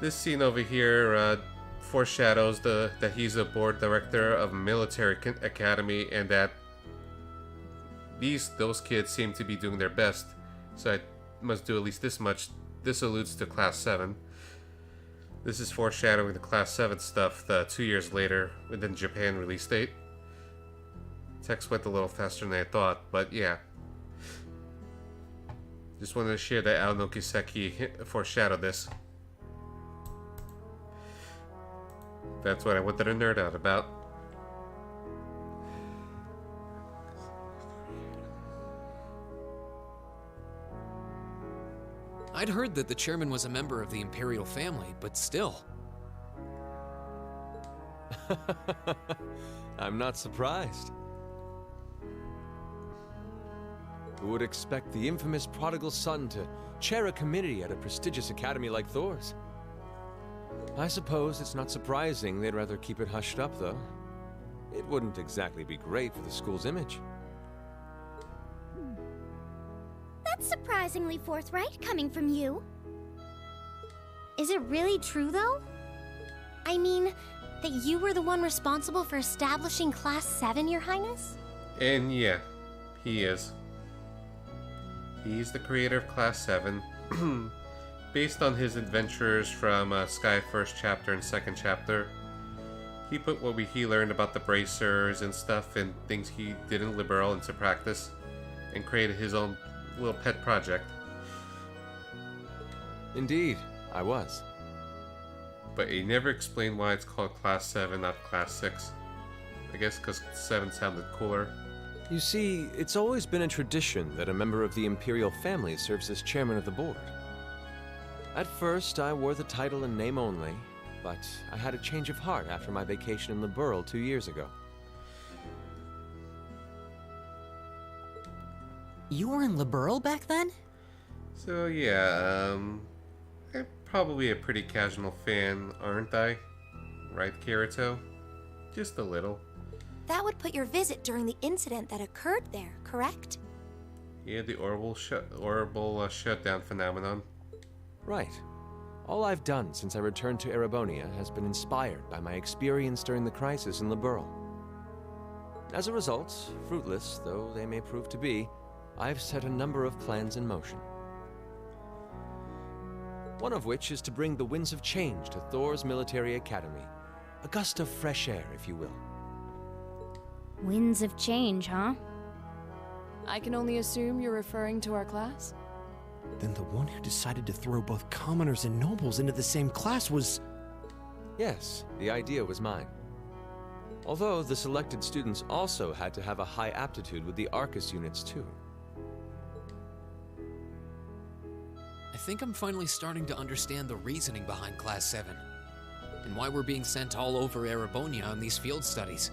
This scene over here foreshadows that he's a board director of a military academy, and that those kids seem to be doing their best. So I must do at least this much. This alludes to Class 7. This is foreshadowing the Class 7 stuff 2 years later within Japan release date. Text went a little faster than I thought, but yeah. Just wanted to share that Ao no Kiseki foreshadowed this. That's what I wanted to nerd out about. I'd heard that the chairman was a member of the Imperial family, but still. I'm not surprised. Who would expect the infamous prodigal son to chair a committee at a prestigious academy like Thor's? I suppose it's not surprising they'd rather keep it hushed up, though. It wouldn't exactly be great for the school's image. That's surprisingly forthright coming from you. Is it really true, though? I mean, that you were the one responsible for establishing Class 7, Your Highness? And yeah, he is. He's the creator of Class 7. Based on his adventures from Sky First Chapter and Second Chapter, he put what he learned about the bracers and stuff and things he did in Liberal into practice, and created his own little pet project. Indeed, I was. But he never explained why it's called Class 7, not Class 6. I guess because 7 sounded cooler. You see, it's always been a tradition that a member of the Imperial family serves as chairman of the board. At first, I wore the title in name only, but I had a change of heart after my vacation in Liberl 2 years ago. You were in Liberl back then? So yeah, I'm probably a pretty casual fan, aren't I? Right, Kirito? Just a little. That would put your visit during the incident that occurred there, correct? Yeah, the orbital shutdown phenomenon. Right. All I've done since I returned to Erebonia has been inspired by my experience during the crisis in Liberl. As a result, fruitless though they may prove to be, I've set a number of plans in motion. One of which is to bring the winds of change to Thor's military academy. A gust of fresh air, if you will. Winds of change, huh? I can only assume you're referring to our class? Then the one who decided to throw both commoners and nobles into the same class was... Yes, the idea was mine. Although the selected students also had to have a high aptitude with the Arcus units too. I think I'm finally starting to understand the reasoning behind Class 7, and why we're being sent all over Erebonia on these field studies.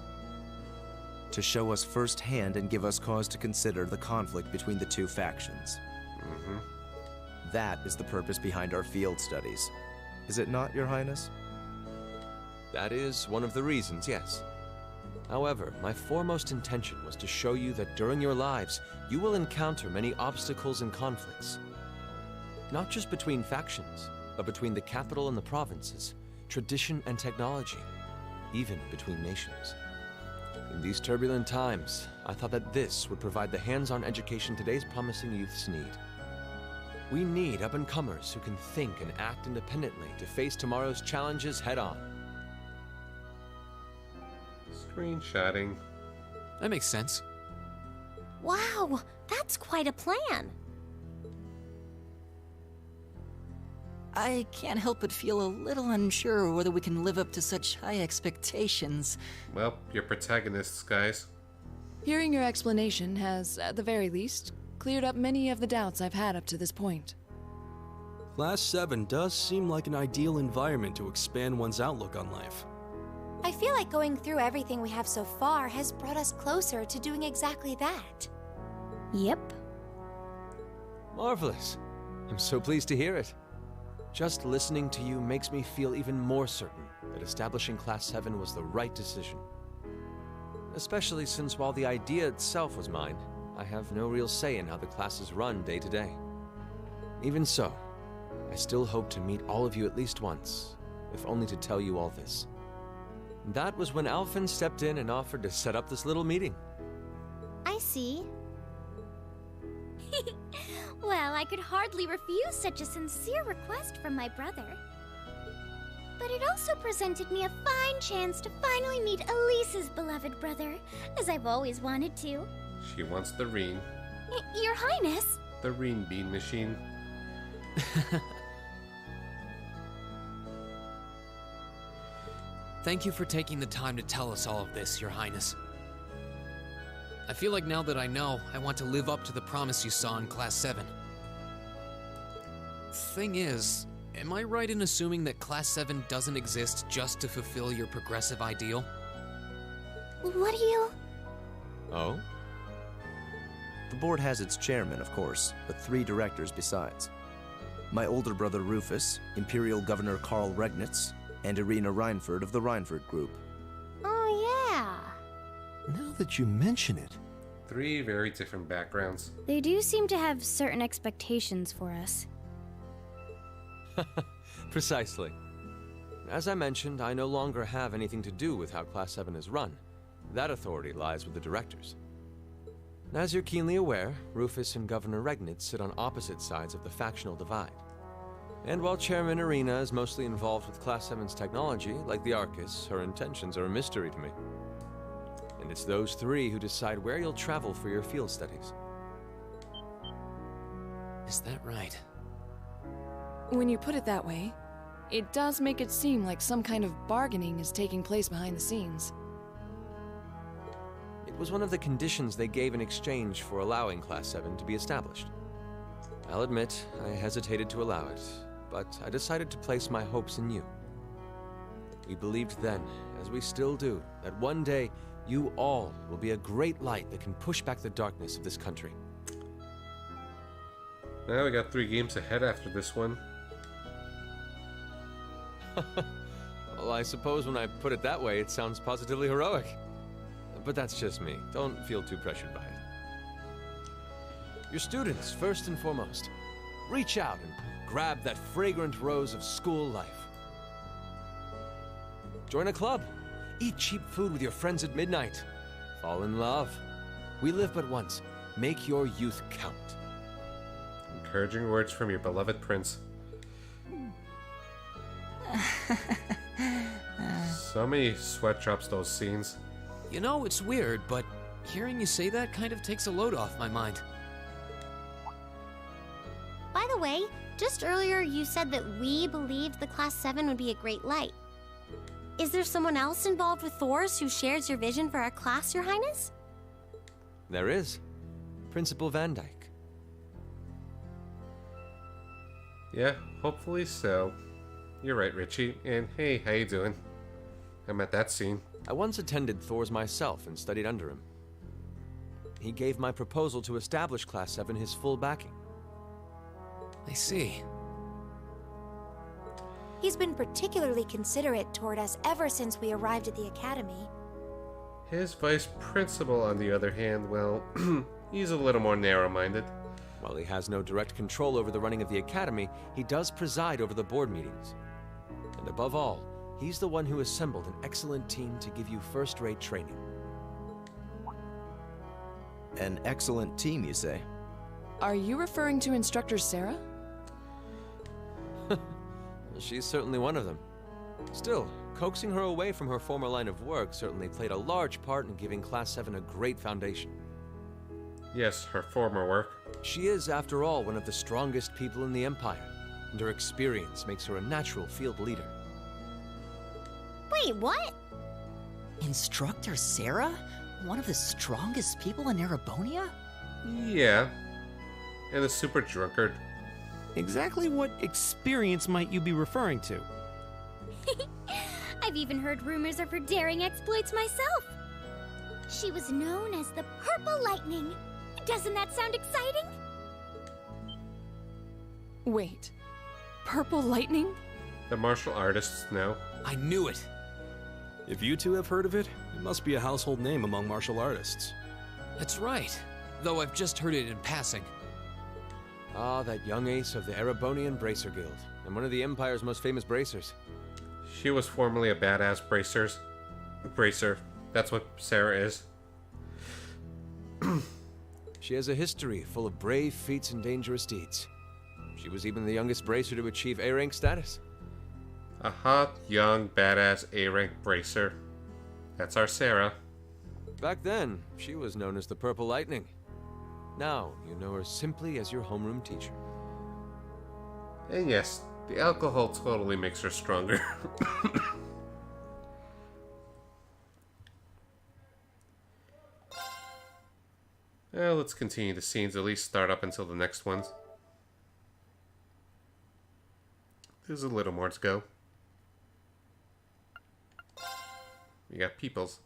To show us firsthand and give us cause to consider the conflict between the two factions. That is the purpose behind our field studies. Is it not, Your Highness? That is one of the reasons, yes. However, my foremost intention was to show you that during your lives, you will encounter many obstacles and conflicts. Not just between factions, but between the capital and the provinces, tradition and technology, even between nations. In these turbulent times, I thought that this would provide the hands-on education today's promising youths need. We need up-and-comers who can think and act independently to face tomorrow's challenges head-on. Screenshotting. That makes sense. Wow, that's quite a plan. I can't help but feel a little unsure whether we can live up to such high expectations. Well, you're protagonists, guys. Hearing your explanation has, at the very least, cleared up many of the doubts I've had up to this point. Class 7 does seem like an ideal environment to expand one's outlook on life. I feel like going through everything we have so far has brought us closer to doing exactly that. Yep. Marvelous. I'm so pleased to hear it. Just listening to you makes me feel even more certain that establishing Class 7 was the right decision. Especially since while the idea itself was mine, I have no real say in how the classes run day to day. Even so, I still hope to meet all of you at least once, if only to tell you all this. That was when Alphen stepped in and offered to set up this little meeting. I see. Well, I could hardly refuse such a sincere request from my brother. But it also presented me a fine chance to finally meet Elise's beloved brother, as I've always wanted to. She wants the Reen. Your Highness? The Reen bean machine. Thank you for taking the time to tell us all of this, Your Highness. I feel like now that I know, I want to live up to the promise you saw in Class 7. Thing is, am I right in assuming that Class 7 doesn't exist just to fulfill your progressive ideal? What do you... Oh? The board has its chairman, of course, but 3 directors besides. My older brother Rufus, Imperial Governor Karl Regnitz, and Irina Reinford of the Reinford Group. Oh, yeah. Now that you mention it... 3 very different backgrounds. They do seem to have certain expectations for us. Precisely. As I mentioned, I no longer have anything to do with how Class 7 is run. That authority lies with the directors. As you're keenly aware, Rufus and Governor Regnitz sit on opposite sides of the factional divide. And while Chairman Irina is mostly involved with Class 7's technology, like the Arcus, her intentions are a mystery to me. And it's those 3 who decide where you'll travel for your field studies. Is that right? When you put it that way, it does make it seem like some kind of bargaining is taking place behind the scenes. It was one of the conditions they gave in exchange for allowing Class 7 to be established. I'll admit, I hesitated to allow it, but I decided to place my hopes in you. We believed then, as we still do, that one day you all will be a great light that can push back the darkness of this country. Now we got 3 games ahead after this one. Well, I suppose when I put it that way, it sounds positively heroic. But that's just me. Don't feel too pressured by it. Your students, first and foremost. Reach out and grab that fragrant rose of school life. Join a club. Eat cheap food with your friends at midnight. Fall in love. We live but once. Make your youth count. Encouraging words from your beloved prince. So many sweat drops those scenes. You know, it's weird, but hearing you say that kind of takes a load off my mind. By the way, just earlier you said that we believed the Class 7 would be a great light. Is there someone else involved with Thors who shares your vision for our class, Your Highness? There is. Principal Van Dyke. Yeah, hopefully so. You're right, Richie. And hey, how you doing? I'm at that scene. I once attended Thors myself and studied under him. He gave my proposal to establish Class 7 his full backing. I see. He's been particularly considerate toward us ever since we arrived at the academy. His vice principal, on the other hand, well, he's a little more narrow-minded. While he has no direct control over the running of the academy, he does preside over the board meetings. And above all, he's the one who assembled an excellent team to give you first-rate training. An excellent team, you say? Are you referring to Instructor Sarah? She's certainly one of them. Still, coaxing her away from her former line of work certainly played a large part in giving Class 7 a great foundation. Yes, her former work. She is, after all, one of the strongest people in the Empire, and her experience makes her a natural field leader. Wait, what? Instructor Sarah? One of the strongest people in Erebonia? Yeah. And a super drunkard. Exactly what experience might you be referring to? I've even heard rumors of her daring exploits myself. She was known as the Purple Lightning. Doesn't that sound exciting? Wait. Purple Lightning? The martial artists know. I knew it. If you two have heard of it, it must be a household name among martial artists. That's right. Though I've just heard it in passing. Ah, that young ace of the Erebonian Bracer Guild, and one of the Empire's most famous bracers. She was formerly a badass bracer. That's what Sarah is. She has a history full of brave feats and dangerous deeds. She was even the youngest bracer to achieve A-rank status. A hot, young, badass A-rank bracer. That's our Sarah. Back then, she was known as the Purple Lightning. Now, you know her simply as your homeroom teacher. And yes, the alcohol totally makes her stronger. Well, let's continue the scenes, at least start up until the next ones. There's a little more to go. We got Peoples.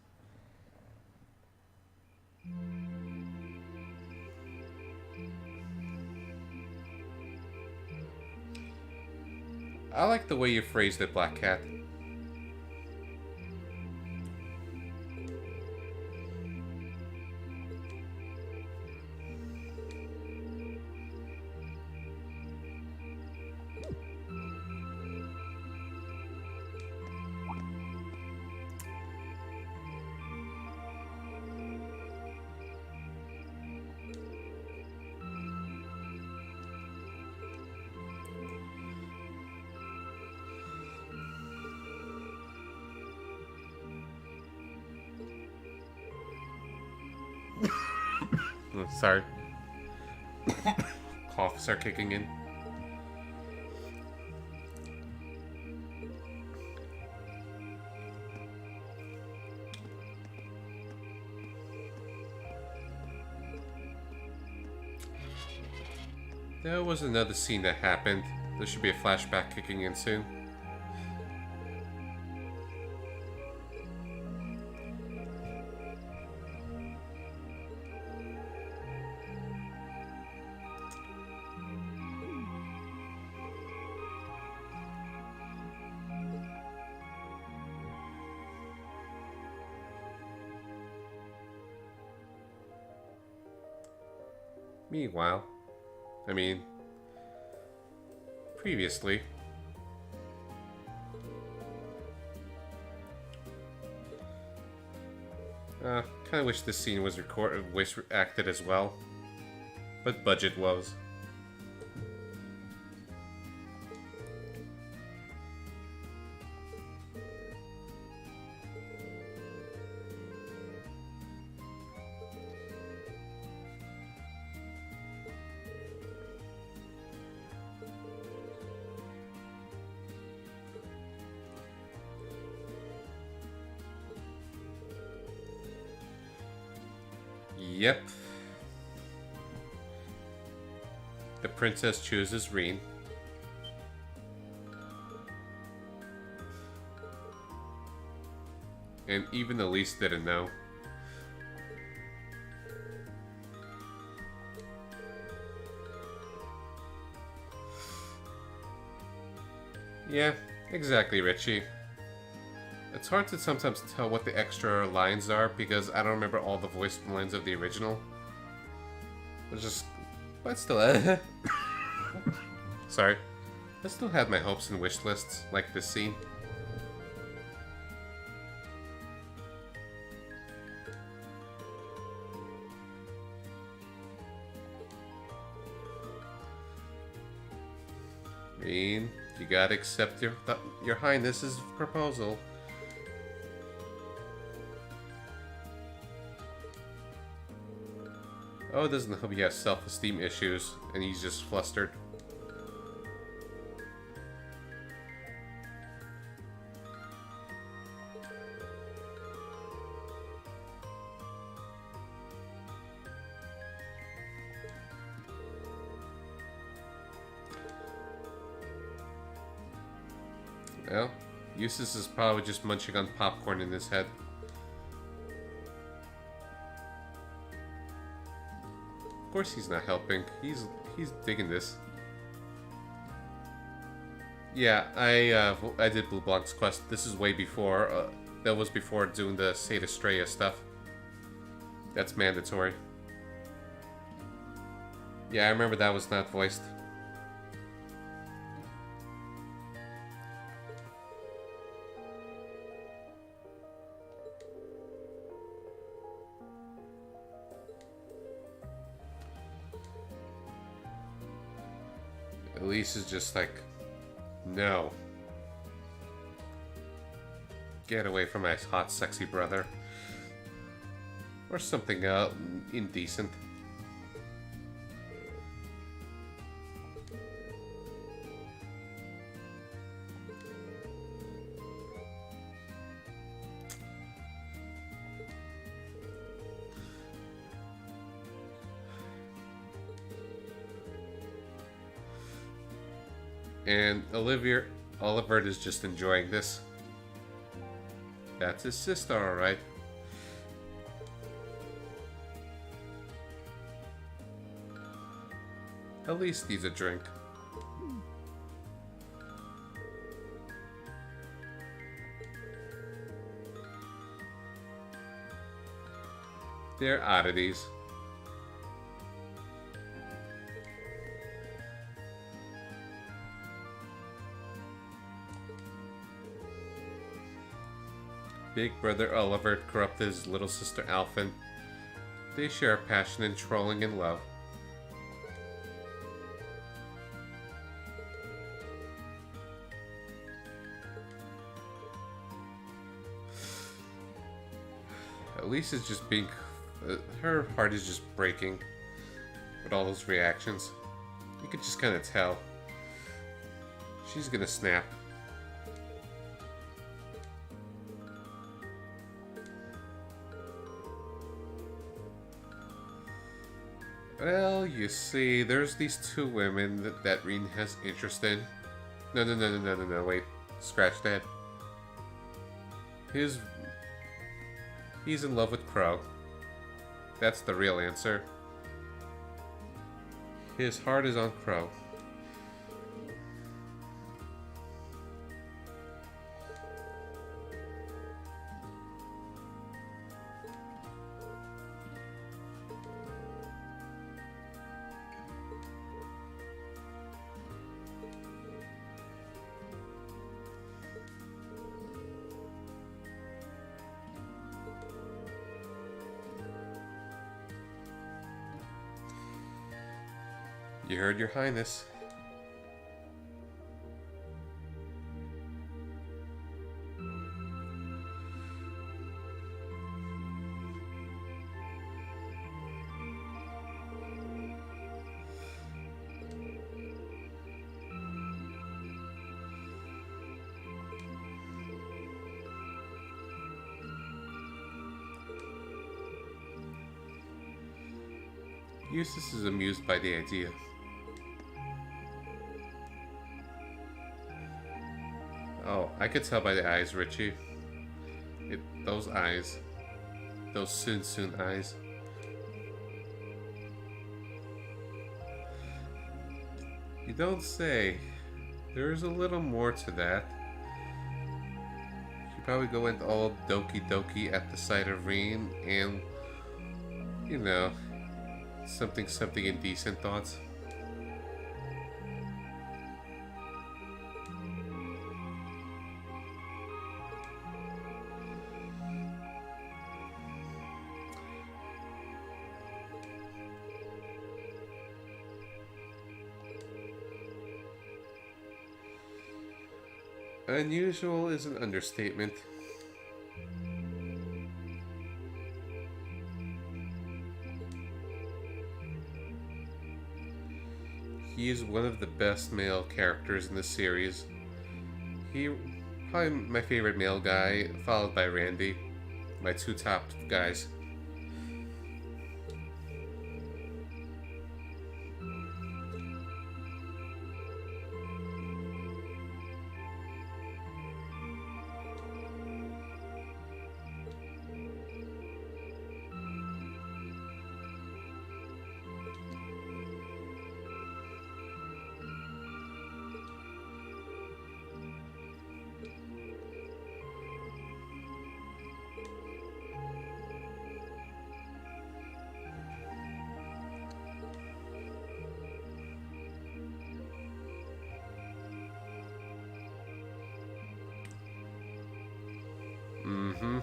I like the way you phrased it, Black Cat. Sorry. Coughs are kicking in. There was another scene that happened. There should be a flashback kicking in soon. Meanwhile, I mean, previously, kind of wish this scene was acted as well, but budget woes. Yep. The princess chooses Reen. And even Elise didn't know. Yeah, exactly, Richie. It's hard to sometimes tell what the extra lines are because I don't remember all the voice lines of the original. But still, sorry. I still had my hopes and wish lists, like this scene. Reen, you gotta accept your highness's proposal. Oh, doesn't help he has self-esteem issues, and he's just flustered. Well, Eustace is probably just munching on popcorn in his head. Of course he's not helping. He's digging this. Yeah, I did Blue Blanc's quest. This is way before. That was before doing the Sate Estrella stuff. That's mandatory. Yeah, I remember that was not voiced. Elise is just like, no. Get away from my hot, sexy brother. Or something indecent. And Oliver is just enjoying this. That's his sister, alright. Elise needs a drink. They're oddities. Big brother Oliver corrupted his little sister Alphen. They share a passion in trolling and love. Elise is just being... her heart is just breaking with all those reactions. You could just kind of tell. She's gonna snap. Well, you see, there's these two women that Reen has interest in. No, wait. Scratch that. He's in love with Crow. That's the real answer. His heart is on Crow. You heard, Your Highness. Eustace is amused by the idea. Oh, I could tell by the eyes, Richie. Those eyes. Those soon eyes. You don't say. There's a little more to that. You probably go into all doki doki at the sight of Rean and, you know, something indecent thoughts. Unusual is an understatement. He is one of the best male characters in the series. He probably my favorite male guy, followed by Randy, my two top guys. Mm-hmm.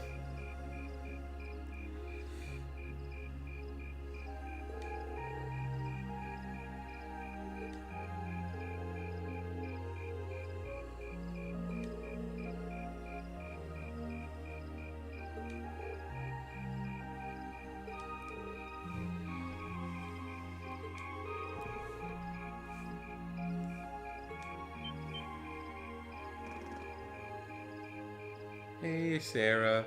Hey, Sarah.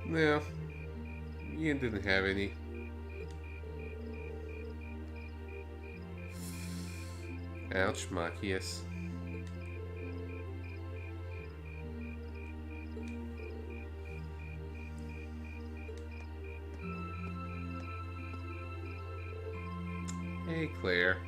No, Ian didn't have any. Ouch, Machias. Hey, Claire.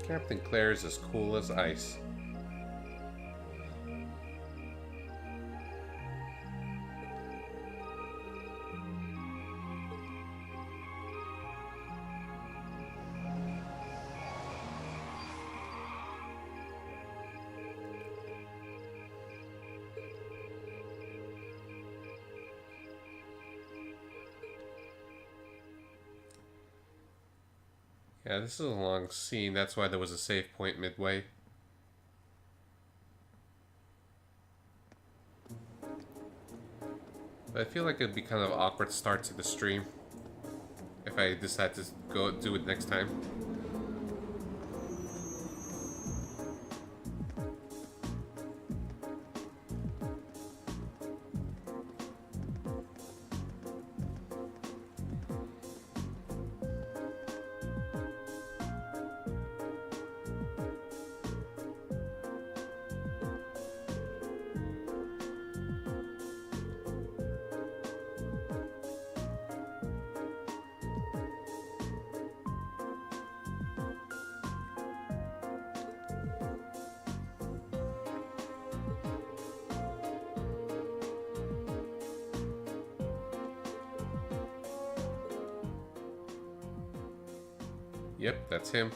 Captain Claire is as cool as ice. Yeah, this is a long scene, that's why there was a save point midway. But I feel like it'd be kind of an awkward start to the stream if I decide to go do it next time. Yep, that's him.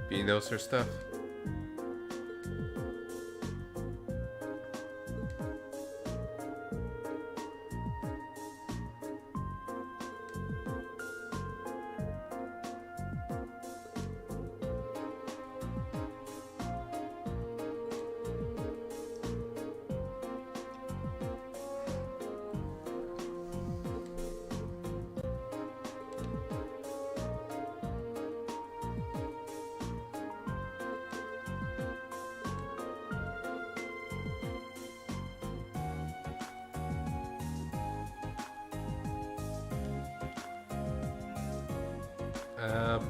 Bea knows her stuff.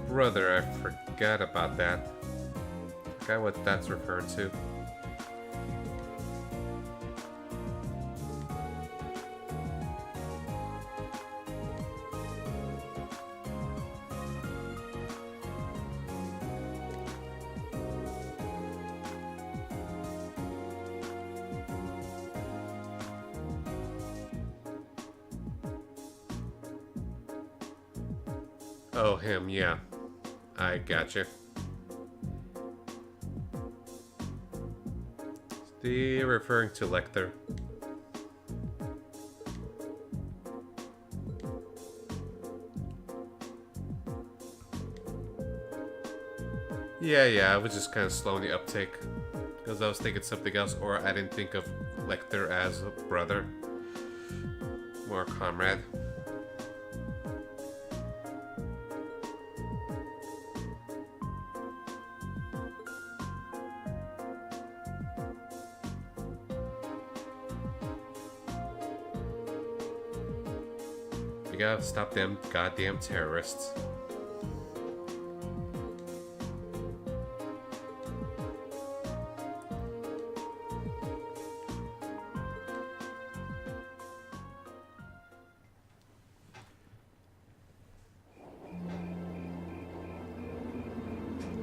Brother, I forgot about that. Forgot what that's referring to. Oh, him, yeah. I gotcha. They're referring to Lecter. Yeah, I was just kind of slow in the uptake. Because I was thinking something else, or I didn't think of Lecter as a brother. More comrade. We gotta stop them goddamn terrorists.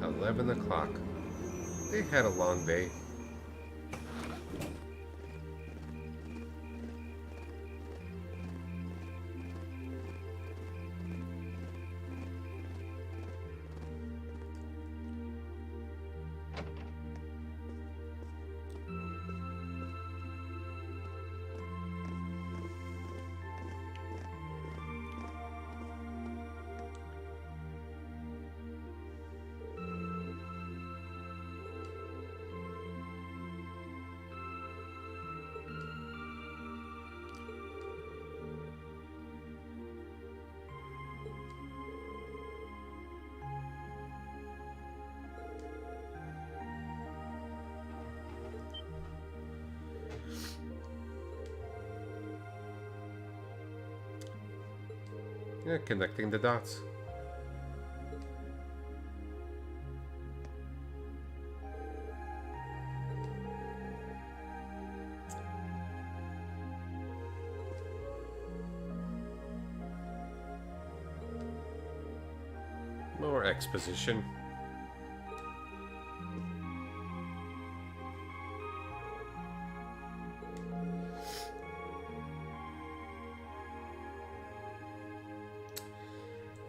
$11 They had a long day. Yeah, connecting the dots. More exposition.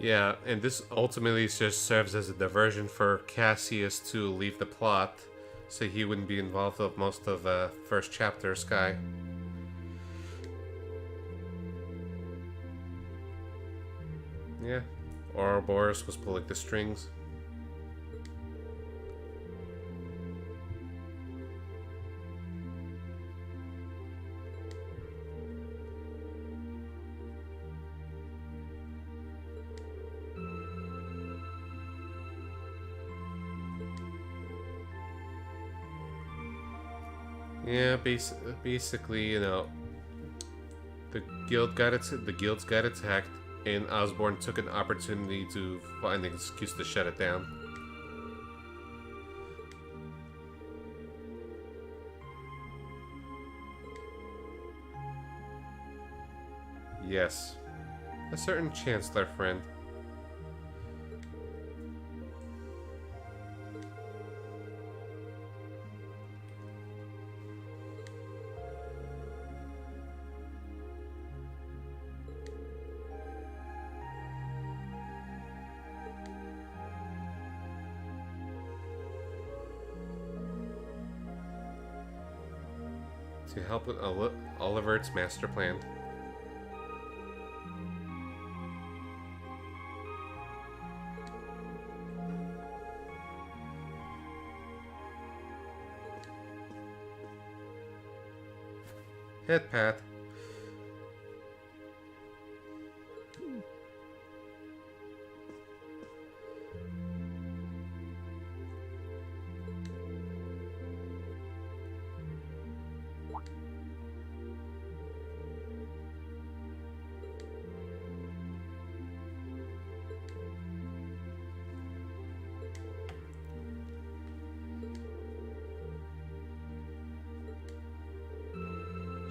Yeah, and this ultimately just serves as a diversion for Cassius to leave the plot so he wouldn't be involved with most of first chapter Sky. Yeah, Ouroboros was pulling the strings. Yeah, basically, you know, the guild's got attacked, and Osborn took an opportunity to find an excuse to shut it down. Yes, a certain Chancellor friend. To help with Olivert's master plan. Head pat.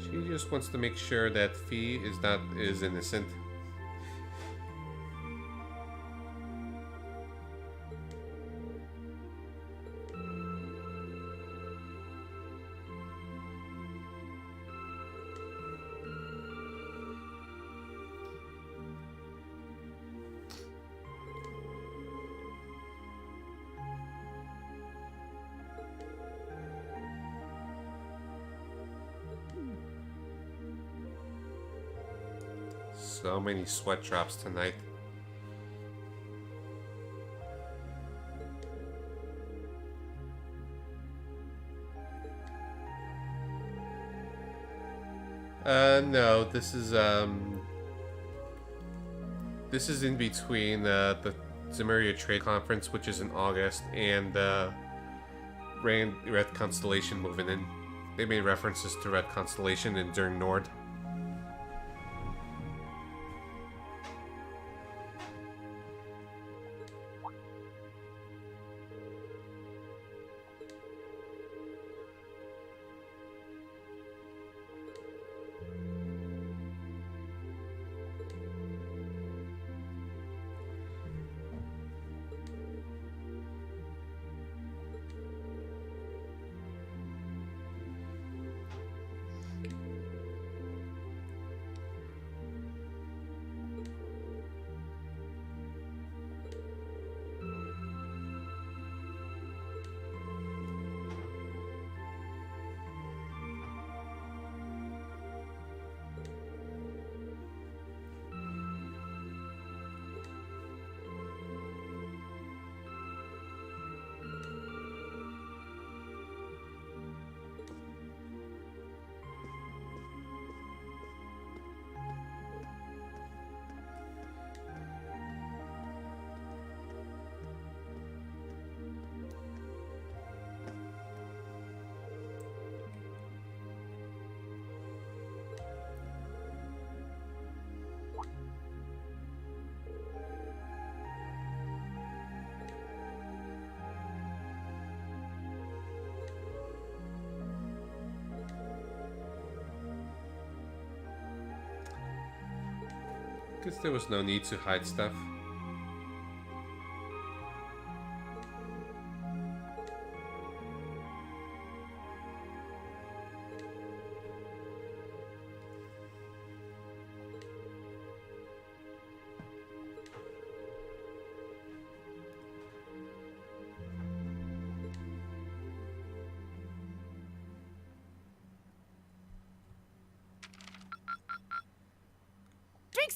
She just wants to make sure that Fee is innocent. So many sweat drops tonight. No, this is in between the Zemuria Trade Conference, which is in August, and Red Constellation moving in. They made references to Red Constellation and during Nord. Guess there was no need to hide stuff.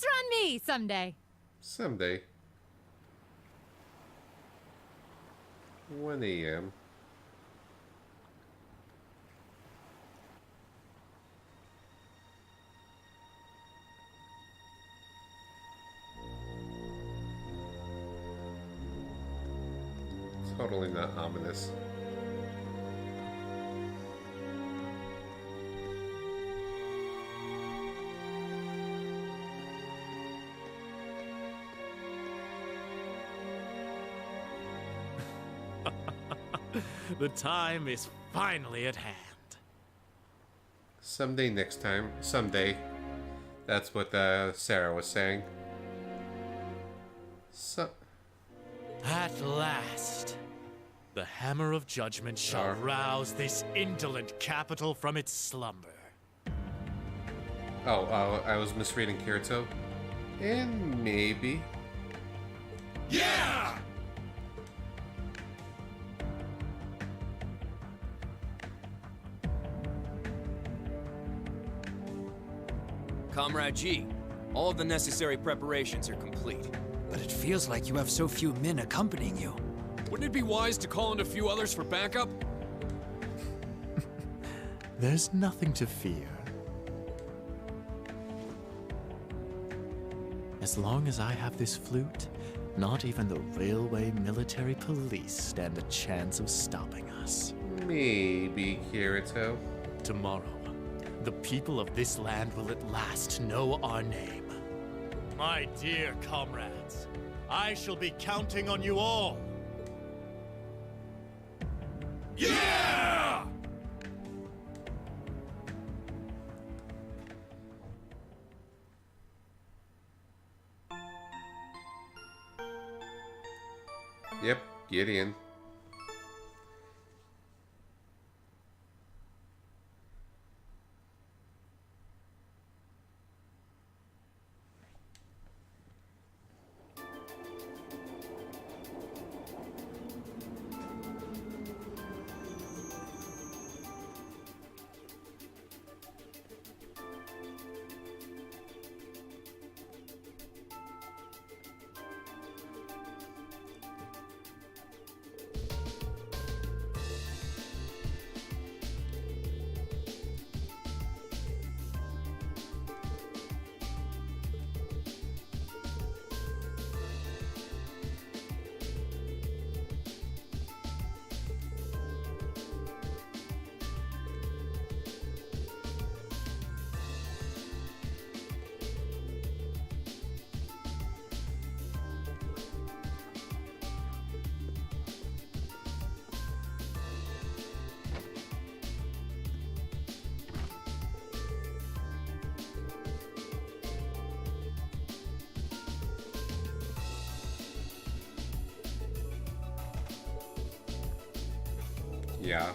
run me someday. Someday. 1 a.m. Totally not ominous. The time is finally at hand. Someday next time. Someday. That's what Sarah was saying. At last, the hammer of judgment shall rouse this indolent capital from its slumber. Oh, I was misreading Kirito. And maybe. Yeah! Comrade G, all of the necessary preparations are complete. But it feels like you have so few men accompanying you. Wouldn't it be wise to call in a few others for backup? There's nothing to fear. As long as I have this flute, not even the railway military police stand a chance of stopping us. Maybe, Kirito. Tomorrow, the people of this land will at last know our name. My dear comrades, I shall be counting on you all. Yeah! Yep, Gideon. Yeah.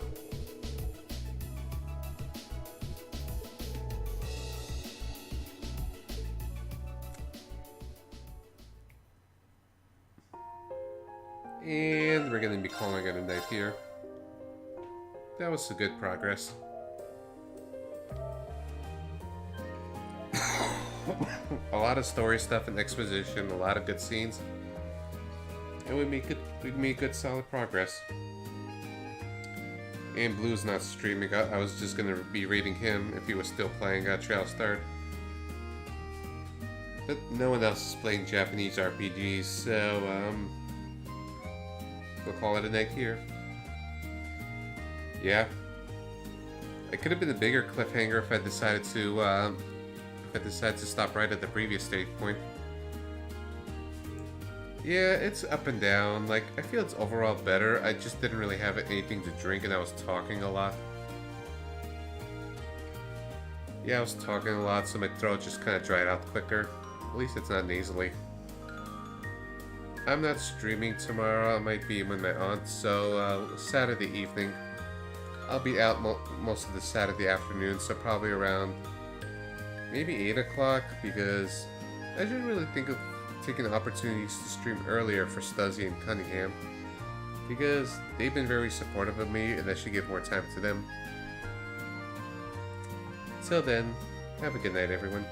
And we're going to be calling it a night here. That was a good progress. A lot of story stuff and exposition, a lot of good scenes. And we made good solid progress. And Blue's not streaming. I was just gonna be reading him if he was still playing Trials Third. But no one else is playing Japanese RPGs, so we'll call it a night here. Yeah. It could have been a bigger cliffhanger if I decided to stop right at the previous stage point. Yeah, it's up and down. Like, I feel it's overall better. I just didn't really have anything to drink and I was talking a lot. Yeah, I was talking a lot, so my throat just kind of dried out quicker. At least it's not nasally. I'm not streaming tomorrow. I might be with my aunt, so Saturday evening. I'll be out most of the Saturday afternoon, so probably around maybe 8 o'clock, because I didn't really think of taking opportunities to stream earlier for Stuzzy and Cunningham, because they've been very supportive of me and I should give more time to them. Till then, have a good night, everyone.